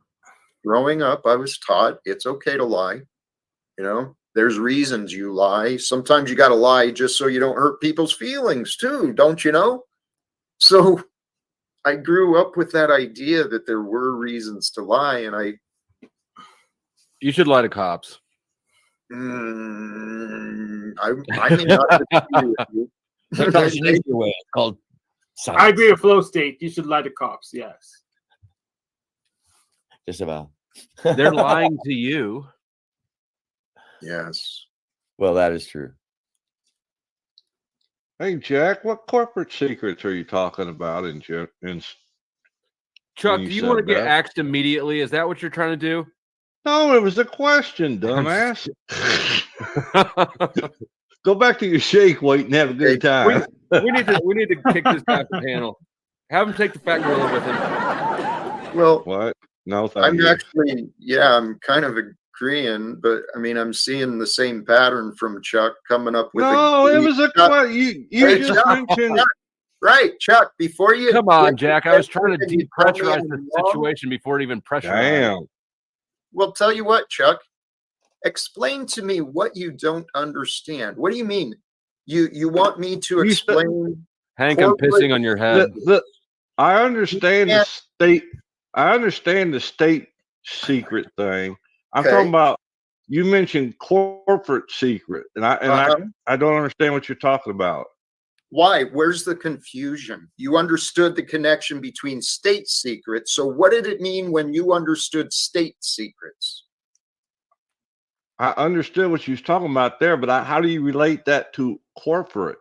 I was taught it's okay to lie. You know, there's reasons you lie. Sometimes you got to lie just so you don't hurt people's feelings too, don't you know? So I grew up with that idea that there were reasons to lie, and you should lie to cops. I may not agree with you. There's an easier way. It's called science. I agree with Flow State. You should lie to cops. Yes. Just about. They're lying to you. Yes. Well, that is true. Hey, Jack, what corporate secrets are you talking about in Chuck, do you want to get axed immediately? Is that what you're trying to do? No, it was a question, dumbass. Go back to your shake weight and have a good time. We need to kick this guy off the panel. Have him take the fat gorilla with him. Well, what? No, I'm actually, I'm kind of agreeing, but I mean, I'm seeing the same pattern from Chuck coming up with. No, it was a question. You just mentioned. Right, Chuck. Before you come on, Jack. I was trying to depressurize the situation before it even pressurized. Damn. Well, tell you what, Chuck. Explain to me what you don't understand. What do you mean? You want me to explain? Hank, I'm pissing on your head. I understand the state. I understand the state secret thing. I'm talking about. You mentioned corporate secret, and I don't understand what you're talking about. Why? Where's the confusion? You understood the connection between state secrets. So what did it mean when you understood state secrets? I understood what you was talking about there, but how do you relate that to corporate?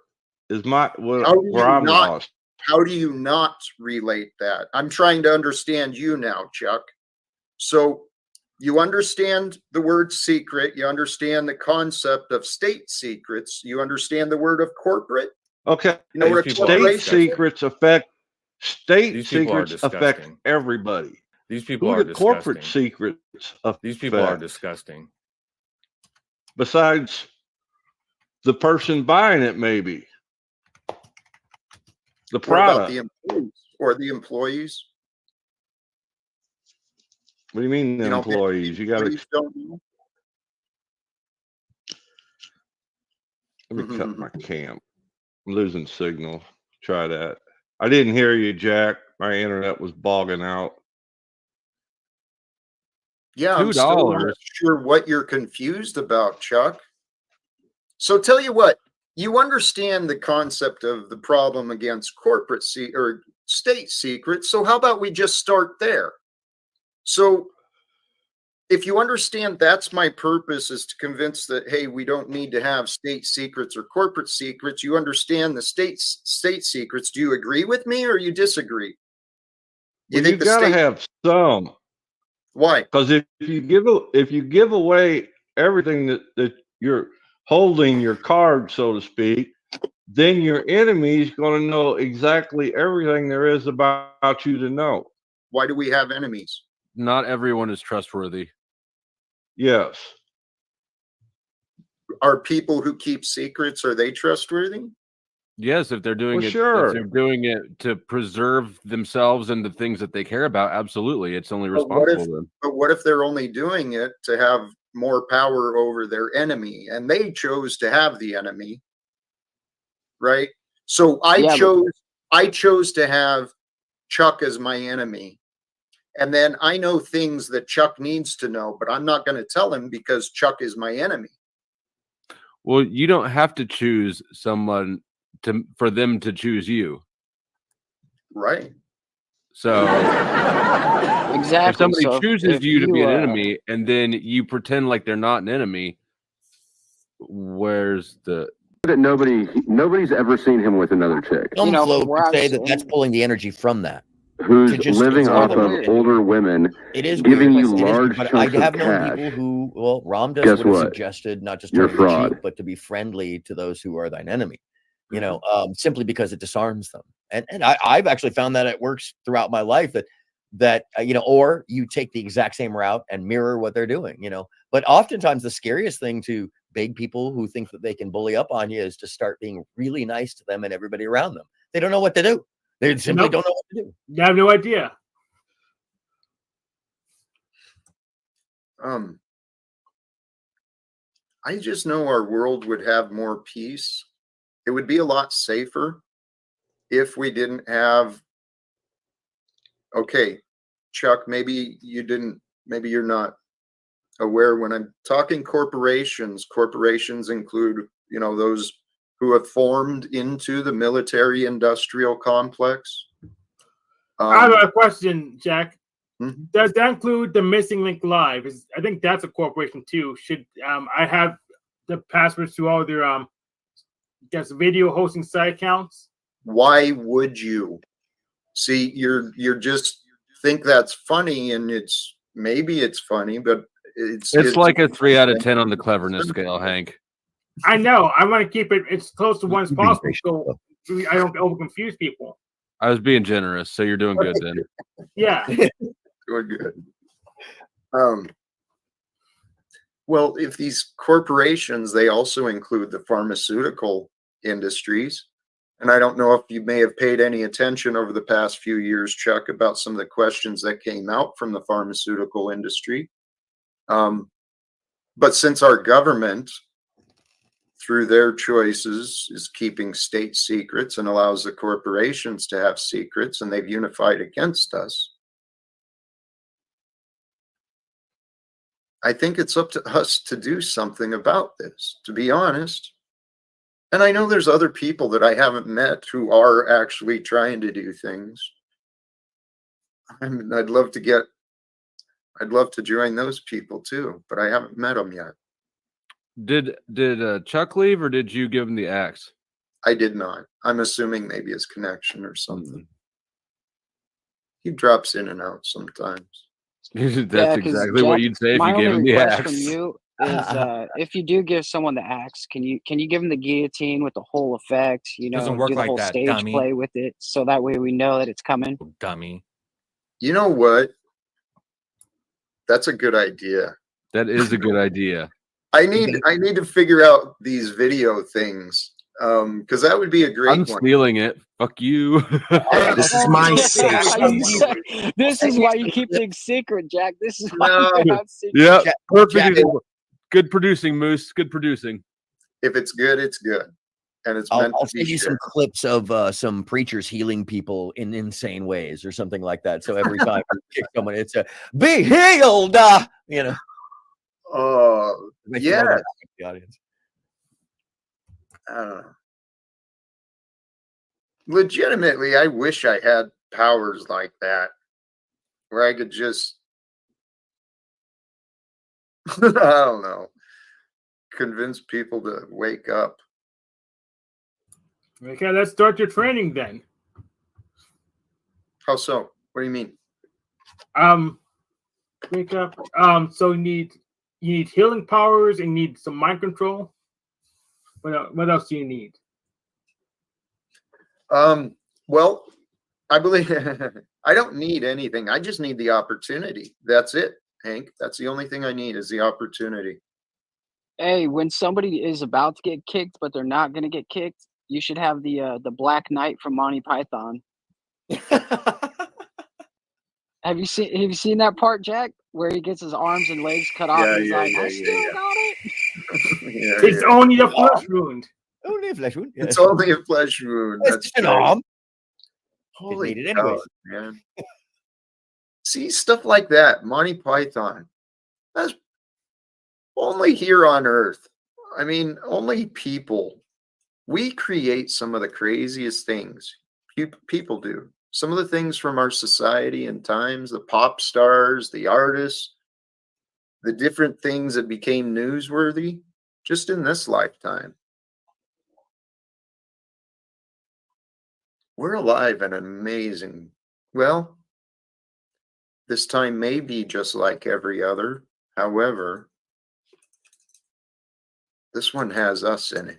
Is where I'm lost. How do you not relate that? I'm trying to understand you now, Chuck. So you understand the word secret. You understand the concept of state secrets. You understand the word of corporate. Okay, you know what state secrets affect everybody. These people are disgusting. Corporate secrets affect. These people are disgusting. Besides the person buying it, maybe the product. What about the employees or the employees? What do you mean the employees? You got to. Let me cut my cam. I'm losing signal. Try that. I didn't hear you, Jack. My internet was bogging out. Yeah, I'm still not sure what you're confused about, Chuck. So tell you what, you understand the concept of the problem against corporate or state secrets. So how about we just start there? So if you understand that's my purpose, is to convince that, hey, we don't need to have state secrets or corporate secrets. You understand the state secrets. Do you agree with me or you disagree? You got to have some. Why? Because if you give away everything that you're holding, your card, so to speak, then your enemy is going to know exactly everything there is about you to know. Why do we have enemies? Not everyone is trustworthy. Yes. Are people who keep secrets, are they trustworthy? Yes, if they're doing Well, it, sure. if they're doing it to preserve themselves and the things that they care about, absolutely, it's only responsible. But what if they're only doing it to have more power over their enemy, and they chose to have the enemy, right? So I chose to have Chuck as my enemy. And then I know things that Chuck needs to know, but I'm not going to tell him because Chuck is my enemy. Well, you don't have to choose someone for them to choose you. Right. So exactly. If somebody chooses you to be an enemy and then you pretend like they're not an enemy, where's the that nobody's ever seen him with another chick Some flow where could I'm say that that's sitting- pulling the energy from that. who's to just living ignore off the of weird. older women, It is giving weird. you It is, large but I chunks of have known cash. people who, well, Rom does Guess would have what? suggested not just You're telling the fraud. cheap, but to be friendly to those who are thine enemy. You know, simply because it disarms them. And I've actually found that it works throughout my life that you know, or you take the exact same route and mirror what they're doing. You know, but oftentimes the scariest thing to big people who think that they can bully up on you is to start being really nice to them and everybody around them. They don't know what to do. They simply don't know what to do. You have no idea. I just know our world would have more peace. It would be a lot safer if we didn't have, okay, Chuck, maybe you're not aware when I'm talking corporations. Corporations include, you know, those who have formed into the military industrial complex. I have a question, Jack. Mhm. Does that include the Missing Link Live? I think that's a corporation too. Should I have the passwords to all their guess video hosting site accounts? Why would you? See, you're just think that's funny, and maybe it's funny, but it's like a 3 out of 10 on the cleverness scale, Hank. I know. I want to keep it as close to one as possible, so I don't over confuse people. I was being generous, so you're doing good then. Yeah. Doing good. Well, if these corporations, they also include the pharmaceutical industries. And I don't know if you may have paid any attention over the past few years, Chuck, about some of the questions that came out from the pharmaceutical industry. But since our government, through their choices, is keeping state secrets and allows the corporations to have secrets, and they've unified against us, I think it's up to us to do something about this, to be honest. And I know there's other people that I haven't met who are actually trying to do things. I'd love to join those people too, but I haven't met them yet. Did Chuck leave, or did you give him the axe? I did not. I'm assuming maybe his connection or something. He drops in and out sometimes. That's exactly what you'd say if you gave him the request axe. from you is if you do give someone the axe, can you give them the guillotine with the whole effect? You know, Doesn't work do the like whole that, stage dummy. play with it, so that way we know that it's coming. Dummy. You know what? That's a good idea. That is a good idea. I need to figure out these video things. Because that would be a great I'm one. stealing it. Fuck you. This is my safe space. This is why you keep things secret, Jack. This is why you have secret. Yeah, Jack, perfect. Jack, example. Good producing, Moose. Good producing. If it's good, it's good. And it's I'll meant to send be you some shared. clips of some preachers healing people in insane ways or something like that. So every time you kick someone, it's a be healed. You know. Oh, yeah. The audience. Legitimately, I wish I had powers like that, where I could just, I don't know, convince people to wake up. Okay, let's start your training then. How so? What do you mean? Wake up. So you need healing powers and you need some mind control. What else do you need? Well, I believe I don't need anything. I just need the opportunity. That's it, Hank. That's the only thing I need is the opportunity. Hey, when somebody is about to get kicked, but they're not going to get kicked, you should have the Black Knight from Monty Python. Have you seen that part, Jack, where he gets his arms and legs cut off? And he's like, I still got it. It's only a flesh wound. Only a flesh wound. It's only a flesh wound. It's just an arm. Holy It cow, anyways. man. See, stuff like that, Monty Python. That's only here on Earth. I mean, only people. We create some of the craziest things people do. Some of the things from our society and times, the pop stars, the artists, the different things that became newsworthy. just in this lifetime. We're alive in an amazing, well, this time may be just like every other. However, this one has us in it.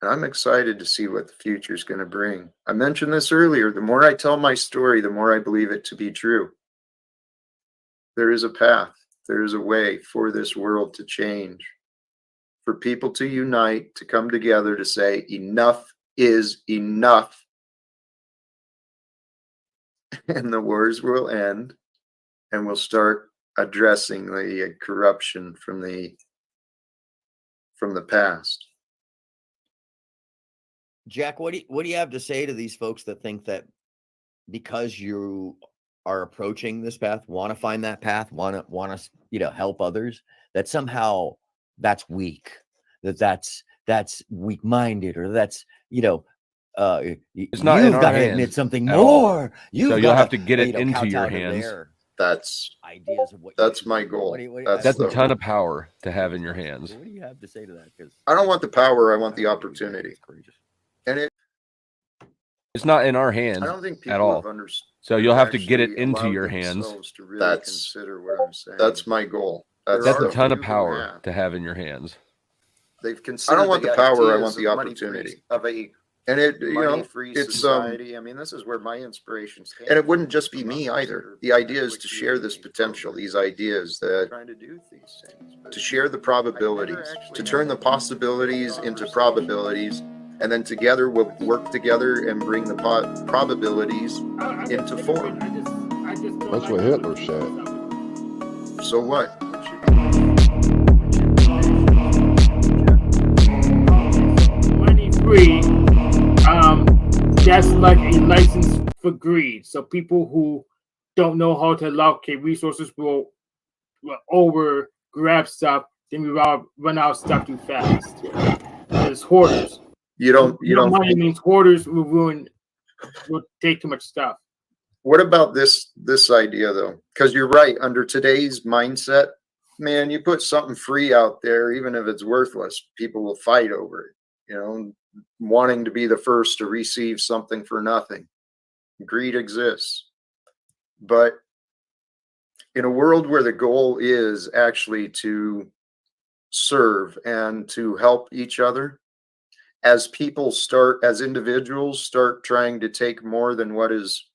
And I'm excited to see what the future is going to bring. I mentioned this earlier. The more I tell my story, the more I believe it to be true. There is a path. There is a way for this world to change. For people to unite, to come together, to say enough is enough. And the wars will end. And we'll start addressing the corruption from the past. Jack, what do you have to say to these folks that think that because you are approaching this path, want to find that path, want to help others, that somehow that's weak, that's weak-minded, or that's it's not you've in our got to hands admit something at all. more. So you'll have to get it into your hands. That's ideas of what that's my goal. That's a ton of power to have in your hands. What do you have to say to that? Because I don't want the power, I want the opportunity. And it's not in our hands I don't think people at all. have understood. So you'll have to get it actually into allowed your hands. themselves to really consider what I'm saying. That's my goal. That's There a are ton of few who power have. to have in your hands. They've considered. I don't want the power. I want the opportunity. Of a And it, money-free it's society. I mean, this is where my inspirations came and it from. wouldn't just be me either. The idea is to share this potential, these ideas that Trying to do these things, but to share the probabilities, to turn the possibilities into probabilities, and then together we'll work together and bring the probabilities into form. That's what Hitler said. So what? Money free, that's like a license for greed. So people who don't know how to allocate resources will over grab stuff, then we run out of stuff too fast. There's hoarders. You don't money means hoarders will take too much stuff. What about this idea though? Because you're right, under today's mindset, man, you put something free out there, even if it's worthless, people will fight over it. Wanting to be the first to receive something for nothing. Greed exists. But in a world where the goal is actually to serve and to help each other, as people as individuals start trying to take more than what is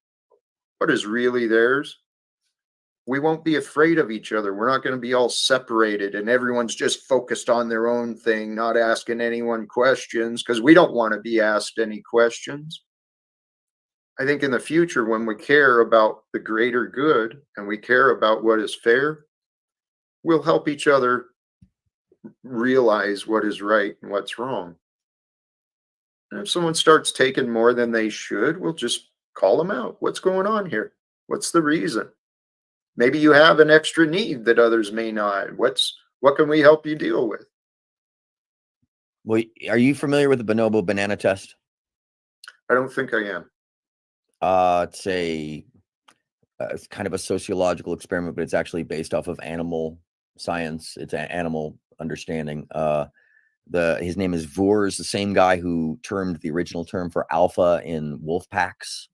really theirs, we won't be afraid of each other. We're not going to be all separated and everyone's just focused on their own thing, not asking anyone questions, because we don't want to be asked any questions. I think in the future, when we care about the greater good and we care about what is fair, we'll help each other realize what is right and what's wrong. And if someone starts taking more than they should, we'll just call them out. What's going on here? What's the reason? Maybe you have an extra need that others may not. What can we help you deal with? Well, are you familiar with the bonobo banana test? I don't think I am. It's kind of a sociological experiment, but it's actually based off of animal science. It's an animal understanding. His name is Voers, the same guy who termed the original term for alpha in wolf packs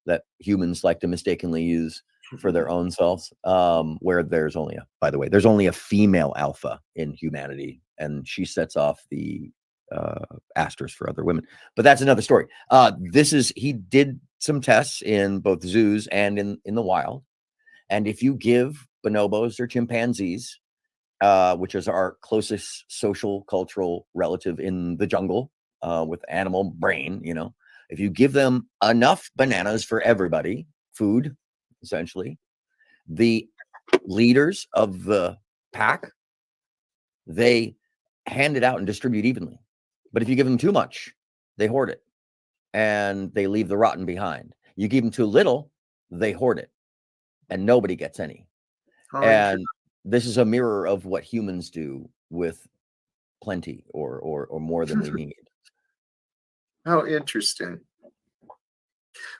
that humans like to mistakenly use for their own selves, where there's only a female alpha in humanity, and she sets off the asters for other women. But that's another story. He did some tests in both zoos and in the wild, and if you give bonobos or chimpanzees, which is our closest social cultural relative in the jungle, with animal brain, if you give them enough bananas for everybody, food, essentially, the leaders of the pack, they hand it out and distribute evenly. But if you give them too much, they hoard it and they leave the rotten behind. You give them too little, they hoard it and nobody gets any. And this is a mirror of what humans do with plenty or more than we need. How interesting.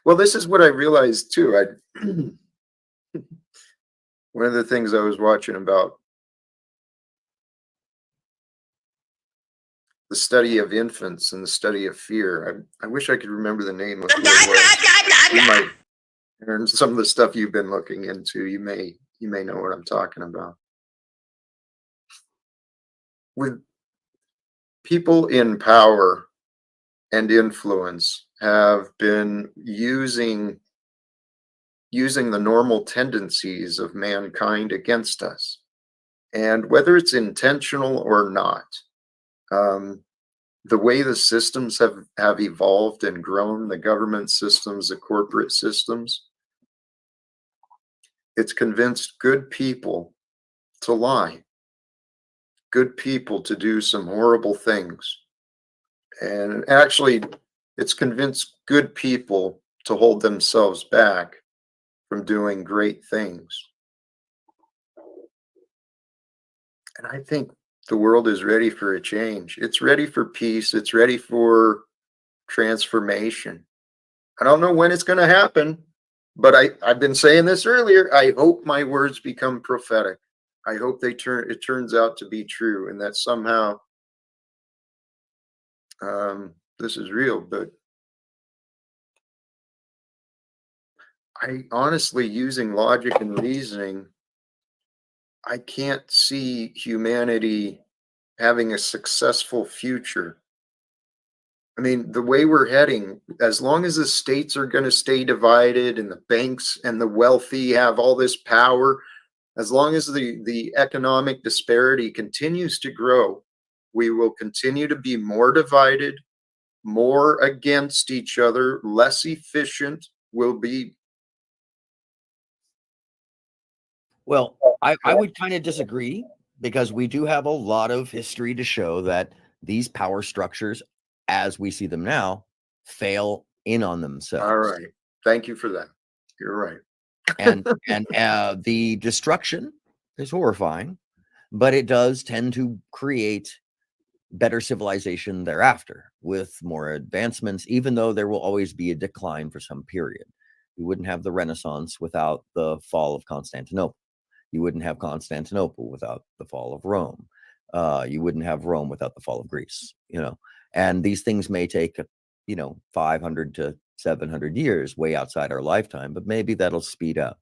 Well, this is what I realized too. One of the things I was watching about the study of infants and the study of fear. I wish I could remember the name of it. You might learn some of the stuff you've been looking into. You may know what I'm talking about. With people in power and influence have been using the normal tendencies of mankind against us. And whether it's intentional or not, the way the systems have evolved and grown, the government systems, the corporate systems, it's convinced good people to lie, good people to do some horrible things. And actually, it's convinced good people to hold themselves back from doing great things. And I think the world is ready for a change. It's ready for peace. It's ready for transformation. I don't know when it's going to happen, but I've been saying this earlier. I hope my words become prophetic. I hope it turns out to be true, and that somehow this is real. But I honestly, using logic and reasoning, I can't see humanity having a successful future. I mean, the way we're heading, as long as the states are going to stay divided and the banks and the wealthy have all this power, as long as the economic disparity continues to grow, we will continue to be more divided, more against each other, less efficient. Will be. Well, I would kind of disagree, because we do have a lot of history to show that these power structures, as we see them now, fail in on themselves. All right. Thank you for that. You're right. and the destruction is horrifying, but it does tend to create better civilization thereafter with more advancements, even though there will always be a decline for some period. You wouldn't have the Renaissance without the fall of Constantinople. You wouldn't have Constantinople without the fall of Rome. You wouldn't have Rome without the fall of Greece, and these things may take, 500 to 700 years, way outside our lifetime, but maybe that'll speed up.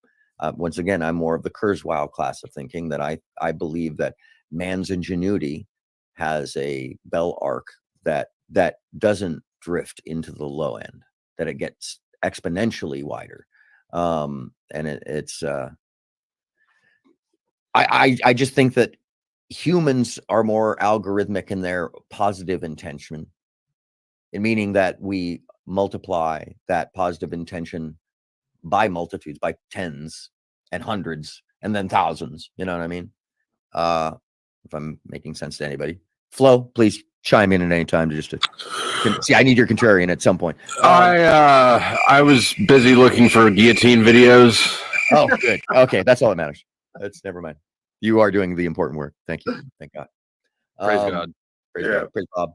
Once again, I'm more of the Kurzweil class of thinking, that I believe that man's ingenuity has a bell arc that doesn't drift into the low end, that it gets exponentially wider. And I just think that humans are more algorithmic in their positive intention, meaning that we multiply that positive intention by multitudes, by tens and hundreds and then thousands. You know what I mean? If I'm making sense to anybody. Flo, please chime in at any time to see. I need your contrarian at some point. I was busy looking for guillotine videos. Oh, good. Okay, that's all that matters. That's never mind. You are doing the important work. Thank you. Thank God. Praise God. Praise God. Praise Bob.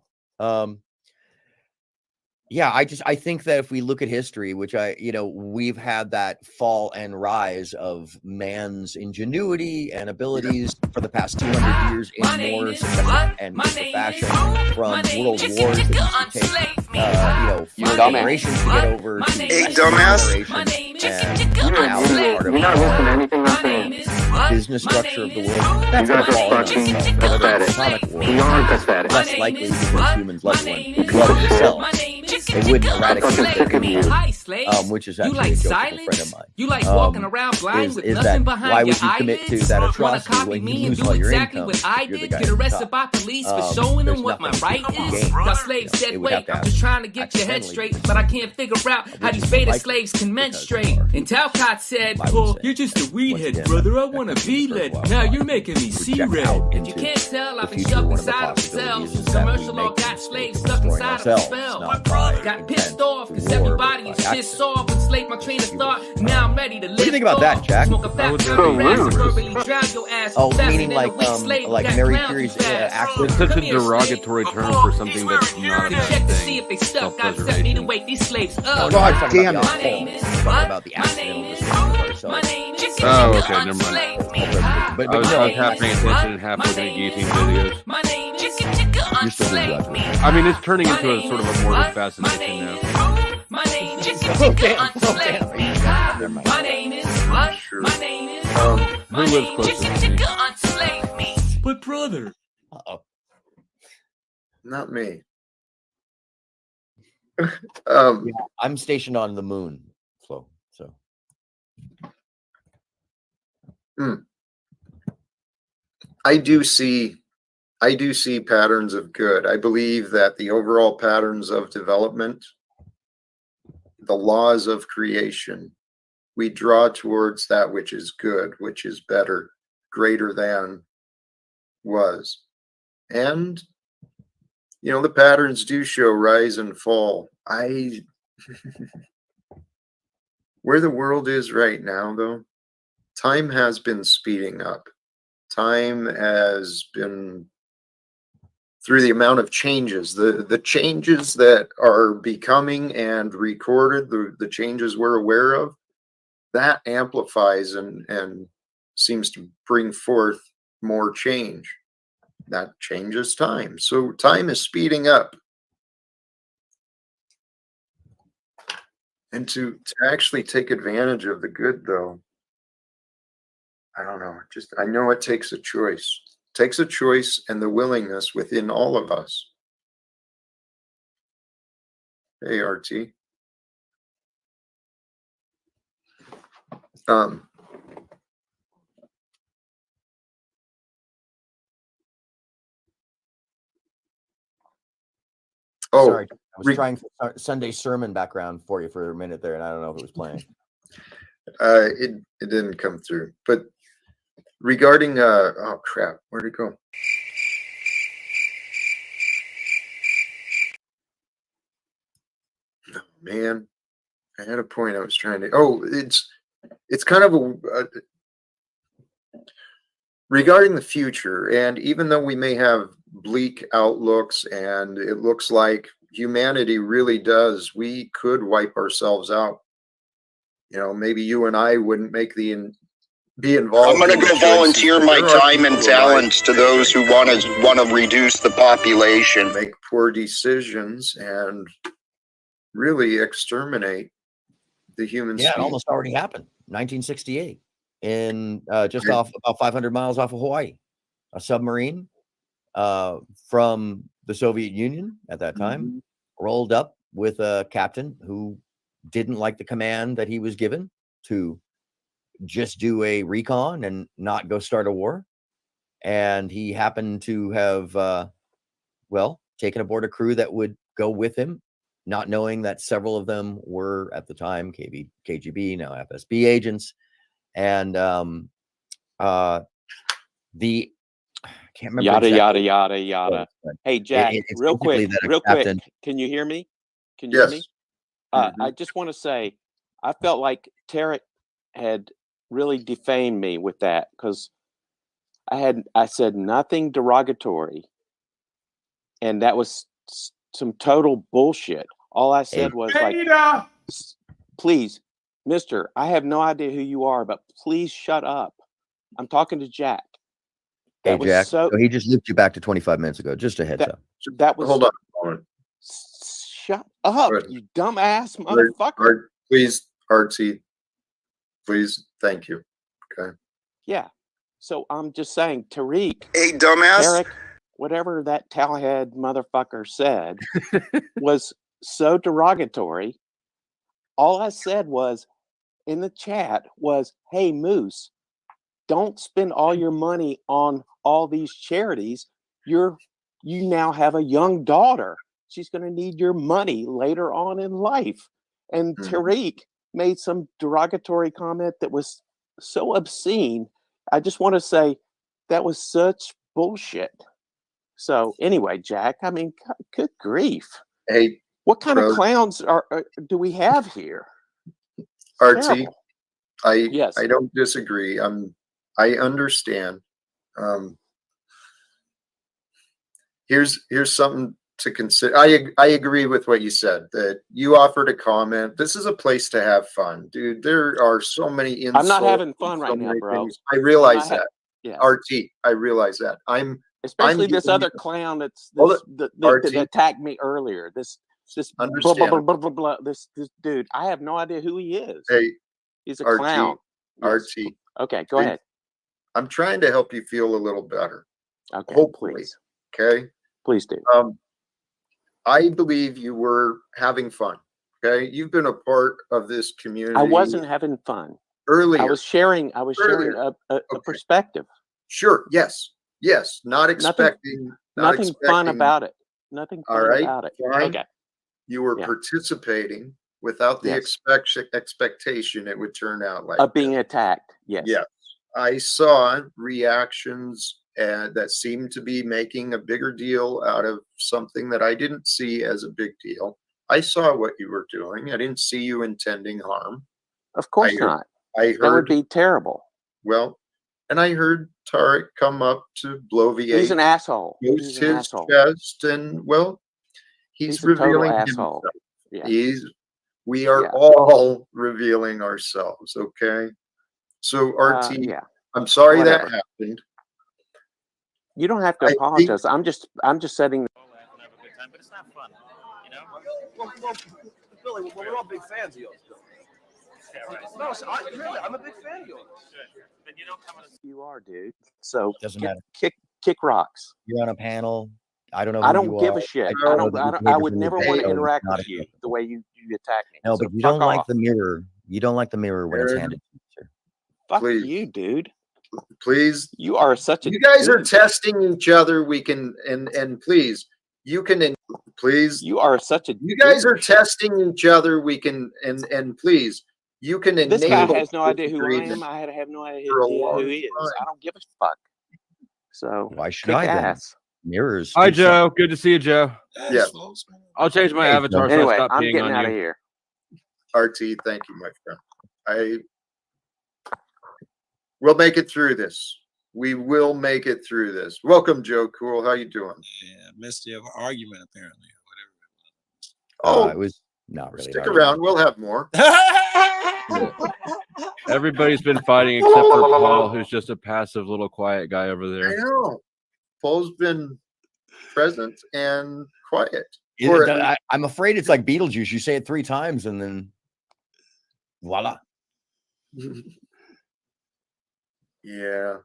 Yeah, I think that if we look at history, which we've had that fall and rise of man's ingenuity and abilities for the past 200 years in more successful and fashion, from world wars that used to take, 4 generations to get over to business structure of the world. That's going to fall atomic war. Less likely because humans love themselves. They wouldn't eradicate which is actually a joke of a friend of mine. You like walking around blind with nothing behind why your would you commit to that atrocity when you lose all your income? What I did, get arrested by police for showing them what my right is. Got slaves dead weight. I'm just trying to get your head straight, but I can't figure out how these beta slaves can menstruate. And Talcott said, "Well, you're just a weed head, brother. I want to be led. Now you're making me see red." And you can't tell, I've been shoved inside of cells. Commercial all got slaves stuck inside of a spell. Got pissed off because everybody is pissed off and slave my train of thought. Now I'm ready to live. What do you think about that, Jack? Meaning like Mary Curie's actual. It's such a derogatory term for something that's not a bad thing. Self-preservation. God damn it! Talking about the accidental destruction of ourselves. Oh, okay, never mind. But I was half paying attention and half looking at guillotine videos. You're still doing unslave me. I mean, it's turning My into a name sort of is a morbid what? My fascination name now. is who? My name Chicka unslave me. My name is what? My name is who? My lives name closer to me? Chicka unslave me. But brother. Uh-oh. Not me. Yeah, I'm stationed on the moon, Flo. So I do see patterns of good. I believe that the overall patterns of development, the laws of creation, we draw towards that which is good, which is better, greater than was. And the patterns do show rise and fall. Where the world is right now, though, time has been speeding up. Time has been, through the amount of changes, the changes that are becoming and recorded, the changes we're aware of, that amplifies and seems to bring forth more change. That changes time. So time is speeding up. And to actually take advantage of the good, though, I don't know. I know it takes a choice. It takes a choice and the willingness within all of us. Hey, RT. sorry, I was trying for Sunday sermon background for you for a minute there, and I don't know if it was playing. It didn't come through. But regarding oh crap, where'd it go? Oh, man, I had a point I was trying to. Oh, it's kind of regarding the future, and even though we may have bleak outlooks and it looks like humanity really does, we could wipe ourselves out. Maybe you and I wouldn't make be involved. I'm going to go volunteer my time and talents to those who want to reduce the population, make poor decisions, and really exterminate the human species. It almost already happened. 1968, in just off about 500 miles off of Hawaii, a submarine from the Soviet Union at that time rolled up with a captain who didn't like the command that he was given to just do a recon and not go start a war. And he happened to have, taken aboard a crew that would go with him, not knowing that several of them were at the time KGB, now FSB agents. And I can't remember yada. Hey, Jack, real quick, can you hear me? Can you hear me? I just want to say, I felt like Tarek had really defamed me with that, because I said nothing derogatory, and that was some total bullshit. All I said was like, please, mister, I have no idea who you are, but please shut up. I'm talking to Jack. Hey, Jack. So he just looped you back to 25 minutes ago. Just a heads up. That was. Hold on. Shut up, you dumbass motherfucker. Please, RT. Please, thank you. Okay. Yeah. So I'm just saying, Tariq. Hey, dumbass. Tarek, whatever that towelhead motherfucker said was so derogatory. All I said was in the chat was, hey, Moose, don't spend all your money on all these charities. You now have a young daughter. She's going to need your money later on in life. And Tariq made some derogatory comment that was so obscene. I just want to say that was such bullshit. So anyway, Jack, I mean, good grief. Hey, what kind of clowns do we have here? RT, I don't disagree. I understand. Here's something to consider. I agree with what you said, that you offered a comment. This is a place to have fun, dude. There are so many insults. I'm not having fun right now, bro. I realize that. Yeah. RT, I realize that. I'm Especially this other clown that attacked me earlier. This blah, blah, blah, blah, blah, this dude. I have no idea who he is. Hey, he's a clown. RT. Okay, go ahead. I'm trying to help you feel a little better. Okay, hopefully. please. Okay. Please do. I believe you were having fun. Okay. You've been a part of this community. I wasn't having fun. Earlier. I was sharing a perspective. Sure. Yes. Yes. Not expecting. Nothing fun about it. Nothing fun about it. Fine. Okay. You were participating without the expectation it would turn out like of being attacked. Yes. Yes. I saw reactions that seemed to be making a bigger deal out of something that I didn't see as a big deal. I saw what you were doing. I didn't see you intending harm. Of course not. I heard that would be terrible. Well, and I heard Tarek come up to blow V8. He's an asshole. He's his chest, and well, he's revealing himself. Yeah. We are all revealing ourselves. Okay. So RT, I'm sorry that happened. You don't have to apologize. I'm just setting. But it's not fun, you know. Well, Billy, we're all big fans of yours. Yeah, right. No, really, I'm a big fan of yours. But you don't come on. You are, dude. So doesn't matter. Kick rocks. You're on a panel. I don't know. I don't give a shit. I would never want to interact with you the way you attack me. No, but you don't like the mirror. You don't like the mirror when it's handed to you. Fuck you, dude. Please. You are such a. You guys are testing each other. We can and please. You can please. You are such a. You guys are testing each other. We can and please. You can enable. This guy has no idea who I am. I have no idea who he is. I don't give a fuck. So why should I then? Mirrors. Hi, Joe. Good to see you, Joe. Yeah. I'll change my avatar. Anyway, so I stop I'm peeing getting on out you. of here. RT, thank you, my friend. We'll make it through this. We will make it through this. Welcome, Joe Cool. How you doing? Yeah, missed your argument apparently. Oh, it was not really. Stick around. We'll have more. Everybody's been fighting except for Paul, who's just a passive little quiet guy over there. I know. Paul's been present and quiet. I'm afraid it's like Beetlejuice. You say it 3 times and then voila. Yeah.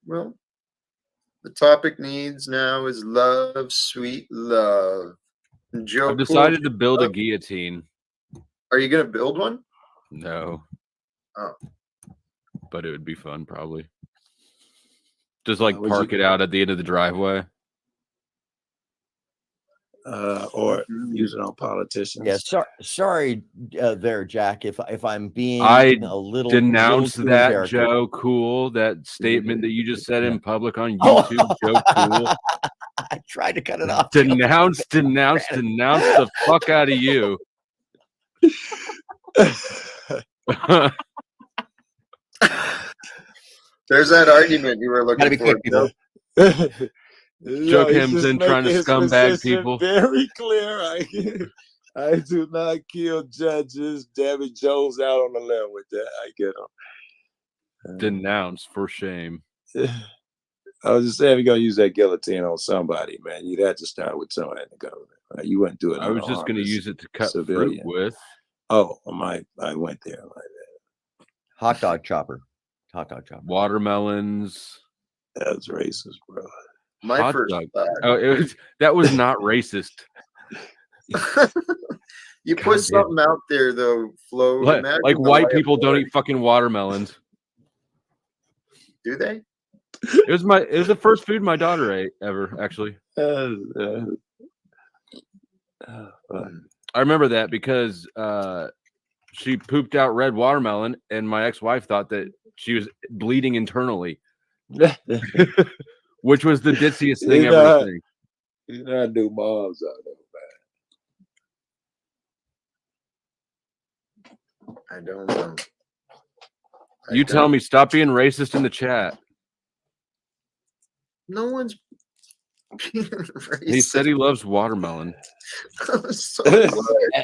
Well, the topic needs now is love, sweet love. Joe, I've decided to build a guillotine. Are you going to build one? No. Oh. But it would be fun, probably. Just like park it out at the end of the driveway. Or use it on politicians. Yeah, sorry there, Jack. If I'm being I a little denounce too that, embarrassed. Joe Cool, that statement that you just said in public on YouTube, Joe Cool. I tried to cut it off. Denounce the fuck out of you. There's that argument you were looking for. Joe comes in trying to scumbag people. Very clear. I do not kill judges. Davy Jones out on the limb with that. I get him. Denounce for shame. I was just saying, if you're gonna use that guillotine on somebody, man, you'd have to start with somebody in the government. Right? You wouldn't do it. I was just going to use it to cut fruit with. Oh, I went there like that. Hot dog chopper. Watermelons. That's racist, bro. My Hot first dog. thought. Oh, that was not racist. You put something out there though, Flo. Like white people don't eat fucking watermelons. Do they? It was the first food my daughter ate ever, actually. I remember that because she pooped out red watermelon, and my ex-wife thought that she was bleeding internally, which was the ditziest thing ever. You know, I do moms out there, man. I don't know. You tell me, stop being racist in the chat. No one's being racist. He said he loves watermelon. So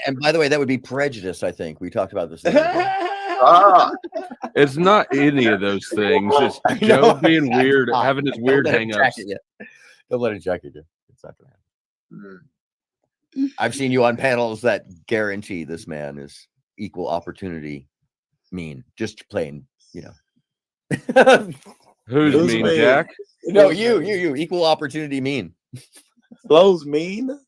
and by the way, that would be prejudice. I think we talked about this. Ah, It's not any of those things. Just I Joe know, being weird, not. having his Don't weird let him hang-ups. jacket you. Don't let him jacket you. It's not gonna happen. Hmm. I've seen you on panels that guarantee this man is equal opportunity mean. Just plain, you know. Who's mean, Jack? No, you equal opportunity mean. Flow's mean?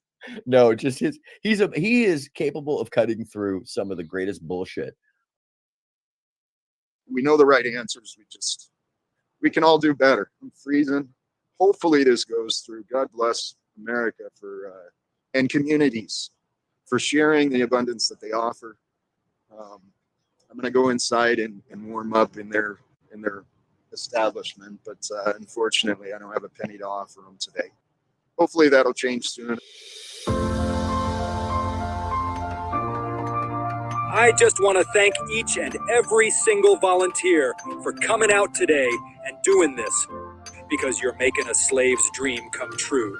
No, just he is capable of cutting through some of the greatest bullshit. We know the right answers. We can all do better. I'm freezing. Hopefully this goes through. God bless America and communities for sharing the abundance that they offer. I'm going to go inside and warm up in their establishment, but unfortunately I don't have a penny to offer them today. Hopefully that'll change soon. I just want to thank each and every single volunteer for coming out today and doing this, because you're making a slave's dream come true.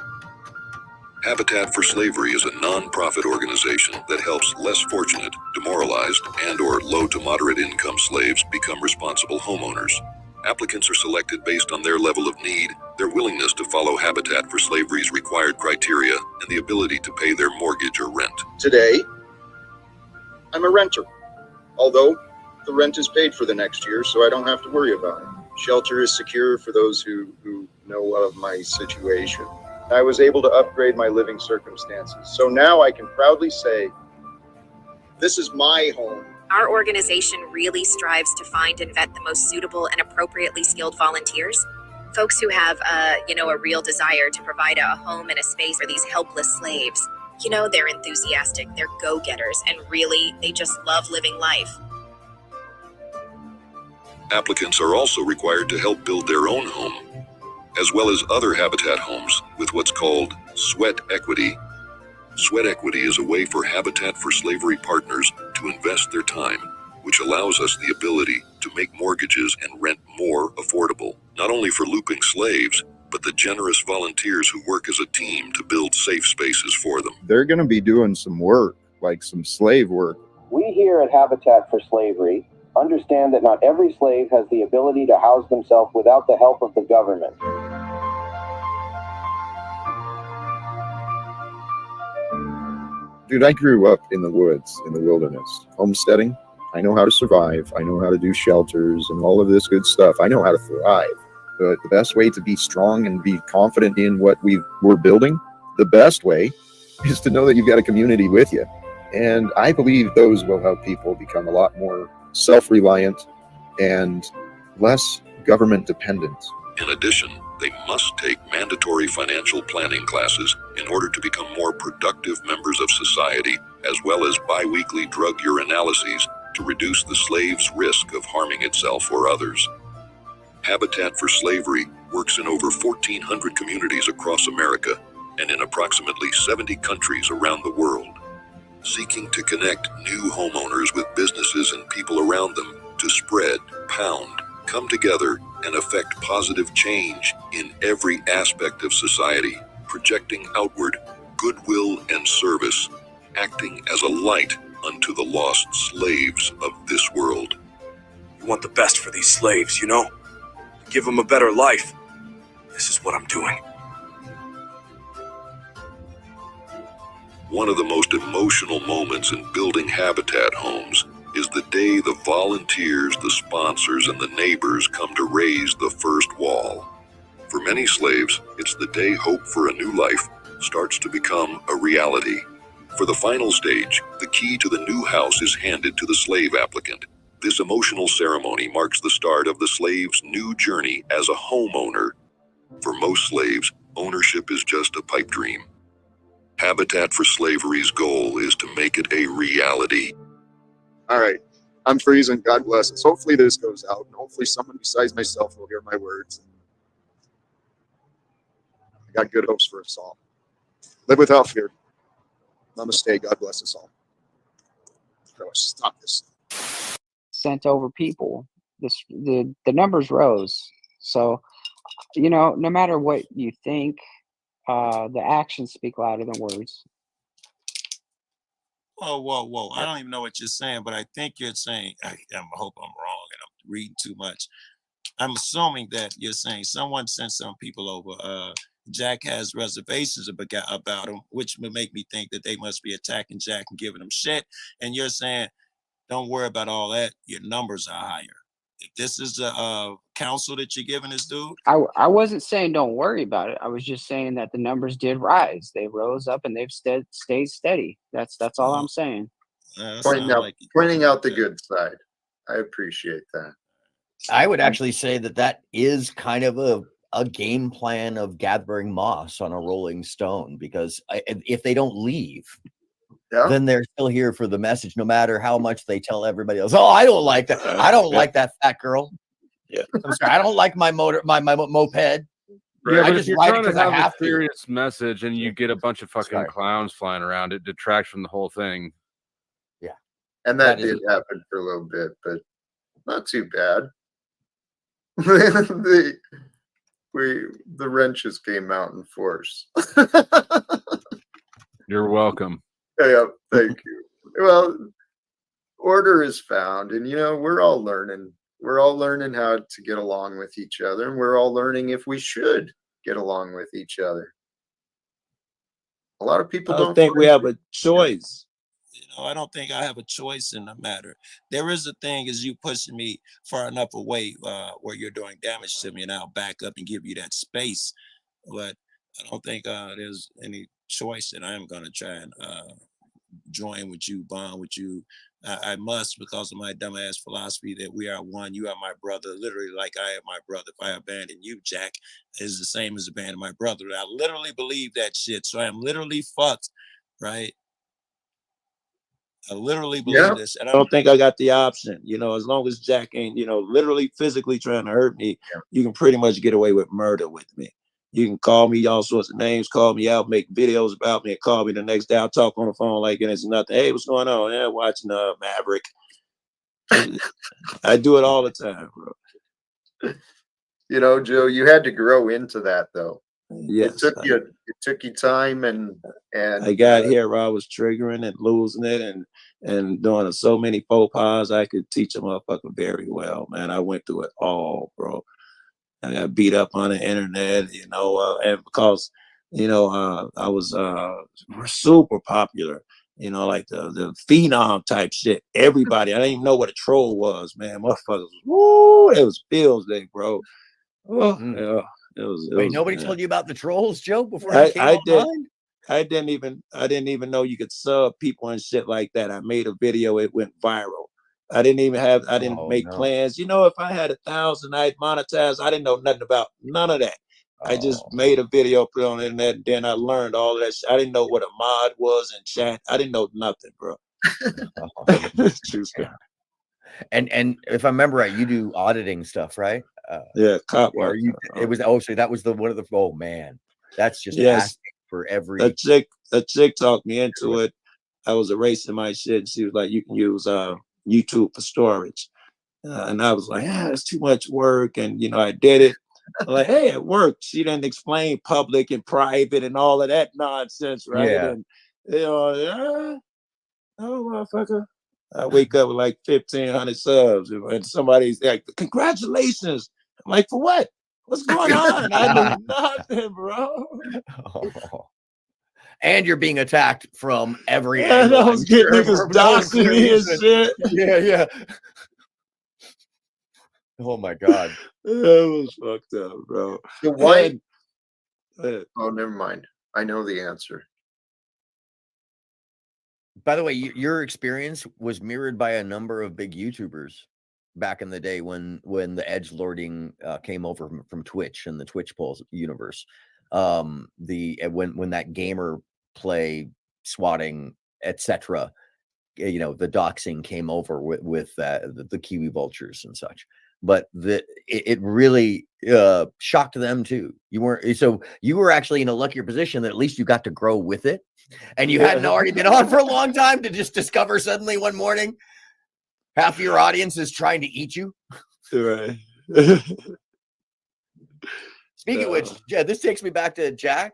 Habitat for Slavery is a non-profit organization that helps less fortunate, demoralized, and/or low to moderate income slaves become responsible homeowners. Applicants are selected based on their level of need, their willingness to follow Habitat for Slavery's required criteria, and the ability to pay their mortgage or rent. Today, I'm a renter, although the rent is paid for the next year, so I don't have to worry about it. Shelter is secure for those who know of my situation. I was able to upgrade my living circumstances, so now I can proudly say, this is my home. Our organization really strives to find and vet the most suitable and appropriately skilled volunteers. Folks who have, a real desire to provide a home and a space for these helpless slaves. They're enthusiastic, they're go-getters, and really, they just love living life. Applicants are also required to help build their own home, as well as other Habitat homes with what's called sweat equity. Sweat equity is a way for Habitat for Slavery partners to invest their time, which allows us the ability to make mortgages and rent more affordable, not only for looping slaves, but the generous volunteers who work as a team to build safe spaces for them. They're going to be doing some work, like some slave work. We here at Habitat for Slavery understand that not every slave has the ability to house themselves without the help of the government. Dude, I grew up in the woods, in the wilderness, homesteading. I know how to survive. I know how to do shelters and all of this good stuff. I know how to thrive. But the best way to be strong and be confident in what we're building, the best way is to know that you've got a community with you. And I believe those will help people become a lot more self-reliant and less government dependent. In addition, they must take mandatory financial planning classes in order to become more productive members of society, as well as bi-weekly drug urinalyses to reduce the slave's risk of harming itself or others. Habitat for Slavery works in over 1,400 communities across America and in approximately 70 countries around the world, seeking to connect new homeowners with businesses and people around them to spread, pound, come together, and affect positive change in every aspect of society, projecting outward goodwill and service, acting as a light unto the lost slaves of this world. You want the best for these slaves, Give them a better life. This is what I'm doing. One of the most emotional moments in building Habitat homes is the day the volunteers, the sponsors, and the neighbors come to raise the first wall. For many slaves, it's the day hope for a new life starts to become a reality. For the final stage, the key to the new house is handed to the slave applicant. This emotional ceremony marks the start of the slave's new journey as a homeowner. For most slaves, ownership is just a pipe dream. Habitat for Slavery's goal is to make it a reality. All right, I'm freezing. God bless us. Hopefully this goes out, and hopefully someone besides myself will hear my words. I got good hopes for us all. Live without fear. Namaste. God bless us all. Stop this. Sent over people. The numbers rose. So, no matter what you think, the actions speak louder than words. Whoa. I don't even know what you're saying, but I think you're saying, I hope I'm wrong and I'm reading too much. I'm assuming that you're saying someone sent some people over. Jack has reservations about him, which would make me think that they must be attacking Jack and giving him shit. And you're saying, don't worry about all that. Your numbers are higher. If this is the counsel that you're giving this dude. I wasn't saying don't worry about it. I was just saying that the numbers did rise. They rose up and they've stayed steady. That's all I'm saying. Pointing out the good side. I appreciate that. I would actually say that is kind of a game plan of gathering moss on a rolling stone, because if they don't leave, then they're still here for the message, no matter how much they tell everybody else. Oh, I don't like that. I don't like that fat girl. Yeah, I'm sorry. I don't like my moped. Yeah, I but just if you're ride trying it to because I have have a to. serious message and you get a bunch of fucking clowns flying around, it detracts from the whole thing. Yeah, and that did happen for a little bit, but not too bad. the wrenches came out in force. You're welcome. Yeah, thank you. Well, order is found, and we're all learning. We're all learning how to get along with each other, and we're all learning if we should get along with each other. A lot of people don't think we have a choice. I don't think I have a choice in the matter. There is a thing as you pushing me far enough away where you're doing damage to me, and I'll back up and give you that space. But I don't think there's any choice that I'm going to try and join with you, bond with you. I must, because of my dumbass philosophy that we are one. You are my brother, literally like I am my brother. If I abandon you, Jack, is the same as abandoning my brother. I literally believe that shit. So I'm literally fucked, right? I literally believe this, and I don't think I got the option. As long as Jack ain't, literally physically trying to hurt me, you can pretty much get away with murder with me. You can call me all sorts of names, call me out, make videos about me, and call me the next day. I'll talk on the phone like it's nothing. Hey, what's going on? Yeah, watching Maverick. I do it all the time, bro. Joe, you had to grow into that, though. Yes, it took you time, and I got here where I was triggering and losing it and doing so many faux pas. I could teach a motherfucker very well, man. I went through it all, bro. I got beat up on the internet, and because, I was super popular, like the phenom type shit. Everybody, I didn't even know what a troll was, man. Motherfuckers, woo, it was Bill's Day, bro. Oh, yeah. Wait, nobody told you about the trolls, Joe, before you came online? I didn't even know you could sub people and shit like that. I made a video, it went viral. I didn't make plans. If I had 1,000, I'd monetize. I didn't know nothing about none of that. I just made a video, put it on the internet, and then I learned all of that shit. I didn't know what a mod was in chat. I didn't know nothing, bro. True story. And if I remember right, you do auditing stuff, right? Yeah, cop work. So that was one of the. Oh man, that's just asking for every. A chick talked me into it. I was erasing my shit, and she was like, "You can use YouTube for storage," and I was like, "It's too much work," and I did it. I'm like, hey, it worked. She didn't explain public and private and all of that nonsense, right? Yeah. And oh motherfucker. I wake up with like 1,500 subs, and somebody's like, "Congratulations!" I'm like, "For what? What's going on?" I knew nothing, bro. And you're being attacked from every angle. I was getting niggas doxing me and shit. Yeah. Oh my god, that was fucked up, bro. Why? Oh, never mind. I know the answer. By the way, your experience was mirrored by a number of big YouTubers back in the day when the edgelording came over from Twitch and the Twitch polls universe. When that gamer play swatting, etc. The doxing came over with the Kiwi vultures and such. But it really shocked them too. You were actually in a luckier position that at least you got to grow with it, and you hadn't already been on for a long time to just discover suddenly one morning half your audience is trying to eat you. Right. Speaking of which, this takes me back to Jack,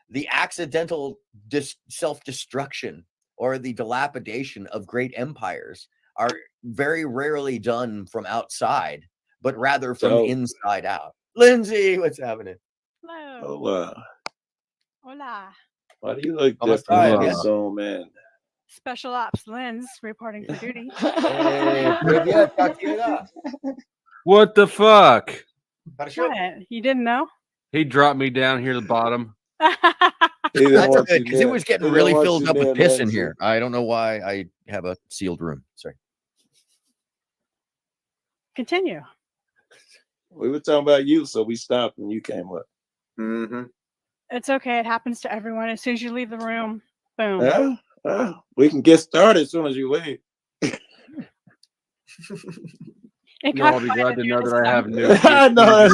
the accidental self-destruction or the dilapidation of great empires are very rarely done from outside, but rather from inside out. Lindsay, what's happening? Oh, wow. Hola. Why do you look ¿Cómo different está, from Ella? the Zoom, man? Special Ops Lens reporting for duty. Привет, как дела? What the fuck? What? You didn't know? He dropped me down here at the bottom. That's good because it was getting really filled up with piss in Lindsay. here. I don't know why I have a sealed room. Sorry. Continue. We were talking about you, so we stopped when you came up. Mm-hmm. It's okay. It happens to everyone. As soon as you leave the room, boom. We can get started as soon as you leave. You'll all be glad to know that I have new. I know.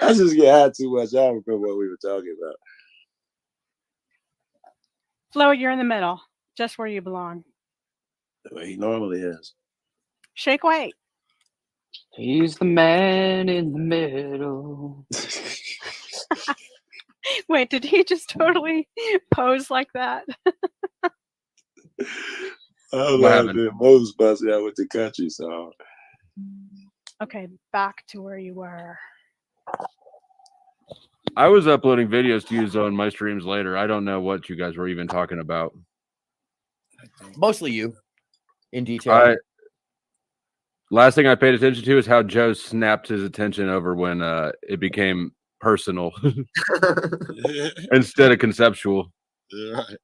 I just get high too much. I don't remember what we were talking about. Flo, you're in the middle, just where you belong. The way he normally is. Shake weight. He's the man in the middle. Wait, did he just totally pose like that? Oh, most busted out with the country song. Okay, back to where you were. I was uploading videos to use on my streams later. I don't know what you guys were even talking about. Mostly you, in detail. Last thing I paid attention to is how Joe snapped his attention over when it became personal instead of conceptual. Right.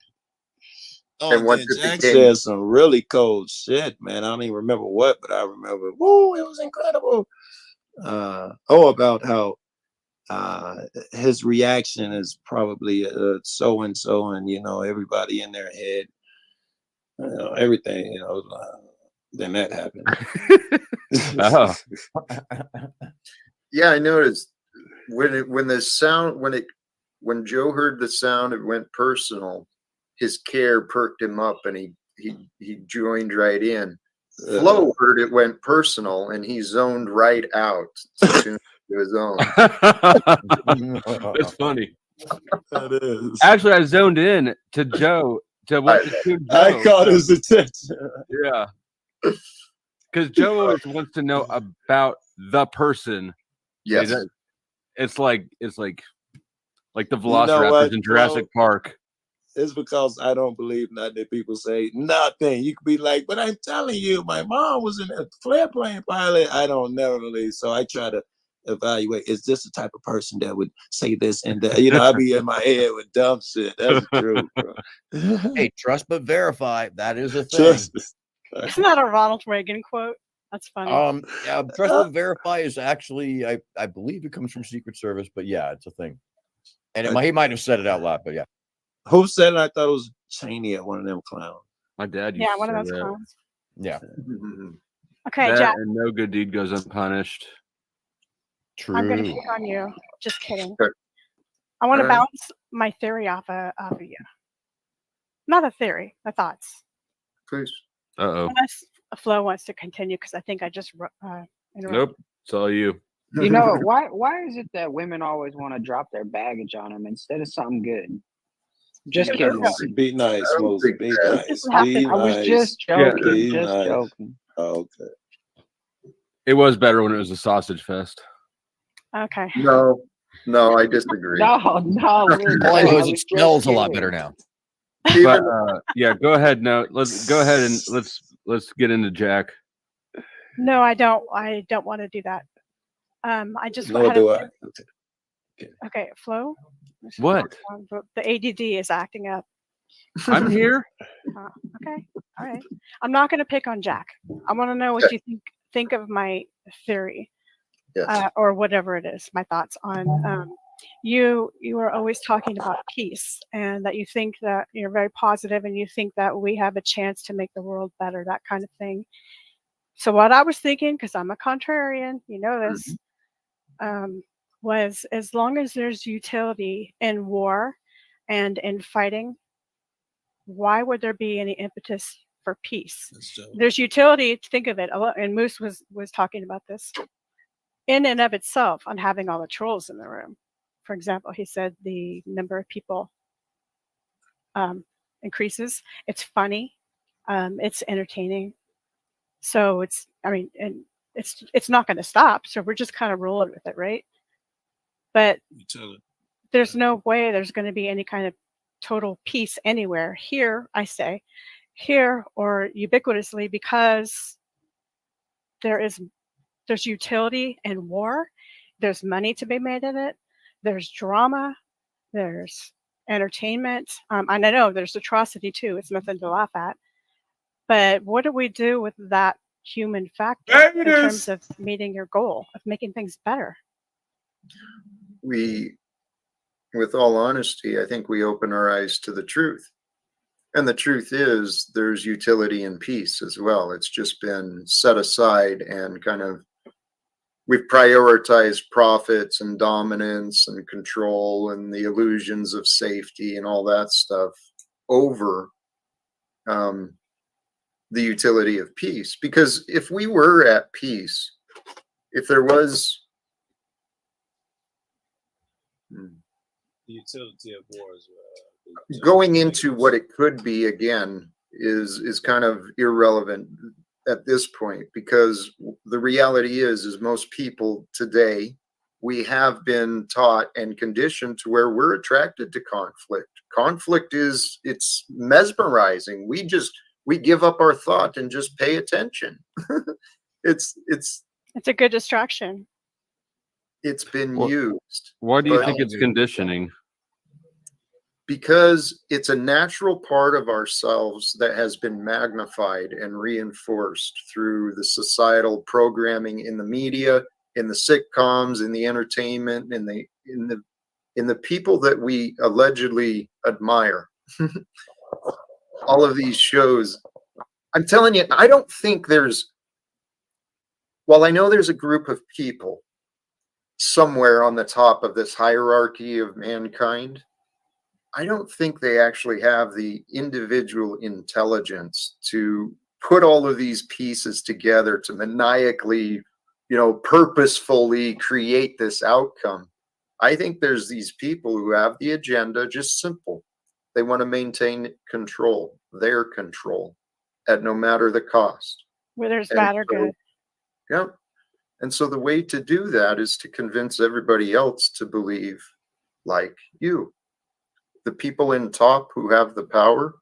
Oh, and then Jack said some really cold shit, man. I don't even remember what, but I remember, woo, it was incredible. About how his reaction is probably so and so, and everybody in their head, everything, then that happened. Yeah, I noticed when Joe heard the sound, it went personal. His care perked him up, and he joined right in. Flo heard it went personal, and he zoned right out as soon as it was on. It's funny. That is. Actually, I zoned in to Joe to what Joe. I caught his attention. Yeah, because Joe always wants to know about the person. Yes, it's like the Velociraptors in Jurassic Park. It's because I don't believe nothing that people say. Nothing. You could be like, but I'm telling you, my mom was a flare plane pilot. I don't never believe. So I try to evaluate, is this the type of person that would say this and that? I be in my head with dumb shit. That's the truth, bro. Hey, trust but verify. That is a thing. Isn't that a Ronald Reagan quote? That's funny. Yeah, trust but verify is actually, I believe it comes from Secret Service, but yeah, it's a thing. And he might have said it out loud, but yeah. Who said it? I thought it was Cheney at one of them clowns. My dad used Yeah, one to of say those that. clowns. Yeah. Okay, That Jack. and no good deed goes unpunished. True. I'm going to pick on you. Just kidding. I want to bounce my theory off of you. Not a theory, the thoughts. Please. Unless Flo wants to continue, because I think I just interrupted. Nope, it's all you. You know, why is it that women always want to drop their baggage on them instead of something good? Just kidding. Be nice, Moses. Be nice. Be I was nice. just joking. Be Just nice. joking. Oh, okay. It was better when it was a sausage fest. Okay. No, I disagree. No. All I know is it smells a lot better now. But yeah, go ahead. No, let's go ahead and let's get into Jack. No, I don't. I don't want to do that. I just Nor do I. Okay, Flo. What? The ADD is acting up. I'm here. Okay. All right. I'm not going to pick on Jack. I want to know what you think of my theory, or whatever it is. My thoughts on you are always talking about peace, and that you think that you're very positive, and you think that we have a chance to make the world better, that kind of thing. So what I was thinking, because I'm a contrarian, you know this, was as long as there's utility in war and in fighting, why would there be any impetus for peace? There's utility, think of it, and Moose was talking about this, in and of itself, on having all the trolls in the room. For example, he said the number of people increases. It's funny, it's entertaining. So and it's not going to stop. So we're just kind of rolling with it, right? But there's no way there's going to be any kind of total peace anywhere here. I say here or ubiquitously, because there's utility in war. There's money to be made in it. There's drama. There's entertainment. And I know there's atrocity too. It's nothing to laugh at. But what do we do with that human factor in terms of meeting your goal of making things better? With all honesty, I think we open our eyes to the truth. And the truth is there's utility in peace as well. It's just been set aside and we've prioritized profits and dominance and control and the illusions of safety and all that stuff over the utility of peace. Because if we were at peace, if there was the utility of war as well, going into what it could be again is kind of irrelevant at this point, because the reality is most people today, we have been taught and conditioned to where we're attracted to conflict. Conflict it's mesmerizing. We give up our thought and just pay attention. It's a good distraction. It's been used. Why do you think it's conditioning? Because it's a natural part of ourselves that has been magnified and reinforced through the societal programming in the media, in the sitcoms, in the entertainment, in the people that we allegedly admire. All of these shows. I'm telling you, I don't think while I know there's a group of people somewhere on the top of this hierarchy of mankind, I don't think they actually have the individual intelligence to put all of these pieces together to maniacally, purposefully create this outcome. I think there's these people who have the agenda, just simple. They want to maintain control, their control, at no matter the cost. Whether it's bad or good. Yeah. And so the way to do that is to convince everybody else to believe like you. The people in top who have the power,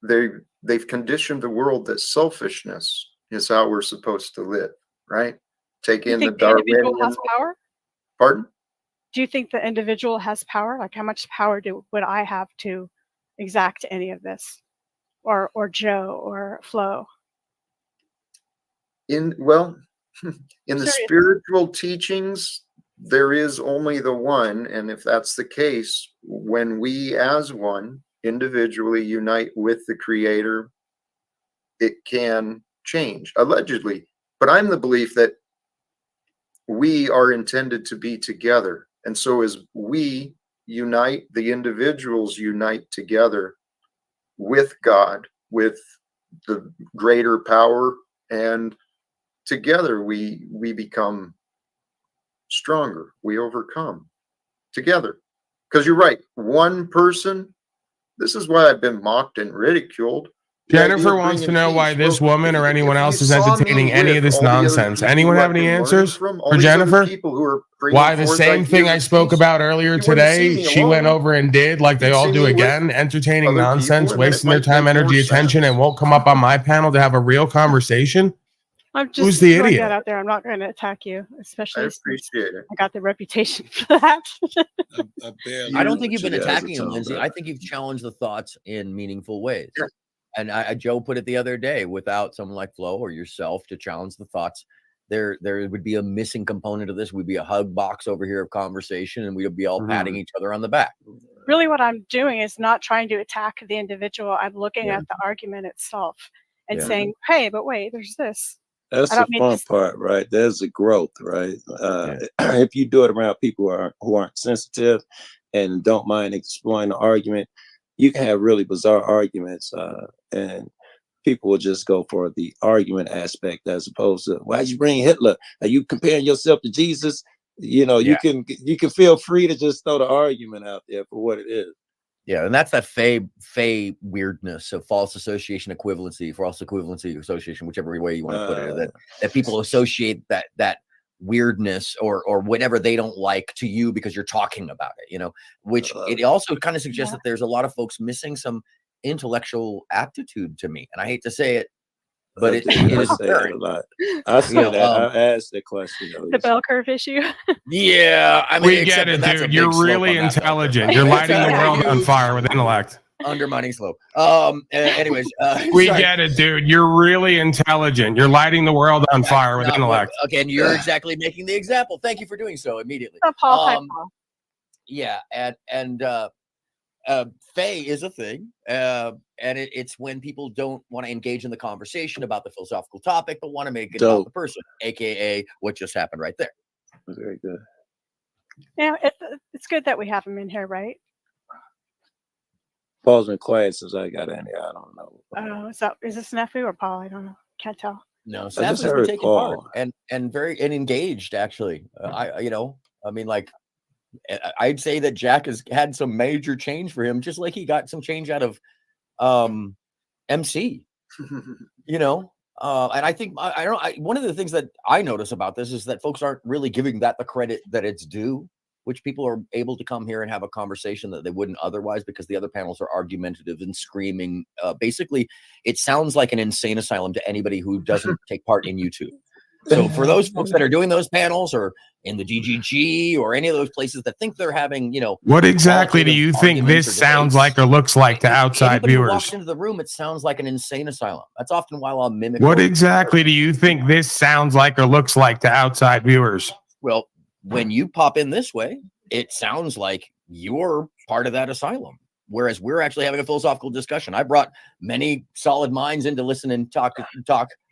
they've conditioned the world that selfishness is how we're supposed to live, right? Take in the Darwinian. Has power? Pardon? Do you think the individual has power? Like, how much power would I have to exact any of this, or Joe or Flo? In the spiritual teachings, there is only the one, and if that's the case, when we as one individually unite with the Creator, it can change, allegedly. But I'm the belief that we are intended to be together. And so as we unite, the individuals unite together with God, with the greater power, and together we become stronger. We overcome together. Because you're right, one person, this is why I've been mocked and ridiculed. Jennifer wants to know why this woman or anyone else is entertaining any of this nonsense. Anyone have any answers for Jennifer? Why the same thing I spoke about earlier today, she went over and did like they all do again, entertaining nonsense, wasting their time, energy, attention, and won't come up on my panel to have a real conversation? I'm just Who's the throwing idiot? that out there. I'm not going to attack you, especially I appreciate it. I got the reputation for that. I don't think you've been attacking him, Lindsay. I think you've challenged the thoughts in meaningful ways. Yeah. And Joe put it the other day, without someone like Flo or yourself to challenge the thoughts, there would be a missing component of this. We'd be a hug box over here of conversation, and we'd be all patting each other on the back. Really what I'm doing is not trying to attack the individual. I'm looking at the argument itself and saying, hey, but wait, there's this. That's the fun part, right? There's the growth, right? If you do it around people who aren't sensitive and don't mind exploring the argument, you can have really bizarre arguments, and people will just go for the argument aspect as opposed to, why'd you bring Hitler? Are you comparing yourself to Jesus? You can feel free to just throw the argument out there for what it is. Yeah, and that's that fey weirdness. So false association equivalency, false equivalency association, whichever way you want to put it. That people associate that weirdness or whatever they don't like to you because you're talking about it, you know, which it also kind of suggests that there's a lot of folks missing some intellectual aptitude to me. And I hate to say it, but it is apparent. A lot. I say that. I asked the question. The bell curve issue. Yeah, I mean, we get it, dude. You're really intelligent. You're lighting the world on fire with intellect. Undermining slow. Anyways, we get it, dude. You're really intelligent. You're lighting the world on fire with intellect. Okay, and you're exactly making the example. Thank you for doing so immediately. Paul. Yeah, and Faye is a thing, and it's when people don't want to engage in the conversation about the philosophical topic, but want to make it about the person, aka what just happened right there. Very good. Yeah, it's good that we have him in here, right? Paul's been quiet since I got in here. I don't know. Oh, is this Snafu or Paul? I don't know. Can't tell. No, Snafu's been taking part and very engaged actually. I mean, like, I'd say that Jack has had some major change for him, just like he got some change out of MC. You know, and I think one of the things that I notice about this is that folks aren't really giving that the credit that it's due, which people are able to come here and have a conversation that they wouldn't otherwise because the other panels are argumentative and screaming. Basically, it sounds like an insane asylum to anybody who doesn't take part in YouTube. So for those folks that are doing those panels or in the DGG or any of those places that think they're having, you know, what exactly do you think this sounds like or looks like to outside viewers? Who walks into the room, it sounds like an insane asylum. That's often why I'll mimic. What exactly do you think this sounds like or looks like to outside viewers? Well, when you pop in this way, it sounds like you're part of that asylum. Whereas we're actually having a philosophical discussion. I brought many solid minds in to listen and talk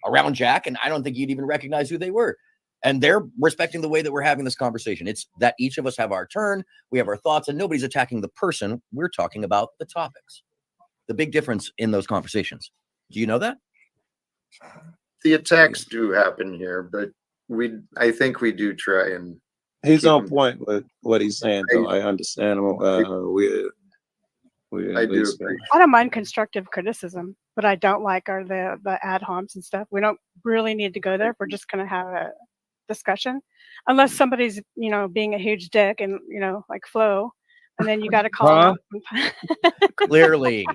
around Jack, and I don't think you'd even recognize who they were. And they're respecting the way that we're having this conversation. It's that each of us have our turn, we have our thoughts, and nobody's attacking the person. We're talking about the topics. The big difference in those conversations. Do you know that? The attacks do happen here, but I think we do try and. He's on point with what he's saying, though. I understand him. I do agree. I don't mind constructive criticism, but I don't like are the ad homs and stuff. We don't really need to go there. We're just going to have a discussion, unless somebody's being a huge dick and like Flo, and then you got to call them. Clearly.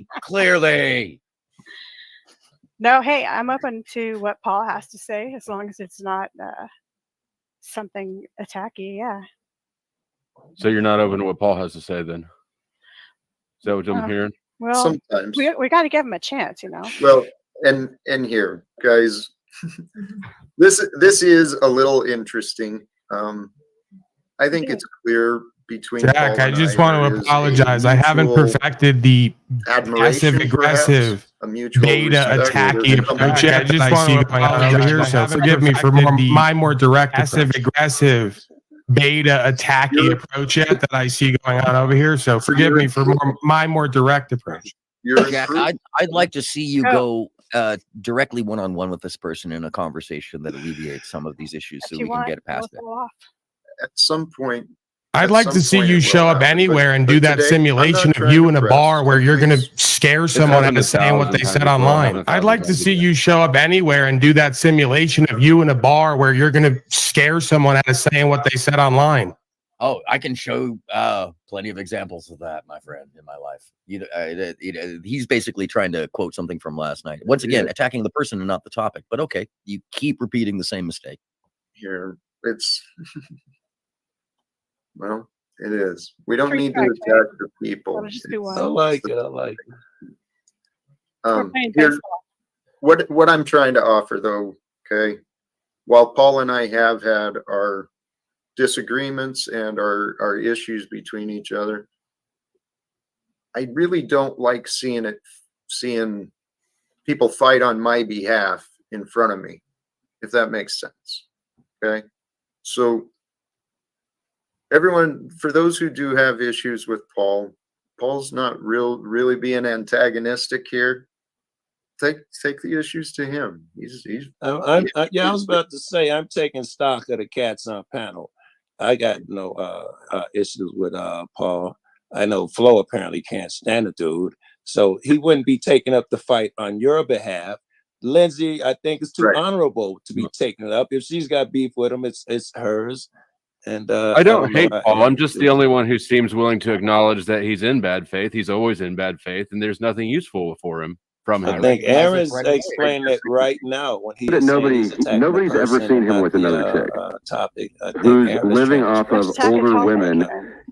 No, hey, I'm open to what Paul has to say as long as it's not something attacky. Yeah. So you're not open to what Paul has to say then? Is that what I'm hearing? Well, sometimes we got to give him a chance, Well, and here, guys, this is a little interesting. I think it's clear between Jack. I just want to apologize. I haven't perfected the passive aggressive beta attacky approach yet. I just want to apologize over here. So forgive me for my more direct passive aggressive beta attacky approach yet that I see going on over here. So forgive me for my more direct approach. Jack, I'd like to see you go directly one-on-one with this person in a conversation that alleviates some of these issues so we can get past it. At some point, I'd like to see you show up anywhere and do that simulation of you in a bar where you're going to scare someone into saying what they said online. I'd like to see you show up anywhere and do that simulation of you in a bar where you're going to scare someone into saying what they said online. Oh, I can show plenty of examples of that, my friend, in my life. He's basically trying to quote something from last night. Once again, attacking the person and not the topic. But okay, you keep repeating the same mistake. Here, it's... Well, it is. We don't need to attack the people. I like it. Here, what I'm trying to offer, though, okay, while Paul and I have had our disagreements and our issues between each other, I really don't like seeing people fight on my behalf in front of me, if that makes sense. Okay, so everyone, for those who do have issues with Paul's not really being antagonistic here. Take the issues to him. I was about to say I'm taking stock of the cats on panel. I got no issues with Paul. I know Flo apparently can't stand the dude, so he wouldn't be taking up the fight on your behalf. Lindsay, I think it's too honorable to be taking it up. If she's got beef with him, it's hers. And I don't hate know Paul. I'm just the only one who seems willing to acknowledge that he's in bad faith. He's always in bad faith, and there's nothing useful for him from him. I think Aaron's explaining it right now when he is nobody's ever seen him with another chick topic. who's living off of older women,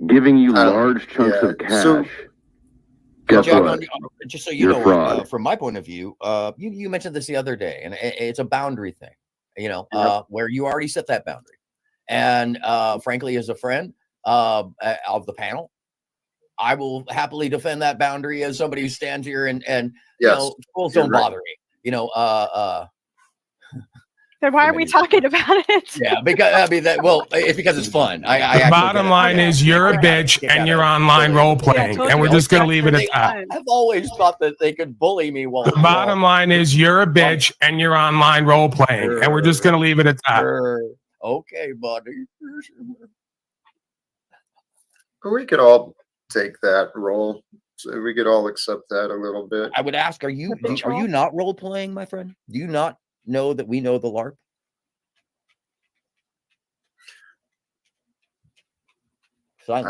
giving you large chunks of cash. Guess Jack, what? Just so you You're know, fraud. from my point of view, you mentioned this the other day, and it's a boundary thing, where you already set that boundary. And frankly, as a friend of the panel, I will happily defend that boundary as somebody who stands here and schools don't bother me. Then why are we talking about it? Yeah, because it's because it's fun. The bottom line is you're a bitch and you're online role playing, and we're just gonna leave it at that. I've always thought that they could bully me. The bottom line is you're a bitch and you're online role playing, and we're just gonna leave it at that. Okay, buddy. We could all take that role. So we could all accept that a little bit. I would ask, are you not role playing, my friend? Do you not know that we know the LARP?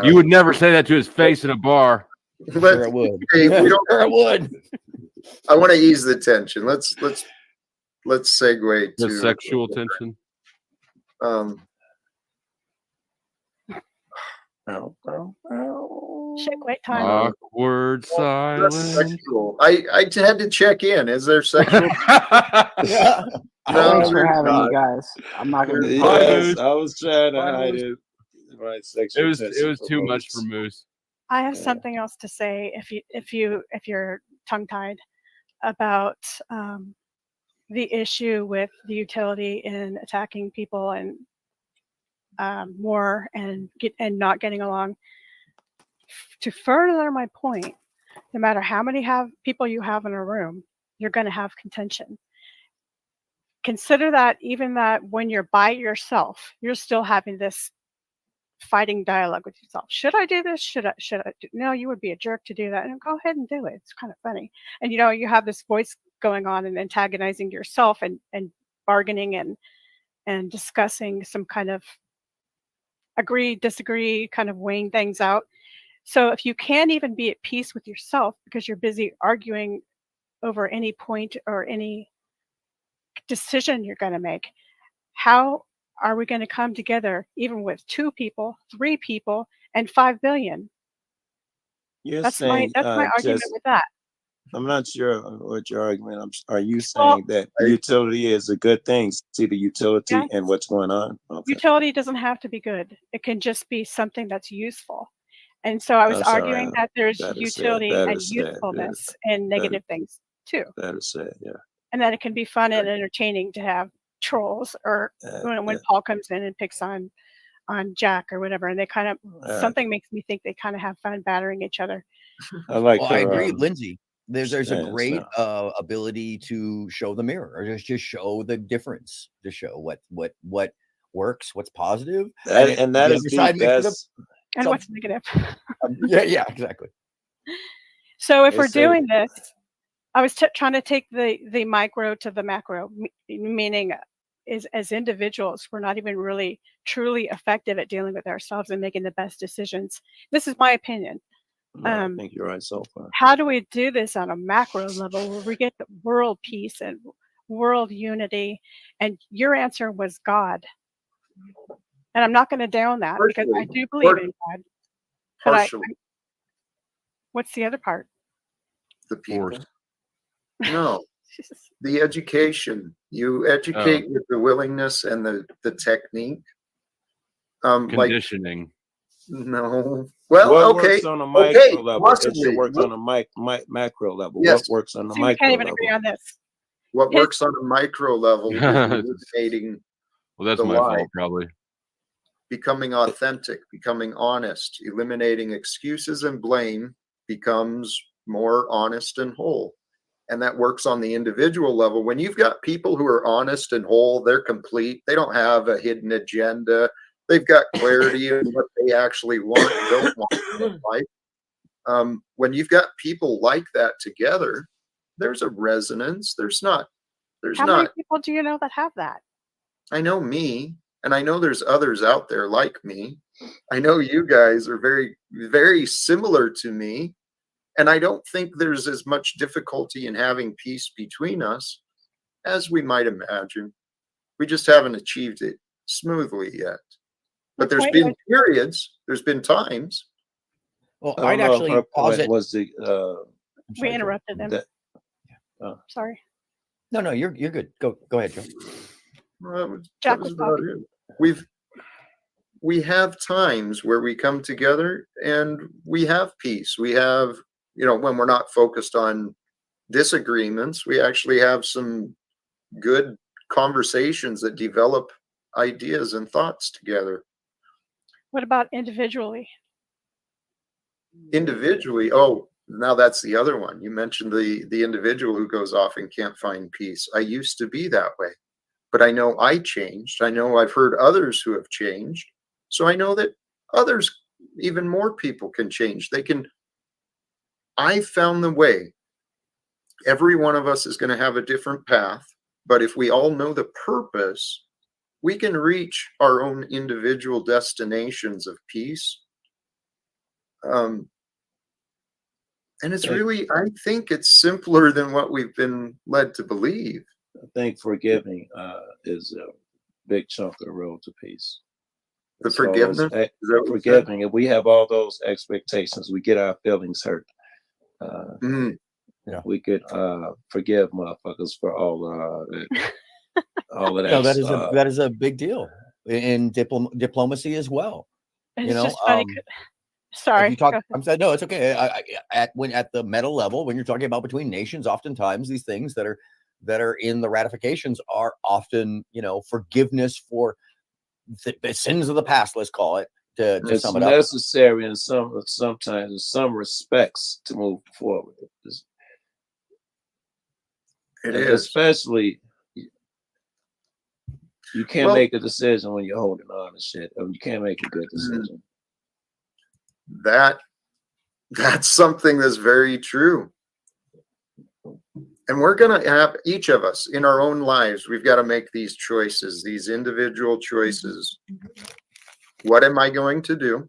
You would never say that to his face in a bar. Sure, I would. Hey, we don't, sure, I would. I want to ease the tension. Let's segue to the sexual tension. Wait time. Awkward silence. Sexual. I had to check in. Is there sexual? Yeah. Thanks for having me, guys. I'm not gonna. Yes, I was trying to hide it. Right, it was too much for Moose. I have something else to say if you're tongue tied about the issue with the utility in attacking people and war and not getting along. To further my point, no matter how many people you have in a room, you're going to have contention. Consider that even that when you're by yourself, you're still having this fighting dialogue with yourself. Should I do this? Should I do? No, you would be a jerk to do that. And go ahead and do it. It's kind of funny. And you have this voice going on and antagonizing yourself and bargaining and discussing some kind of agree, disagree, kind of weighing things out. So if you can't even be at peace with yourself because you're busy arguing over any point or any decision you're going to make, how are we going to come together even with 2 people, 3 people, and 5 billion? That's my argument with that. I'm not sure what your argument. Are you saying that utility is a good thing? See the utility and what's going on. Okay. Utility doesn't have to be good. It can just be something that's useful. And so I was arguing that there's utility and usefulness and negative things too. That is it, yeah. And that it can be fun and entertaining to have trolls or when Paul comes in and picks on Jack or whatever, and they kind of something makes me think they kind of have fun battering each other. I agree, Lindsay. There's a great ability to show the mirror, or just show the difference, to show what works, what's positive, and that is the best. And what's negative. Yeah, exactly. So if we're doing this, I was trying to take the micro to the macro, meaning as individuals, we're not even really truly effective at dealing with ourselves and making the best decisions. This is my opinion. I think you're right so far. How do we do this on a macro level where we get the world peace and world unity? And your answer was God. And I'm not going to down that because I do believe in God. But what's the other part? The people. No, the education. You educate with the willingness and the technique. Conditioning. No. Well, okay. Works on a micro level. It should work on a macro level. Yes. What works on the So micro we can't even level? agree on this. What works on a micro level is eliminating well, that's the my lie. fault, probably. Becoming authentic, becoming honest, eliminating excuses and blame becomes more honest and whole. And that works on the individual level. When you've got people who are honest and whole, they're complete. They don't have a hidden agenda. They've got clarity of what they actually want and don't want in life. When you've got people like that together, there's a resonance. How many people do you know that have that? I know me, and I know there's others out there like me. I know you guys are very, very similar to me. And I don't think there's as much difficulty in having peace between us as we might imagine. We just haven't achieved it smoothly yet. But there's been periods, there's been times. Well, I'd actually posit. Was the we interrupted him. Sorry. No, you're good. Go ahead, Joe. Jack was talking. We have times where we come together and we have peace. We have, when we're not focused on disagreements, we actually have some good conversations that develop ideas and thoughts together. What about individually? Individually, oh, now that's the other one. You mentioned the individual who goes off and can't find peace. I used to be that way, but I know I changed. I know I've heard others who have changed. So I know that others, even more people, can change. I found the way. Every one of us is going to have a different path, but if we all know the purpose, we can reach our own individual destinations of peace. And it's really, I think it's simpler than what we've been led to believe. I think forgiving is a big chunk of the road to peace. The forgiveness? Forgiving. If we have all those expectations, we get our feelings hurt. We could forgive motherfuckers for all of that. No, that is a big deal in diplomacy as well. It's just funny. Sorry. I'm saying no, it's okay. At the meta level, when you're talking about between nations, oftentimes these things that are in the ratifications are often, forgiveness for the sins of the past. Let's call it. To it's sum it up. necessary in sometimes in some respects to move forward. It is. Especially, you can't make a decision when you're holding on to shit. You can't make a good decision. That's something that's very true. And we're going to have, each of us in our own lives, we've got to make these choices, these individual choices. What am I going to do?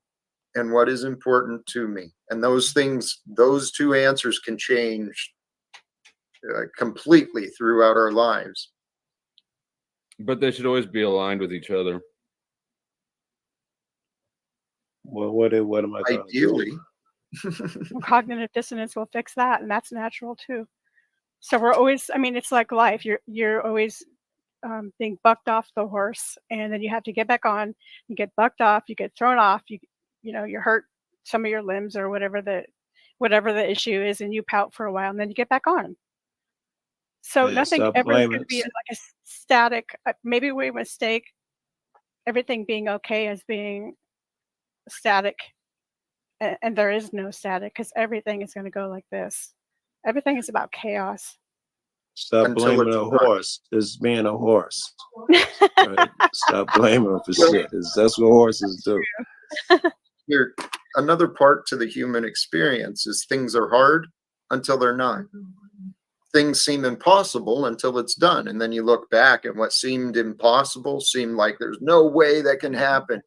And what is important to me? And those things, those two answers can change completely throughout our lives. But they should always be aligned with each other. Well, what am I doing? Ideally. Cognitive dissonance will fix that, and that's natural too. So we're always, it's like life. You're always being bucked off the horse, and then you have to get back on. You get bucked off, you get thrown off, you hurt some of your limbs or whatever the issue is, and you pout for a while, and then you get back on. So nothing ever could be like a static. Maybe we mistake everything being okay as being static, and there is no static, because everything is going to go like this. Everything is about chaos. Stop blaming a horse as being a horse. Right? Stop blaming them for shit. That's what horses do. Here, another part to the human experience is things are hard until they're not. Things seem impossible until it's done. And then you look back and what seemed impossible seemed like there's no way that can happen.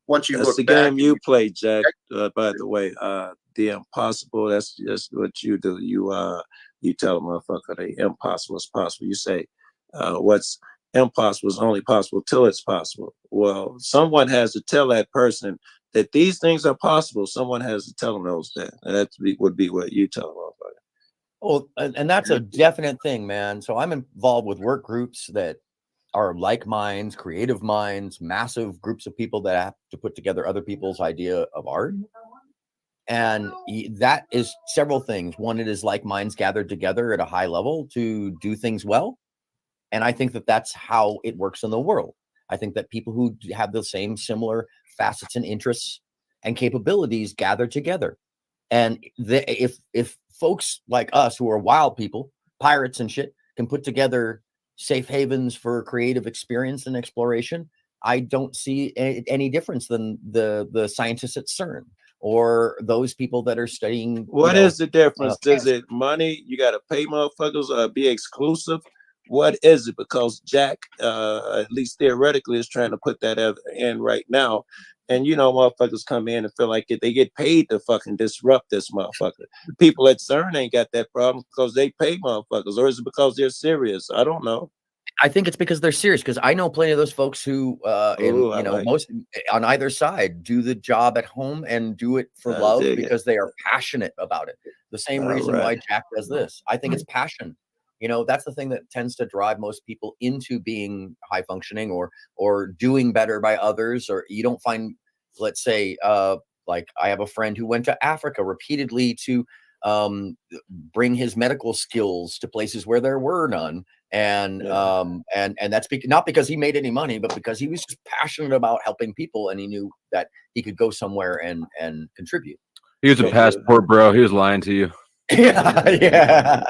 Once you look back. That's the game you play, Jack, by the way. The impossible, that's just what you do. You tell a motherfucker the impossible is possible. You say what's impossible is only possible till it's possible. Well, someone has to tell that person that these things are possible. Someone has to tell them those that. And that would be what you tell them, motherfucker. Well, and that's a definite thing, man. So I'm involved with work groups that are like minds, creative minds, massive groups of people that have to put together other people's idea of art. And that is several things. One, it is like minds gathered together at a high level to do things well. And I think that that's how it works in the world. I think that people who have the same similar facets and interests and capabilities gather together. And if folks like us who are wild people, pirates and shit, can put together safe havens for creative experience and exploration, I don't see any difference than the scientists at CERN or those people that are studying. What is the difference? Is it money? You got to pay motherfuckers, be exclusive? What is it? Because Jack, at least theoretically, is trying to put that in right now. And you know, motherfuckers come in and feel like they get paid to fucking disrupt this motherfucker. People at CERN ain't got that problem because they pay motherfuckers, or is it because they're serious? I don't know. I think it's because they're serious, because I know plenty of those folks who, most on either side do the job at home and do it for love because they are passionate about it. The same reason why Jack does this. I think it's passion. You know, that's the thing that tends to drive most people into being high functioning or doing better by others. Or you don't find, let's say, like I have a friend who went to Africa repeatedly to bring his medical skills to places where there were none. And that's not because he made any money, but because he was just passionate about helping people, and he knew that he could go somewhere and contribute. He was a passport bro. He was lying to you. Yeah.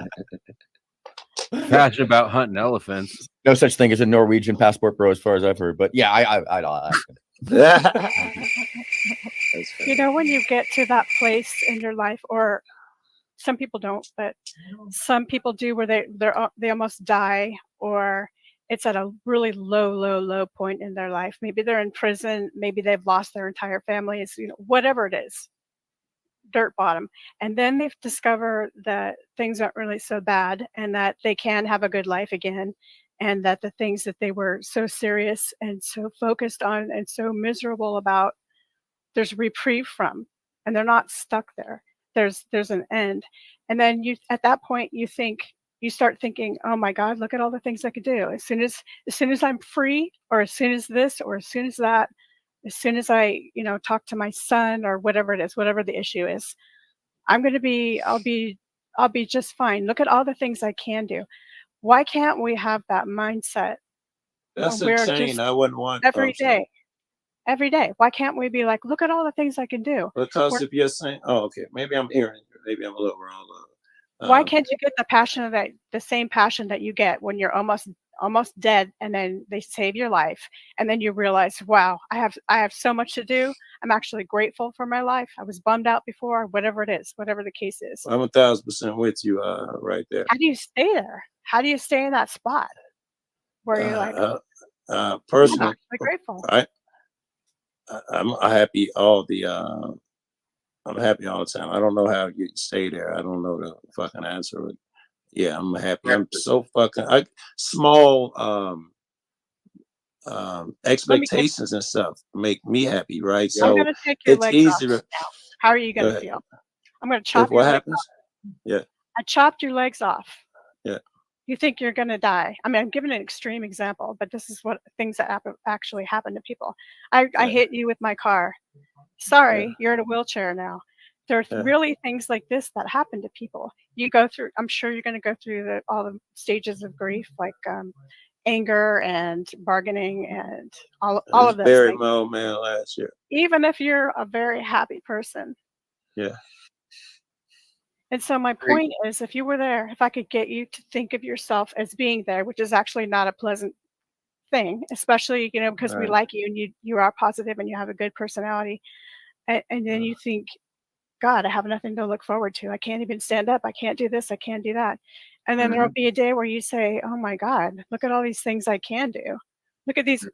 Passionate about hunting elephants. No such thing as a Norwegian passport bro, as far as I've heard. But yeah, I'd ask him. You know, when you get to that place in your life, or some people don't, but some people do, where they almost die, or it's at a really low point in their life. Maybe they're in prison, maybe they've lost their entire family. It's, you know, whatever it is, dirt bottom. And then they've discovered that things aren't really so bad, and that they can have a good life again, and that the things that they were so serious and so focused on and so miserable about, there's reprieve from, and they're not stuck there. There's an end. And then at that point you start thinking, oh my God, look at all the things I could do. As soon as I'm free, or as soon as this, or as soon as that, as soon as I, talk to my son, or whatever it is, whatever the issue is, I'll be just fine. Look at all the things I can do. Why can't we have that mindset? That's a chain I wouldn't want. Every day. Why can't we be like, look at all the things I can do? Because if you're saying, oh, okay, maybe I'm hearing you. Maybe I'm a little wrong. Why can't you get the same passion that you get when you're almost dead, and then they save your life, and then you realize, wow, I have so much to do. I'm actually grateful for my life. I was bummed out before, whatever it is, whatever the case is. I'm 1,000% with you right there. How do you stay there? How do you stay in that spot where you're like, personally, I'm grateful. I'm happy all the time. I don't know how you stay there. I don't know the fucking answer. But yeah, I'm happy. I'm so fucking small expectations and stuff make me happy, right? I'm So gonna take your it's legs easier. off now. How are you gonna feel? I'm gonna chop If your what legs happens? off. Yeah. I chopped your legs off. Yeah. You think you're gonna die? I mean, I'm giving an extreme example, but this is what things that actually happen to people. I hit you with my car. Sorry, you're in a wheelchair now. There's really things like this that happen to people. You go through. I'm sure you're going to go through all the stages of grief, like anger and bargaining and all of those Buried things. my old man last year. Even if you're a very happy person. Yeah. And so my point is, if you were there, if I could get you to think of yourself as being there, which is actually not a pleasant thing, especially, because we like you, and you are positive and you have a good personality. And then you think, God, I have nothing to look forward to. I can't even stand up. I can't do this. I can't do that. And then there'll be a day where you say, oh my God, look at all these things I can do. Look at these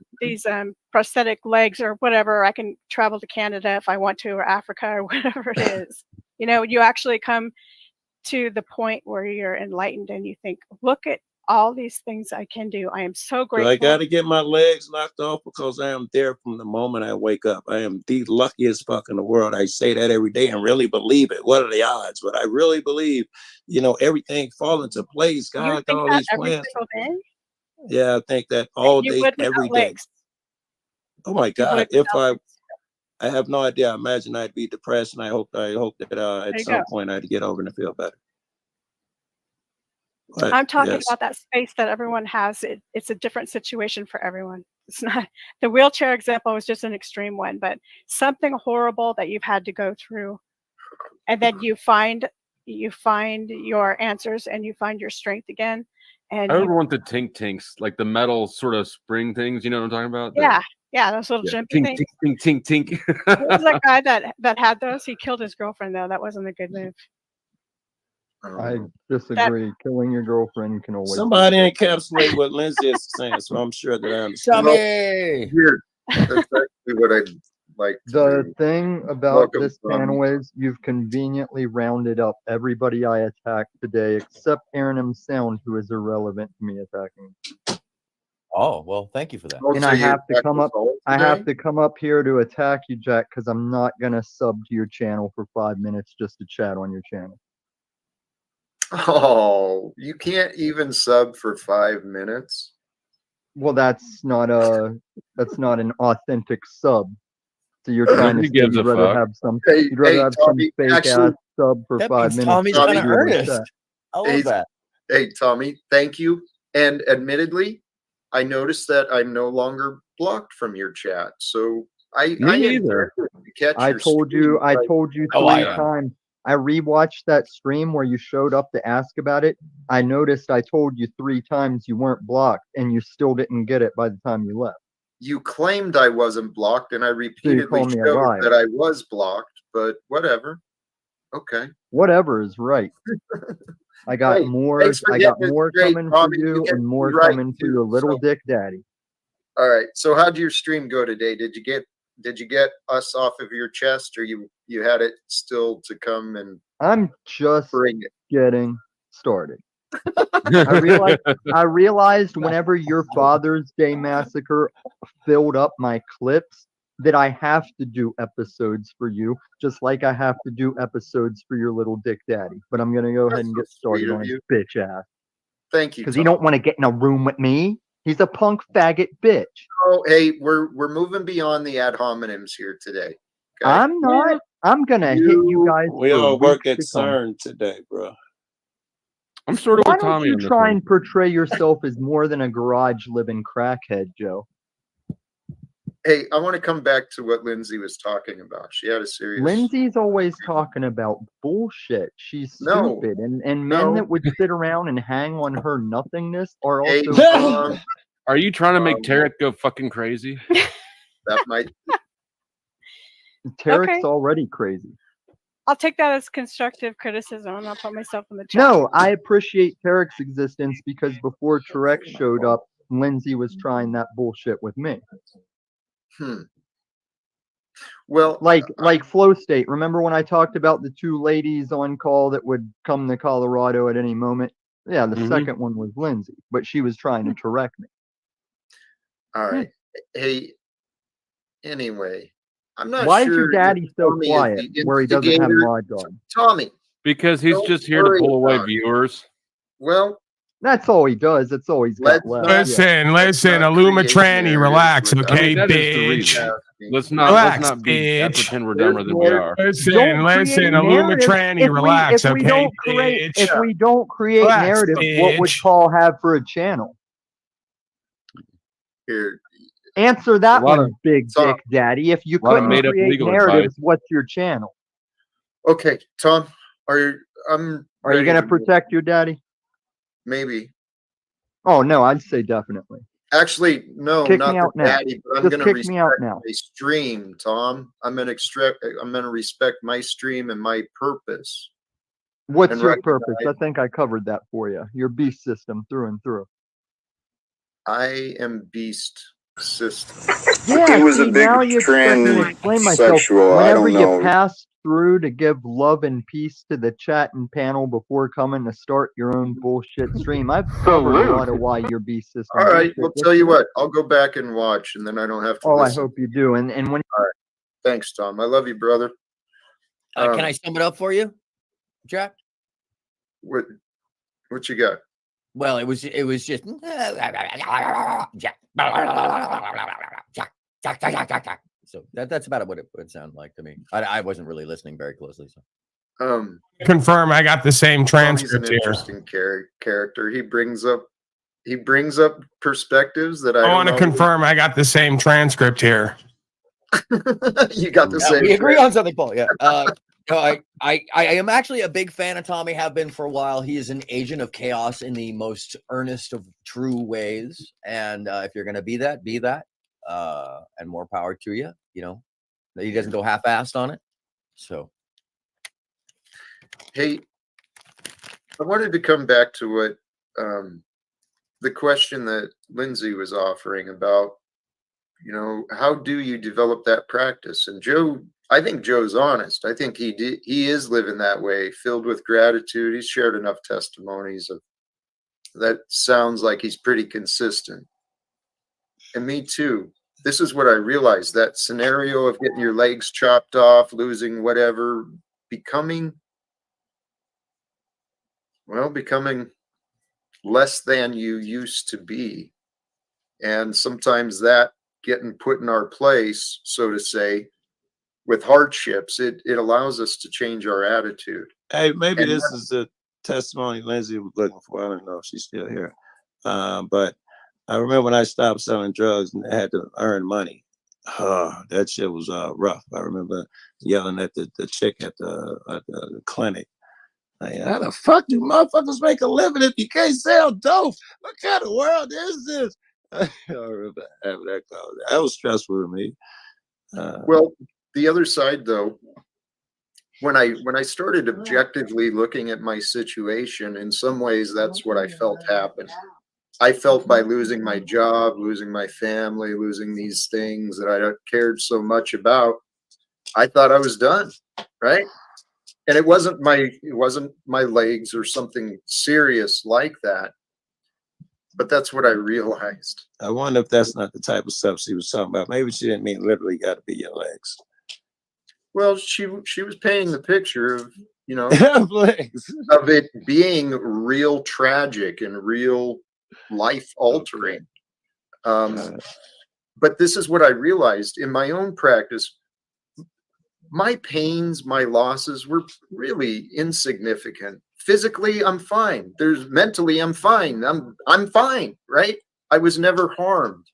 prosthetic legs or whatever. I can travel to Canada if I want to, or Africa, or whatever it is. You actually come to the point where you're enlightened and you think, look at all these things I can do. I am so grateful. So I got to get my legs knocked off because I am there from the moment I wake up. I am the luckiest fuck in the world. I say that every day and really believe it. What are the odds? But I really believe, everything fall into place. God got all these plans. Yeah, I think that all day, every day. Oh my God! If I have no idea. I imagine I'd be depressed, and I hope that at some point I'd get over and feel better. But, I'm talking about that space that everyone has. It's a different situation for everyone. It's not the wheelchair example was just an extreme one, but something horrible that you've had to go through, and then you find your answers and you find your strength again. And I would want the tinks, like the metal sort of spring things. You know what I'm talking about? Yeah, Yeah, those little jumpy Tink, things. tink, tink, tink, tink. What was that guy that had those? He killed his girlfriend though. That wasn't a good move. I disagree. Killing your girlfriend can always. Somebody encapsulate what Lindsay is saying, so I'm sure that I understand. Here, that's actually what I'd like to The do. thing about Welcome, this Tom. panel is you've conveniently rounded up everybody I attacked today except Aaron M. Sound, who is irrelevant to me attacking. Oh, well, thank you for that. And I have to come up. I have to come up here to attack you, Jack, because I'm not gonna sub to your channel for 5 minutes just to chat on your channel. Oh, you can't even sub for 5 minutes. Well, that's not an authentic sub. So you're trying to say you'd rather have some you'd rather have some fake ass sub for 5 minutes. Tommy's just to kinda be able to earnest. chat. I love that. Hey, Tommy, thank you. And admittedly, I noticed that I'm no longer blocked from your chat. So I neither. I told you 3 times. I rewatched that stream where you showed up to ask about it. I noticed I told you 3 times you weren't blocked, and you still didn't get it by the time you left. You claimed I wasn't blocked, and I repeatedly called me a showed liar. that I was blocked, but whatever. Okay. Whatever is right. I got Hey, more. thanks for I got getting it more straight, coming Tommy. for You you, get and more me right, coming for too, your little so- dick daddy. All right. So how'd your stream go today? Did you get us off of your chest, or you had it still to come? And I'm just bring it. getting started. I realized whenever your Father's Day massacre filled up my clips that I have to do episodes for you, just like I have to do episodes for your little dick daddy. But I'm gonna go ahead and get started on his bitch ass. Thank you. Because he don't want to get in a room with me. He's a punk faggot bitch. Oh, hey, we're moving beyond the ad hominems here today. Okay? I'm not. I'm gonna hit you guys. We for all work weeks at to come. CERN today, bro. I'm sort of Why with don't Tommy you on this try one. and portray yourself as more than a garage living crackhead, Joe? Hey, I want to come back to what Lindsay was talking about. She had a serious. Lindsay's always talking about bullshit. She's No. stupid, and men No. that would sit around and hang on her nothingness are Hey, also. Are you trying to make Tarek go fucking crazy? That might. Tarek's Okay. already crazy. I'll take that as constructive criticism, and I'll put myself in the chat. No, I appreciate Tarek's existence because before Tarek showed up, Lindsay was trying that bullshit with me. Well, like Flow State. Remember when I talked about the 2 ladies on call that would come to Colorado at any moment? Yeah, the second one was Lindsay, but she was trying to correct me. All right. Hey. Anyway, I'm not Why sure. is your daddy so Tommy is quiet the where he doesn't have instigator. mods on? Tommy. Because he's Don't just here to worry pull away about it. viewers. Well, that's all he does. That's all he's got left. Listen, Illuma Tranny, relax, okay, that is the bitch. reason. Let's not Relax, be bitch. pretend we're dumber than we are. Listen, Create Illuma narrative. Tranny, relax, If we okay, don't create, bitch. if we don't create Relax, narrative, what would bitch. Paul have for a channel? Here. Answer that A lot one, of- big Tom, dick daddy. If you a lot of couldn't made-up create legal narratives, advice. what's your channel? Okay, Tom. Are you ready gonna to- protect your daddy? Maybe. Oh no, I'd say definitely. Actually, no, Kick not me the out now. daddy, but I'm Just gonna kick respect me out now. my stream, Tom. I'm gonna respect my stream and my purpose. What's And your purpose? I recognize- think I covered that for you. Your beast system through and through. I am beast system. Yeah, He was a see, big now you expect me to explain myself. transsexual, I Whenever don't you know. pass through to give love and peace to the chat and panel before coming to start your own bullshit stream, I've covered a lot of why your beast system. All right, bullshit. well, tell you what, I'll go back and watch, and then I don't have to. Oh, I listen. hope you do. And when All right, thanks, Tom. I love you, brother. Can I sum it up for you, Jack? What you got? Well, it was just so that's about what it would sound like to me. I wasn't really listening very closely. So Confirm I got the same He's transcript an here. interesting character. He brings up perspectives that I want to don't confirm I got the same transcript here. You got the same. We agree on something, Paul. Yeah. No, I am actually a big fan of Tommy. Have been for a while. He is an agent of chaos in the most earnest of true ways. And if you're going to be that, be that. and more power to you. You know, he doesn't go half-assed on it. So, hey, I wanted to come back to what the question that Lindsay was offering about, you know, how do you develop that practice? And Joe, I think Joe's honest. I think he is living that way, filled with gratitude. He's shared enough testimonies of that. Sounds like he's pretty consistent. And me too. This is what I realized, that scenario of getting your legs chopped off, losing whatever, becoming less than you used to be. And sometimes that getting put in our place, so to say, with hardships, it allows us to change our attitude. Hey, maybe this is the testimony Lindsay was looking for. I don't know if she's still here. But I remember when I stopped selling drugs and I had to earn money. That shit was rough. I remember yelling at the chick at the clinic. Like, how the fuck do motherfuckers make a living if you can't sell dope? What kind of world is this? I remember having that call. That was stressful to me. Well, the other side, though, when I started objectively looking at my situation, in some ways, that's what I felt happened. I felt by losing my job, losing my family, losing these things that I cared so much about, I thought I was done, right? And it wasn't my legs or something serious like that. But that's what I realized. I wonder if that's not the type of stuff she was talking about. Maybe she didn't mean literally got to be your legs. Well, she was painting the picture of, you know, of it being real tragic and real life altering. But this is what I realized in my own practice. My pains, my losses were really insignificant. Physically, I'm fine. Mentally, I'm fine. I'm fine, right? I was never harmed.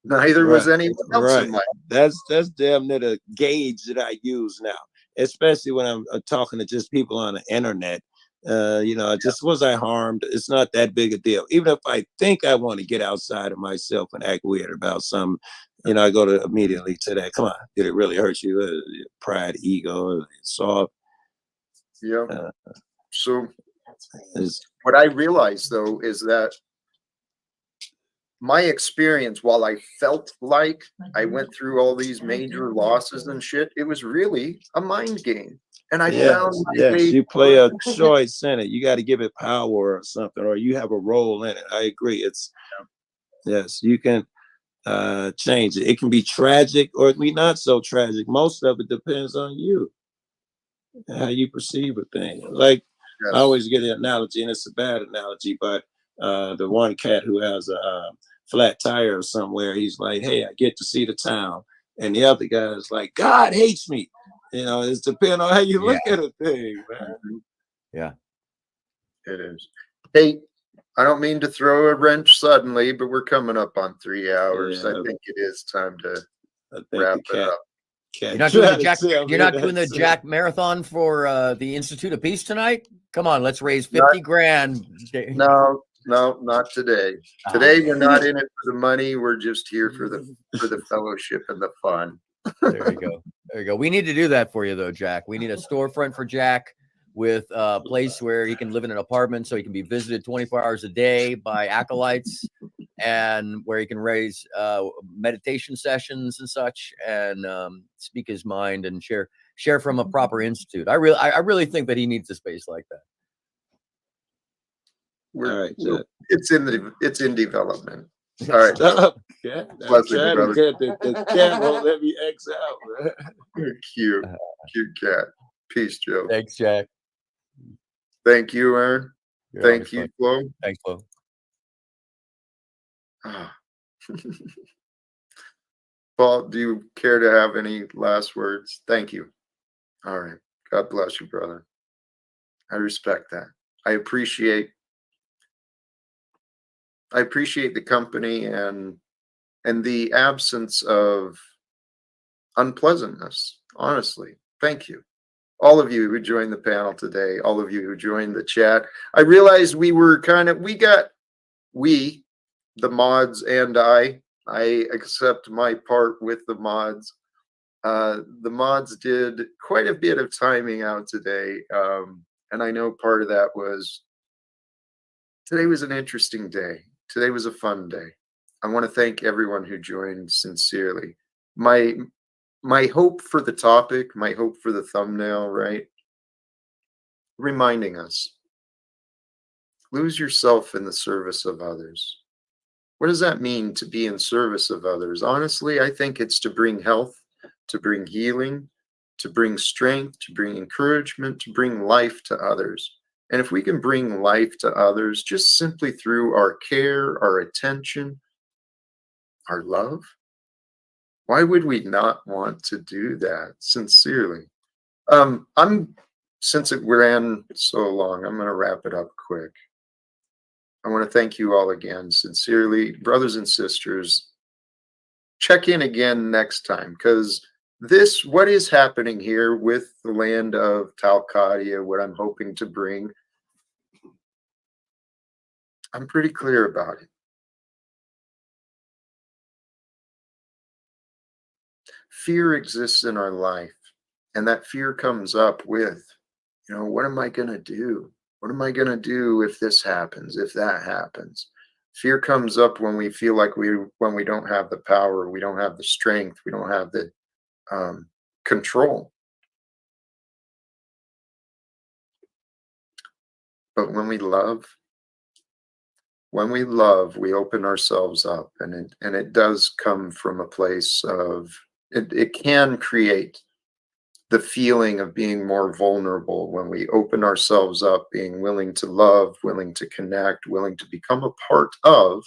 Neither was anyone else in my life. That's damn near the gauge that I use now, especially when I'm talking to just people on the internet. You know, just was I harmed? It's not that big a deal. Even if I think I want to get outside of myself and act weird about something, you know, I go to immediately to that. Come on, did it really hurt you? Pride, ego, soft. Yeah. So what I realized, though, is that my experience, while I felt like I went through all these major losses and shit, it was really a mind game. And I found you play a choice in it. You got to give it power or something, or you have a role in it. I agree. It's yes, you can change it. It can be tragic or it can be not so tragic. Most of it depends on you, how you perceive a thing. Like I always get an analogy, and it's a bad analogy, but the one cat who has a flat tire somewhere, he's like, hey, I get to see the town. And the other guy is like, God hates me. You know, it's depending on how you look at a thing, man. Yeah. It is. Hey, I don't mean to throw a wrench suddenly, but we're coming up on 3 hours. I think it is time to wrap it up. You're not doing the Jack Marathon for the Institute of Peace tonight? Come on, let's raise 50 grand. No, not today. Today we're not in it for the money. We're just here for the fellowship and the fun. There you go. There you go. We need to do that for you, though, Jack. We need a storefront for Jack with a place where he can live in an apartment so he can be visited 24 hours a day by acolytes, and where he can raise meditation sessions and such, and speak his mind and share from a proper institute. I really think that he needs a space like that. It's in development. All right. The cat won't let me X out, man. Cute cat. Peace, Joe. Thanks, Jack. Thank you, Aaron. Thank you, Flo. Thanks, Flo. Paul, do you care to have any last words? Thank you. All right. God bless you, brother. I respect that. I appreciate the company and the absence of unpleasantness. Honestly, thank you. All of you who joined the panel today, all of you who joined the chat. I realized we were the mods and I I accept my part with the mods. The mods did quite a bit of timing out today. And I know part of that was today was an interesting day. Today was a fun day. I want to thank everyone who joined sincerely. My hope for the topic, my hope for the thumbnail, right? Reminding us, lose yourself in the service of others. What does that mean to be in service of others? Honestly, I think it's to bring health, to bring healing, to bring strength, to bring encouragement, to bring life to others. And if we can bring life to others just simply through our care, our attention, our love, why would we not want to do that sincerely? Since it ran so long, I'm going to wrap it up quick. I want to thank you all again, sincerely. Brothers and sisters, check in again next time, because what is happening here with the land of Talcadia, what I'm hoping to bring, I'm pretty clear about it. Fear exists in our life, and that fear comes up with, what am I going to do? What am I going to do if this happens, if that happens? Fear comes up when we feel like when we don't have the power, we don't have the strength, we don't have the control. But when we love, we open ourselves up, and it does come from a place of, it can create the feeling of being more vulnerable when we open ourselves up, being willing to love, willing to connect, willing to become a part of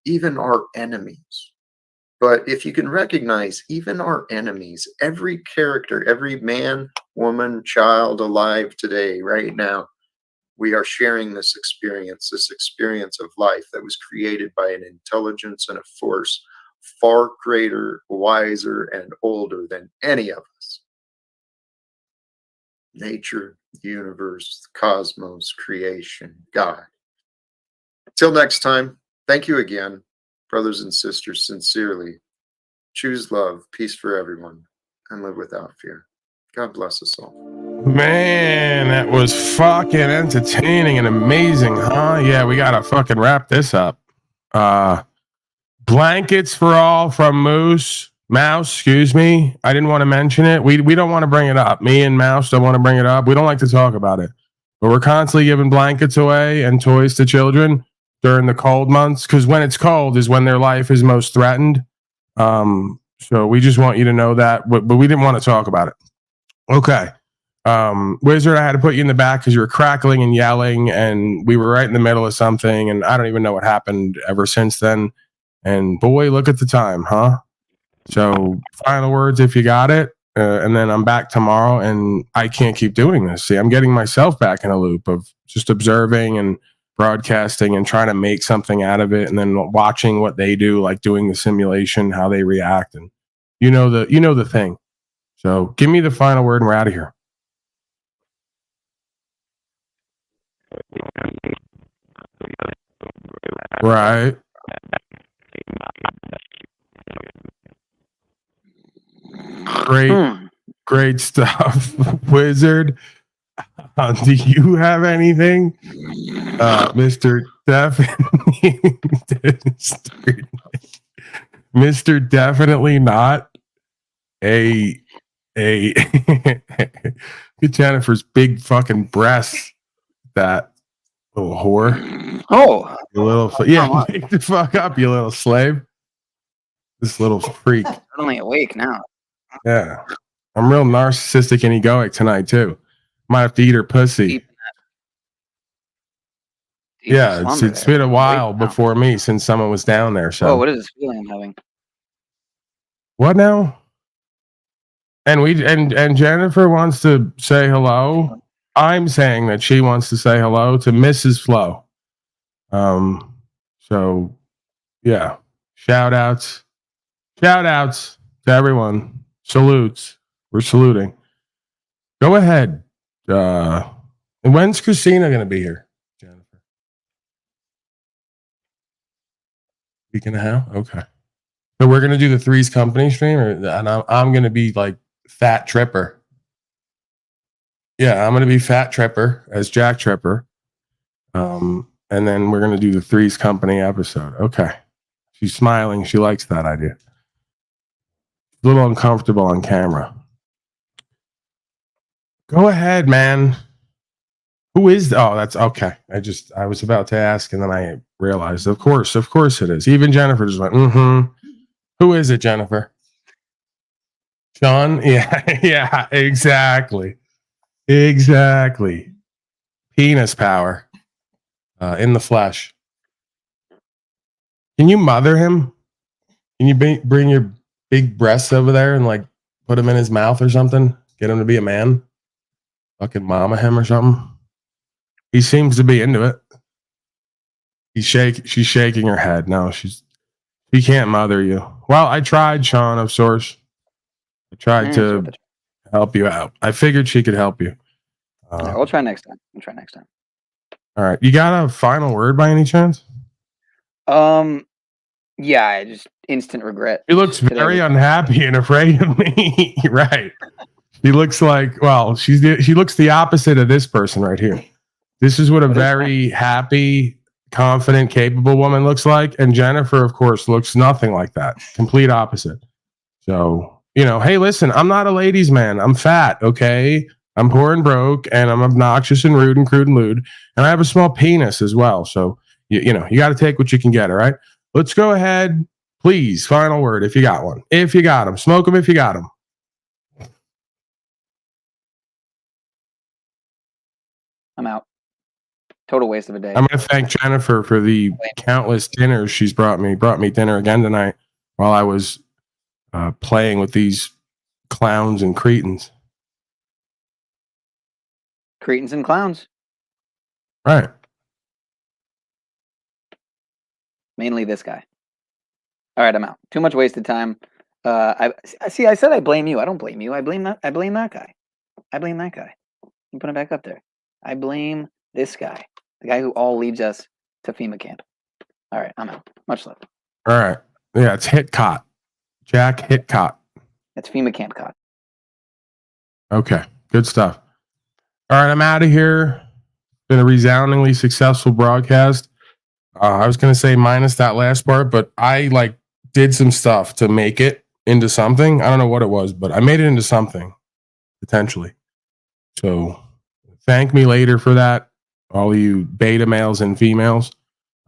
even our enemies. But if you can recognize even our enemies, every character, every man, woman, child alive today, right now, we are sharing this experience of life that was created by an intelligence and a force far greater, wiser, and older than any of us. Nature, the universe, the cosmos, creation, God. Till next time, thank you again, brothers and sisters, sincerely. Choose love, peace for everyone, and live without fear. God bless us all. Man, that was fucking entertaining and amazing, huh? Yeah, we gotta fucking wrap this up. Blankets for all from Mouse, excuse me. I didn't want to mention it. We don't want to bring it up. Me and Mouse don't want to bring it up. We don't like to talk about it. But we're constantly giving blankets away and toys to children during the cold months, because when it's cold is when their life is most threatened. So we just want you to know that, but we didn't want to talk about it. Okay. Wizard, I had to put you in the back because you were crackling and yelling, and we were right in the middle of something, and I don't even know what happened ever since then. And boy, look at the time, huh? So final words if you got it, and then I'm back tomorrow, and I can't keep doing this. See, I'm getting myself back in a loop of just observing and broadcasting and trying to make something out of it, and then watching what they do, like doing the simulation, how they react, and you know the thing. So give me the final word and we're out of here. Right. Great stuff, Wizard. Do you have anything, Mr. Mr. Definitely not get Jennifer's big fucking breasts. That little whore. Oh, you little yeah. Wake the fuck up, you little slave. This little freak. I'm only awake now. Yeah, I'm real narcissistic and egoic tonight too. Might have to eat her pussy. Yeah, it's been a while before me since someone was down there. So, what is this feeling I'm having? What now? And Jennifer wants to say hello. I'm saying that she wants to say hello to Mrs. Flo. So yeah, shout outs to everyone. Salutes. We're saluting. Go ahead. And when's Christina going to be here, Jennifer? Week and a half? Okay. So we're gonna do the Three's Company stream, and I'm gonna be like Fat Tripper. Yeah, I'm gonna be Fat Tripper as Jack Tripper. And then we're gonna do the Three's Company episode. Okay. She's smiling. She likes that idea. A little uncomfortable on camera. Go ahead, man. Who is? Oh, that's okay. I was about to ask, and then I realized, of course it is. Even Jennifer just went, Who is it, Jennifer? Sean? Yeah, yeah, exactly. Exactly. Penis power in the flesh. Can you mother him? Can you bring your big breasts over there and like put him in his mouth or something? Get him to be a man? Fucking mama him or something? He seems to be into it. She's shaking her head. No, she can't mother you. Well, I tried, Sean, of source. I tried to help you out. I figured she could help you. Yeah, we'll try next time. All right. You got a final word by any chance? Yeah, I just instant regret. She looks very unhappy and afraid of me. Right. She looks like, well, she looks the opposite of this person right here. This is what a very happy, confident, capable woman looks like. And Jennifer, of course, looks nothing like that. Complete opposite. So, hey, listen, I'm not a ladies' man. I'm fat, okay? I'm poor and broke, and I'm obnoxious and rude and crude and lewd. And I have a small penis as well. So, you got to take what you can get, all right? Let's go ahead. Please, final word if you got one. If you got them. Smoke them if you got them. I'm out. Total waste of a day. I'm going to thank Jennifer for the countless dinners she's brought me. Brought me dinner again tonight while I was playing with these clowns and cretins. Cretins and clowns. Right. Mainly this guy. All right, I'm out. Too much wasted time. I said I blame you. I don't blame you. I blame that guy. You put it back up there. I blame this guy. The guy who all leads us to FEMA camp. All right, I'm out. Much love. All right. Yeah, it's Hitcott. Jack Hitcott. That's FEMA camp cot. Okay, good stuff. All right, I'm out of here. Been a resoundingly successful broadcast. I was going to say minus that last part, but I did some stuff to make it into something. I don't know what it was, but I made it into something, potentially. So thank me later for that, all of you beta males and females.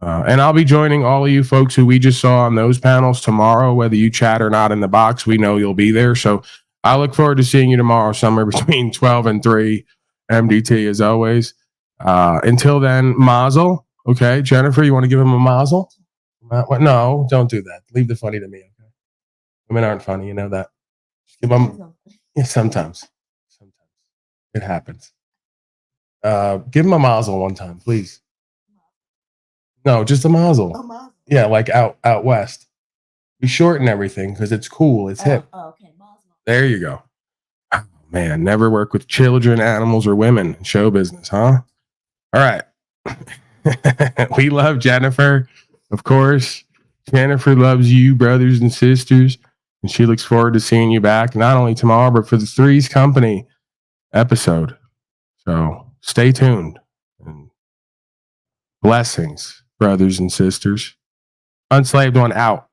And I'll be joining all of you folks who we just saw on those panels tomorrow, whether you chat or not in the box. We know you'll be there. So I look forward to seeing you tomorrow, somewhere between 12 and 3 MDT, as always. Until then, mazel. Okay, Jennifer, you want to give him a mazel? No, don't do that. Leave the funny to me. Okay, women aren't funny, you know that. Just give them. Yeah, sometimes it happens. Give him a mazel one time, please. No, just a mazel. Yeah, like out west. We shorten everything because it's cool. It's hip. Okay, mazel. There you go. Oh, man, never work with children, animals, or women in show business, huh? All right. We love Jennifer, of course. Jennifer loves you, brothers and sisters, and she looks forward to seeing you back, not only tomorrow, but for the Three's Company episode. So stay tuned. And blessings, brothers and sisters. Unslaved one out.